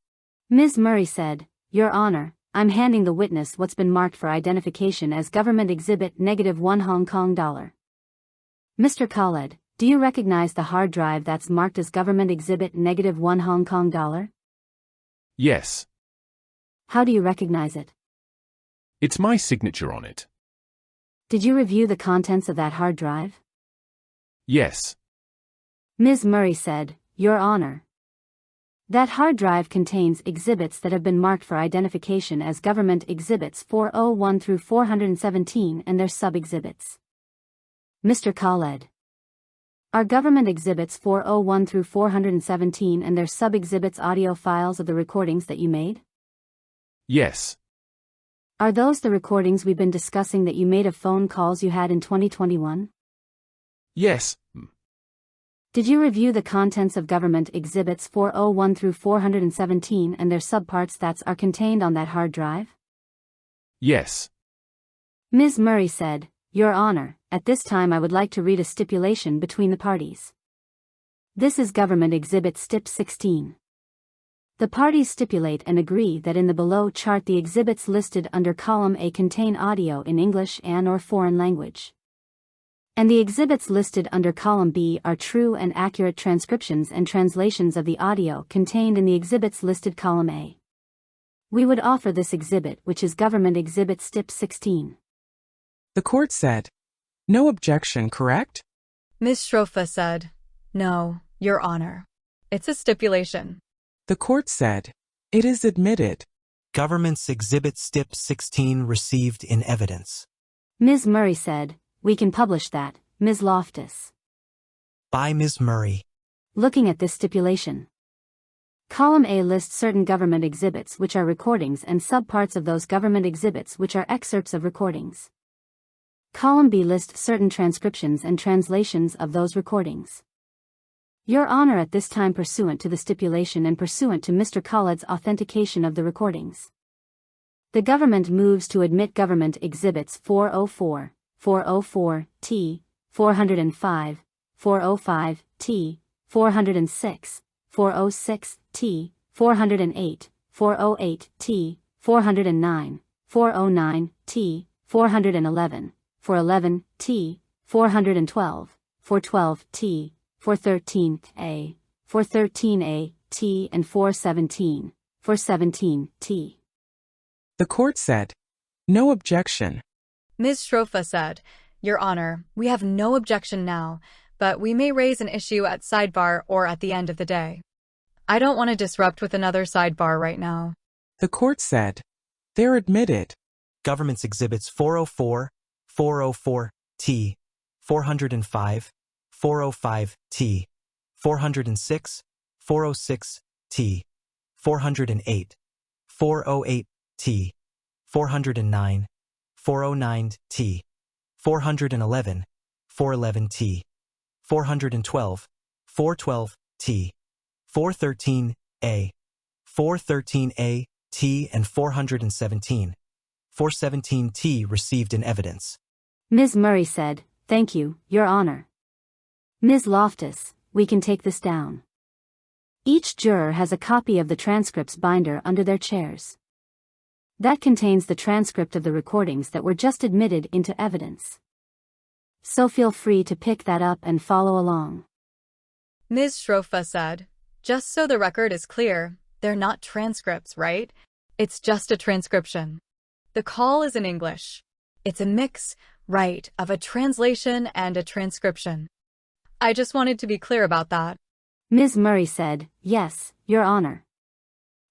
Ms. Murray said, Your Honor, I'm handing the witness what's been marked for identification as Government Exhibit -1 Hong Kong dollar. Mr. Khaled, do you recognize the hard drive that's marked as Government Exhibit -1 Hong Kong dollar? Yes. How do you recognize it? It's my signature on it. Did you review the contents of that hard drive? Yes. Ms. Murray said, Your Honor. That hard drive contains exhibits that have been marked for identification as Government Exhibits 401 through 417 and their sub-exhibits. Mr. Khaled. Are Government Exhibits 401 through 417 and their sub-exhibits audio files of the recordings that you made? Yes. Are those the recordings we've been discussing that you made of phone calls you had in 2021? Yes. Did you review the contents of Government Exhibits 401 through 417 and their subparts that are contained on that hard drive? Yes. Ms. Murray said, Your Honor, at this time I would like to read a stipulation between the parties. This is Government Exhibit Stip 16. The parties stipulate and agree that in the below chart the exhibits listed under column A contain audio in English and/or foreign language. And the exhibits listed under column B are true and accurate transcriptions and translations of the audio contained in the exhibits listed column A. We would offer this exhibit, which is Government Exhibit Stip 16. The court said, No objection, correct? Ms. Shrofa said, No, Your Honor. It's a stipulation. The court said, It is admitted. Government's Exhibit Stip 16 received in evidence. Ms. Murray said, We can publish that, Ms. Loftus. By Ms. Murray. Looking at this stipulation. Column A lists certain government exhibits which are recordings and subparts of those government exhibits which are excerpts of recordings. Column B lists certain transcriptions and translations of those recordings. Your Honor, at this time pursuant to the stipulation and pursuant to Mr. Khaled's authentication of the recordings, the government moves to admit Government Exhibits 404, 404-T, 405, 405-T, 406, 406-T, 408, 408-T, 409, 409-T, 411, 411-T, 412, 412-T, 413A, 413A, T and 417, 417T. The court said, "No objection." Ms. Shrofa said, Your Honor, we have no objection now, but we may raise an issue at sidebar or at the end of the day. I don't want to disrupt with another sidebar right now. The court said, "They're admitted." Government's Exhibits 404, 404T, 405, 405T, 406, 406T, 408, 408T, 409, 409T, 411, 411T, 412, 412T, 413A, 413A, T and 417, 417T received in evidence. Ms. Murray said, "Thank you, Your Honor." Ms. Loftus, we can take this down. Each juror has a copy of the transcript's binder under their chairs. That contains the transcript of the recordings that were just admitted into evidence. So feel free to pick that up and follow along. Ms. Shrofa said, Just so the record is clear, they're not transcripts, right? It's just a transcription. The call is in English. It's a mix, right, of a translation and a transcription. I just wanted to be clear about that. Ms. Murray said, "Yes, Your Honor.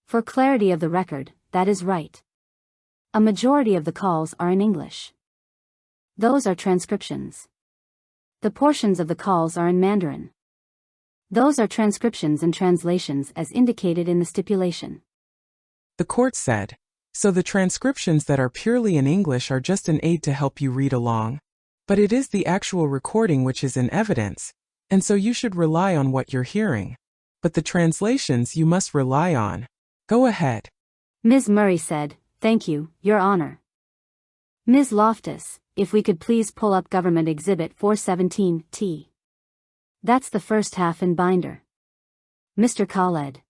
For clarity of the record, that is right. A majority of the calls are in English. Those are transcriptions. The portions of the calls are in Mandarin. Those are transcriptions and translations as indicated in the stipulation." The court said, "So the transcriptions that are purely in English are just an aid to help you read along. But it is the actual recording which is in evidence, and so you should rely on what you're hearing. But the translations you must rely on. Go ahead." Ms. Murray said, "Thank you, Your Honor." Ms. Loftus, if we could please pull up Government Exhibit 417T. That's the first half in binder. Mr. Khaled.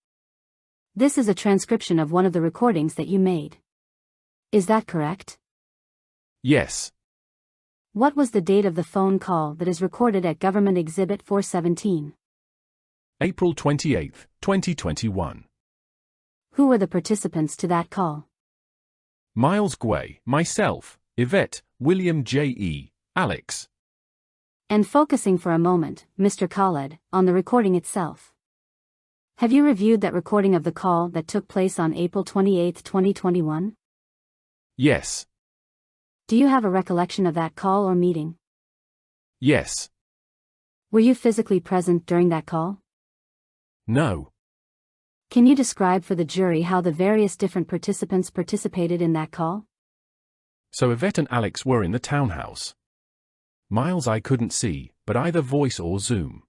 This is a transcription of one of the recordings that you made. Is that correct? Yes. What was the date of the phone call that is recorded at Government Exhibit 417? April 28, 2021. Who were the participants to that call? Miles Gway, myself, Yvette, William J.E., Alex. And focusing for a moment, Mr. Khaled, on the recording itself. Have you reviewed that recording of the call that took place on April 28, 2021? Yes. Do you have a recollection of that call or meeting? Yes. Were you physically present during that call? No. Can you describe for the jury how the various different participants participated in that call? So Yvette and Alex were in the townhouse. Miles I couldn't see, but either voice or Zoom.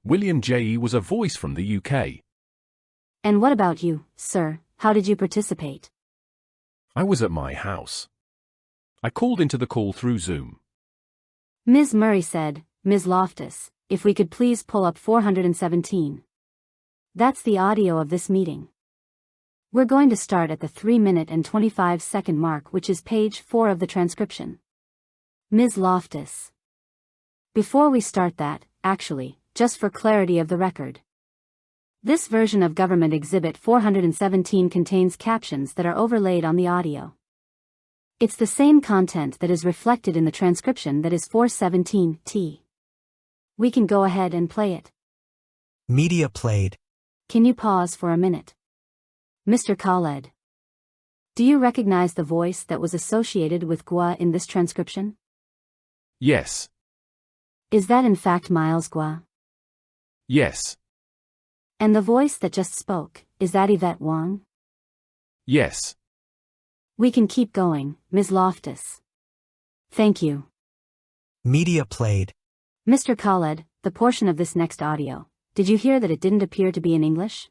William J.E. was a voice from the UK. And what about you, sir? How did you participate? I was at my house. I called into the call through Zoom. Ms. Murray said, "Ms. Loftus, if we could please pull up 417. That's the audio of this meeting. We're going to start at the 3-minute and 25-second mark, which is page 4 of the transcription." Ms. Loftus. Before we start that, actually, just for clarity of the record. This version of Government Exhibit 417 contains captions that are overlaid on the audio. It's the same content that is reflected in the transcription that is 417T. We can go ahead and play it. Media played. Can you pause for a minute? Mr. Khaled. Do you recognize the voice that was associated with Gov't in this transcription? Yes. Is that in fact Miles Gov't? Yes. And the voice that just spoke, is that Yvette Wong? Yes. We can keep going, Ms. Loftus. Thank you. Media played. Mr. Khaled, the portion of this next audio, did you hear that it didn't appear to be in English?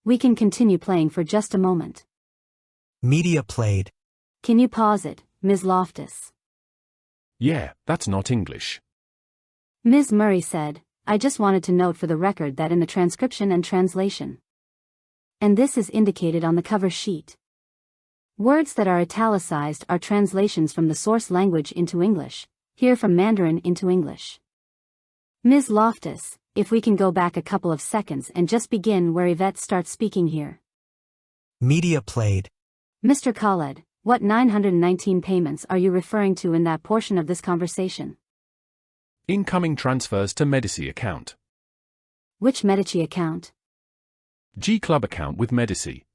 We can continue playing for just a moment. Media played. Can you pause it, Ms. Loftus? Yeah, that's not English. Ms. Murray said, "I just wanted to note for the record that in the transcription and translation, and this is indicated on the cover sheet, words that are italicized are translations from the source language into English, here from Mandarin into English." Ms. Loftus, if we can go back a couple of seconds and just begin where Yvette starts speaking here. Media played. Mr. Khaled, what 919 payments are you referring to in that portion of this conversation? Incoming transfers to Medici account. Which Medici account? G Club account with Medici.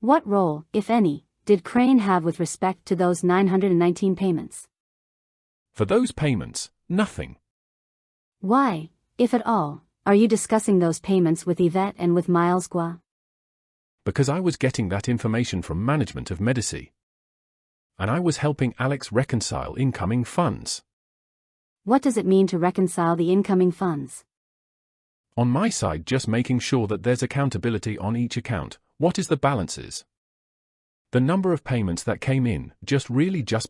What role, if any, did Crane have with respect to those 919 payments? For those payments, nothing. Why, if at all, are you discussing those payments with Yvette and with Miles Gua? Because I was getting that information from management of Medici. And I was helping Alex reconcile incoming funds. What does it mean to reconcile the incoming funds? On my side, just making sure that there's accountability on each account. What is the balances? The number of payments that came in, just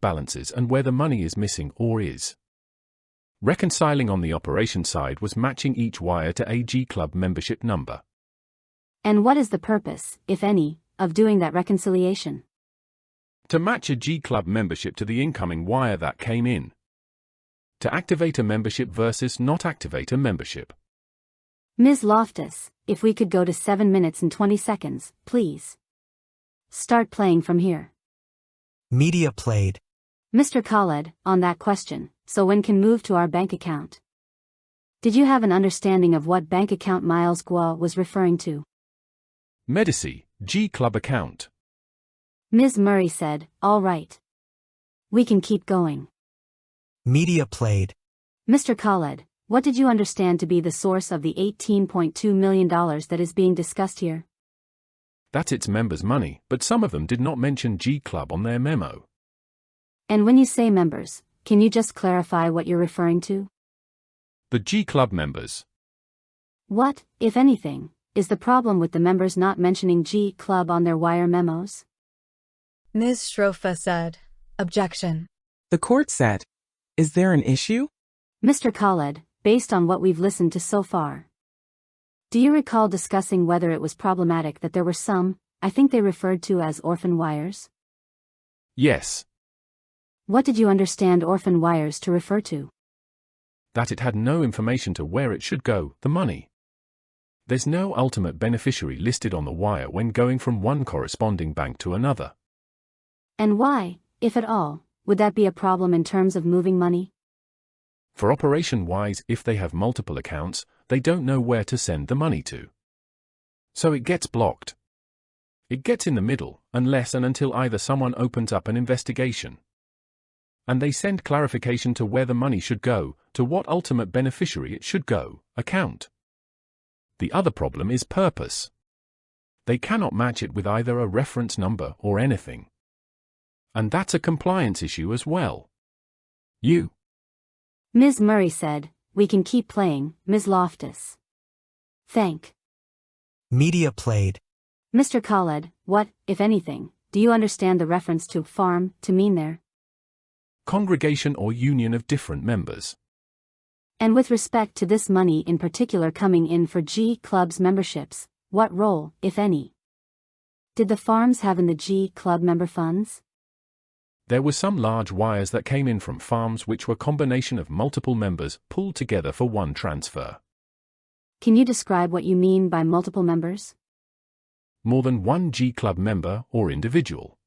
balances and where the money is missing or is. Reconciling on the operation side was matching each wire to a G Club membership number. And what is the purpose, if any, of doing that reconciliation? To match a G Club membership to the incoming wire that came in. To activate a membership versus not activate a membership. Ms. Loftus, if we could go to 7 minutes and 20 seconds, please. Start playing from here. Media played. Mr. Khaled, on that question, so when can move to our bank account? Did you have an understanding of what bank account Miles Gua was referring to? Medici, G Club account. Ms. Murray said, all right. We can keep going. Media played. Mr. Khaled, what did you understand to be the source of the $18.2 million that is being discussed here? That's its members' money, but some of them did not mention G Club on their memo. And when you say members, can you just clarify what you're referring to? The G Club members. What, if anything, is the problem with the members not mentioning G Club on their wire memos? Ms. Shrofa said, objection. The court said, is there an issue? Mr. Khaled, based on what we've listened to so far. Do you recall discussing whether it was problematic that there were some, I think they referred to as orphan wires? Yes. What did you understand orphan wires to refer to? That it had no information to where it should go, the money. There's no ultimate beneficiary listed on the wire when going from one corresponding bank to another. And why, if at all, would that be a problem in terms of moving money? For operation-wise, if they have multiple accounts, they don't know where to send the money to. So it gets blocked. It gets in the middle, unless and until either someone opens up an investigation. And they send clarification to where the money should go, to what ultimate beneficiary it should go, account. The other problem is purpose. They cannot match it with either a reference number or anything. And that's a compliance issue as well. Ms. Murray said, we can keep playing, Ms. Loftus. Thank. Media played. Mr. Khaled, what, if anything, do you understand the reference to farm to mean there? Congregation or union of different members. And with respect to this money in particular coming in for G Club's memberships, what role, if any, did the farms have in the G Club member funds? There were some large wires that came in from farms which were combination of multiple members pulled together for one transfer. Can you describe what you mean by multiple members? More than one G Club member or individual.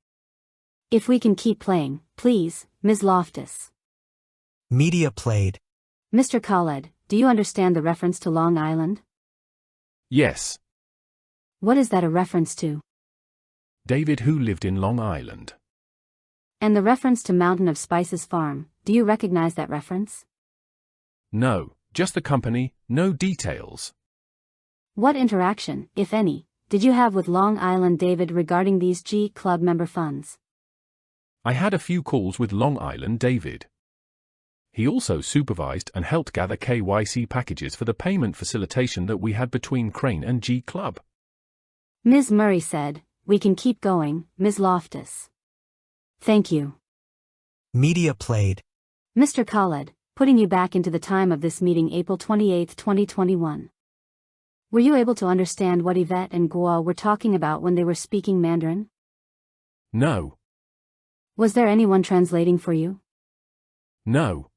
If we can keep playing, please, Ms. Loftus. Media played. Mr. Khaled, do you understand the reference to Long Island? Yes. What is that a reference to? David, who lived in Long Island. And the reference to Mountain of Spices Farm, do you recognize that reference? No, just the company, no details. What interaction, if any, did you have with Long Island David regarding these G Club member funds? I had a few calls with Long Island David. He also supervised and helped gather KYC packages for the payment facilitation that we had between Crane and G Club. Ms. Murray said, we can keep going, Ms. Loftus. Thank you. Media played. Mr. Khaled, putting you back into the time of this meeting April 28, 2021. Were you able to understand what Yvette and Gua were talking about when they were speaking Mandarin? No. Was there anyone translating for you? No.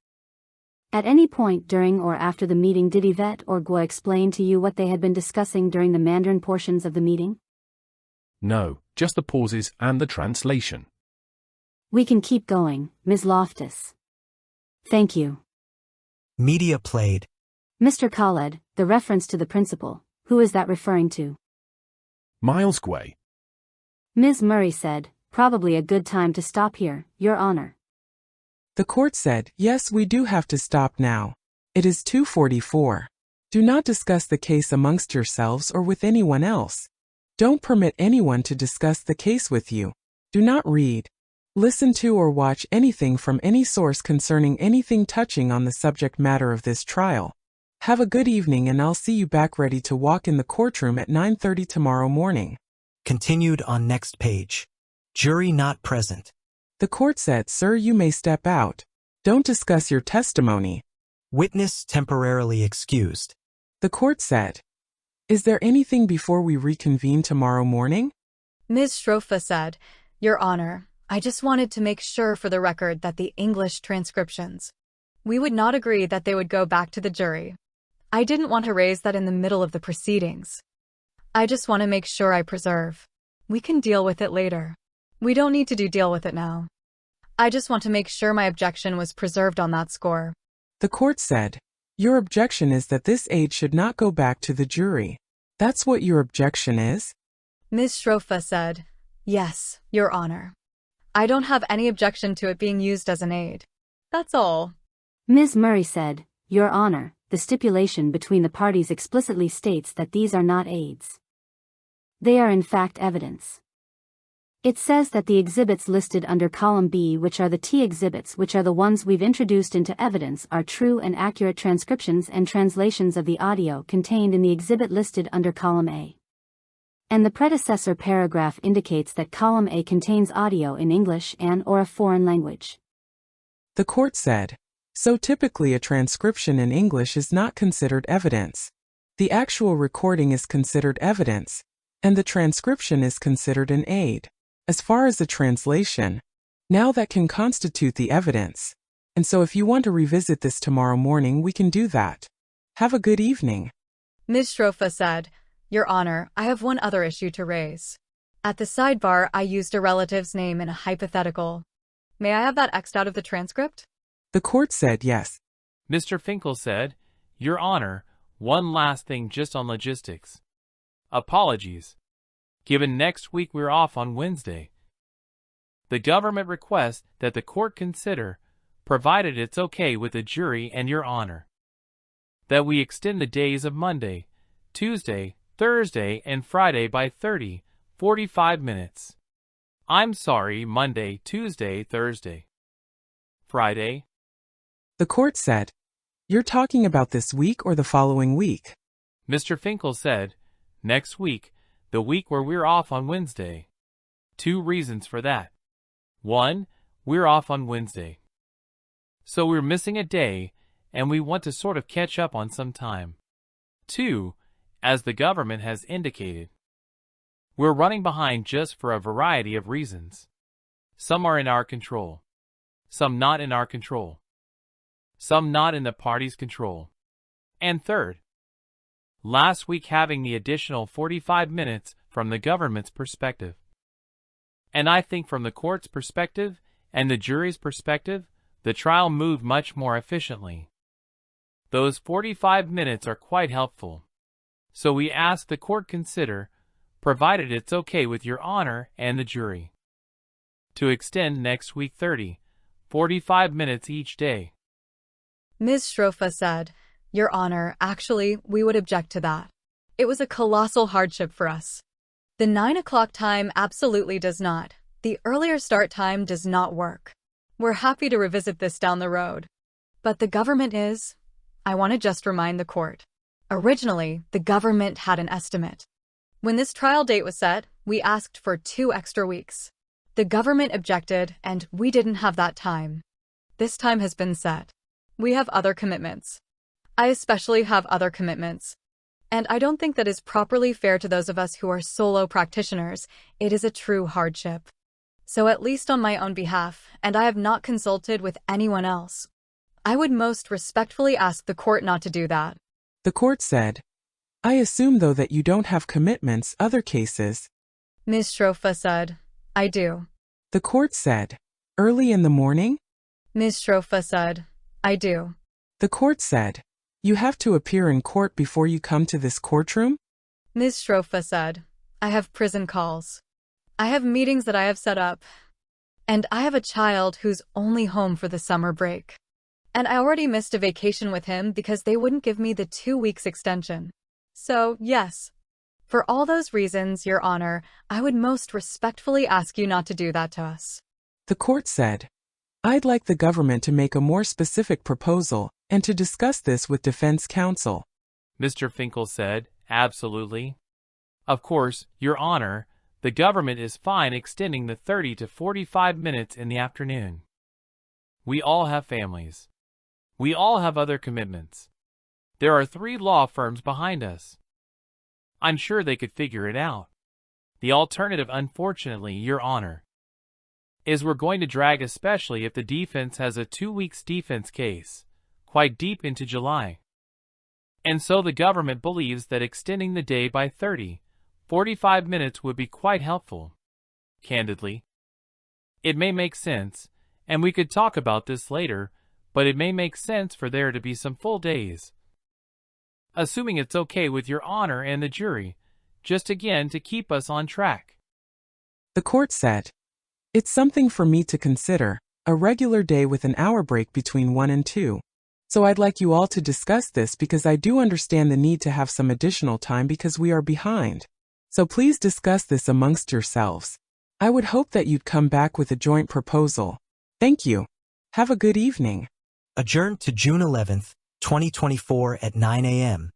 At any point during or after the meeting did Yvette or Gua explain to you what they had been discussing during the Mandarin portions of the meeting? No, just the pauses and the translation. We can keep going, Ms. Loftus. Thank you. Media played. Mr. Khaled, the reference to the principal, who is that referring to? Miles Gway. Ms. Murray said, probably a good time to stop here, Your Honor. The court said, yes, we do have to stop now. It is 2:44. Do not discuss the case amongst yourselves or with anyone else. Don't permit anyone to discuss the case with you. Do not read, listen to or watch anything from any source concerning anything touching on the subject matter of this trial. Have a good evening and I'll see you back ready to walk in the courtroom at 9:30 tomorrow morning. Continued on next page. Jury not present. The court said, sir, you may step out. Don't discuss your testimony. Witness temporarily excused. The court said, is there anything before we reconvene tomorrow morning? Ms. Shrofa said, Your Honor, I just wanted to make sure for the record that the English transcriptions. We would not agree that they would go back to the jury. I didn't want to raise that in the middle of the proceedings. I just want to make sure I preserve. We can deal with it later. We don't need to deal with it now. I just want to make sure my objection was preserved on that score. The court said, your objection is that this aid should not go back to the jury. That's what your objection is? Ms. Shrofa said, yes, Your Honor. I don't have any objection to it being used as an aid. That's all. Ms. Murray said, Your Honor, the stipulation between the parties explicitly states that these are not aids. They are in fact evidence. It says that the exhibits listed under column B, which are the T exhibits, which are the ones we've introduced into evidence, are true and accurate transcriptions and translations of the audio contained in the exhibit listed under column A. And the predecessor paragraph indicates that column A contains audio in English and/or a foreign language. The court said, so typically a transcription in English is not considered evidence. The actual recording is considered evidence, and the transcription is considered an aid. As far as the translation, now that can constitute the evidence. And so if you want to revisit this tomorrow morning, we can do that. Have a good evening. Ms. Shrofa said, Your Honor, I have one other issue to raise. At the sidebar, I used a relative's name in a hypothetical. May I have that X'd out of the transcript? The court said yes. Mr. Finkel said, Your Honor, one last thing just on logistics. Apologies. Given next week we're off on Wednesday. The government requests that the court consider, provided it's okay with the jury and Your Honor, that we extend the days of Monday, Tuesday, Thursday, and Friday by 45 minutes. I'm sorry, Monday, Tuesday, Thursday. Friday. The court said, you're talking about this week or the following week? Mr. Finkel said, next week, the week where we're off on Wednesday. 2 reasons for that. 1, we're off on Wednesday. So we're missing a day, and we want to sort of catch up on some time. 2, as the government has indicated, we're running behind just for a variety of reasons. Some are in our control. Some not in our control. Some not in the party's control. And third, last week having the additional 45 minutes from the government's perspective. And I think from the court's perspective and the jury's perspective, the trial moved much more efficiently. Those 45 minutes are quite helpful. So we ask the court consider, provided it's okay with Your Honor and the jury, to extend next week 45 minutes each day. Ms. Shrofa said, Your Honor, actually, we would object to that. It was a colossal hardship for us. The 9 o'clock time absolutely does not. The earlier start time does not work. We're happy to revisit this down the road. But the government is, I want to just remind the court. Originally, the government had an estimate. When this trial date was set, we asked for 2 extra weeks. The government objected, and we didn't have that time. This time has been set. We have other commitments. I especially have other commitments. And I don't think that is properly fair to those of us who are solo practitioners. It is a true hardship. So at least on my own behalf, and I have not consulted with anyone else, I would most respectfully ask the court not to do that. The court said, I assume though that you don't have commitments, other cases. Ms. Shrofa said, I do. The court said, early in the morning? Ms. Shrofa said, I do. The court said, you have to appear in court before you come to this courtroom? Ms. Shrofa said, I have prison calls. I have meetings that I have set up. And I have a child who's only home for the summer break. And I already missed a vacation with him because they wouldn't give me the 2 weeks extension. So, yes. For all those reasons, Your Honor, I would most respectfully ask you not to do that to us. The court said, I'd like the government to make a more specific proposal and to discuss this with defense counsel. Mr. Finkel said, absolutely. Of course, Your Honor, the government is fine extending the 30 to 45 minutes in the afternoon. We all have families. We all have other commitments. There are 3 law firms behind us. I'm sure they could figure it out. The alternative, unfortunately, Your Honor, is we're going to drag, especially if the defense has a 2 weeks defense case, quite deep into July. And so the government believes that extending the day by 30, 45 minutes would be quite helpful. Candidly, it may make sense, and we could talk about this later, but it may make sense for there to be some full days. Assuming it's okay with Your Honor and the jury, just again to keep us on track. The court said, it's something for me to consider, a regular day with an hour break between 1 and 2. So I'd like you all to discuss this because I do understand the need to have some additional time because we are behind. So please discuss this amongst yourselves. I would hope that you'd come back with a joint proposal. Thank you. Have a good evening. Adjourned to June 11th, 2024 at 9 a.m.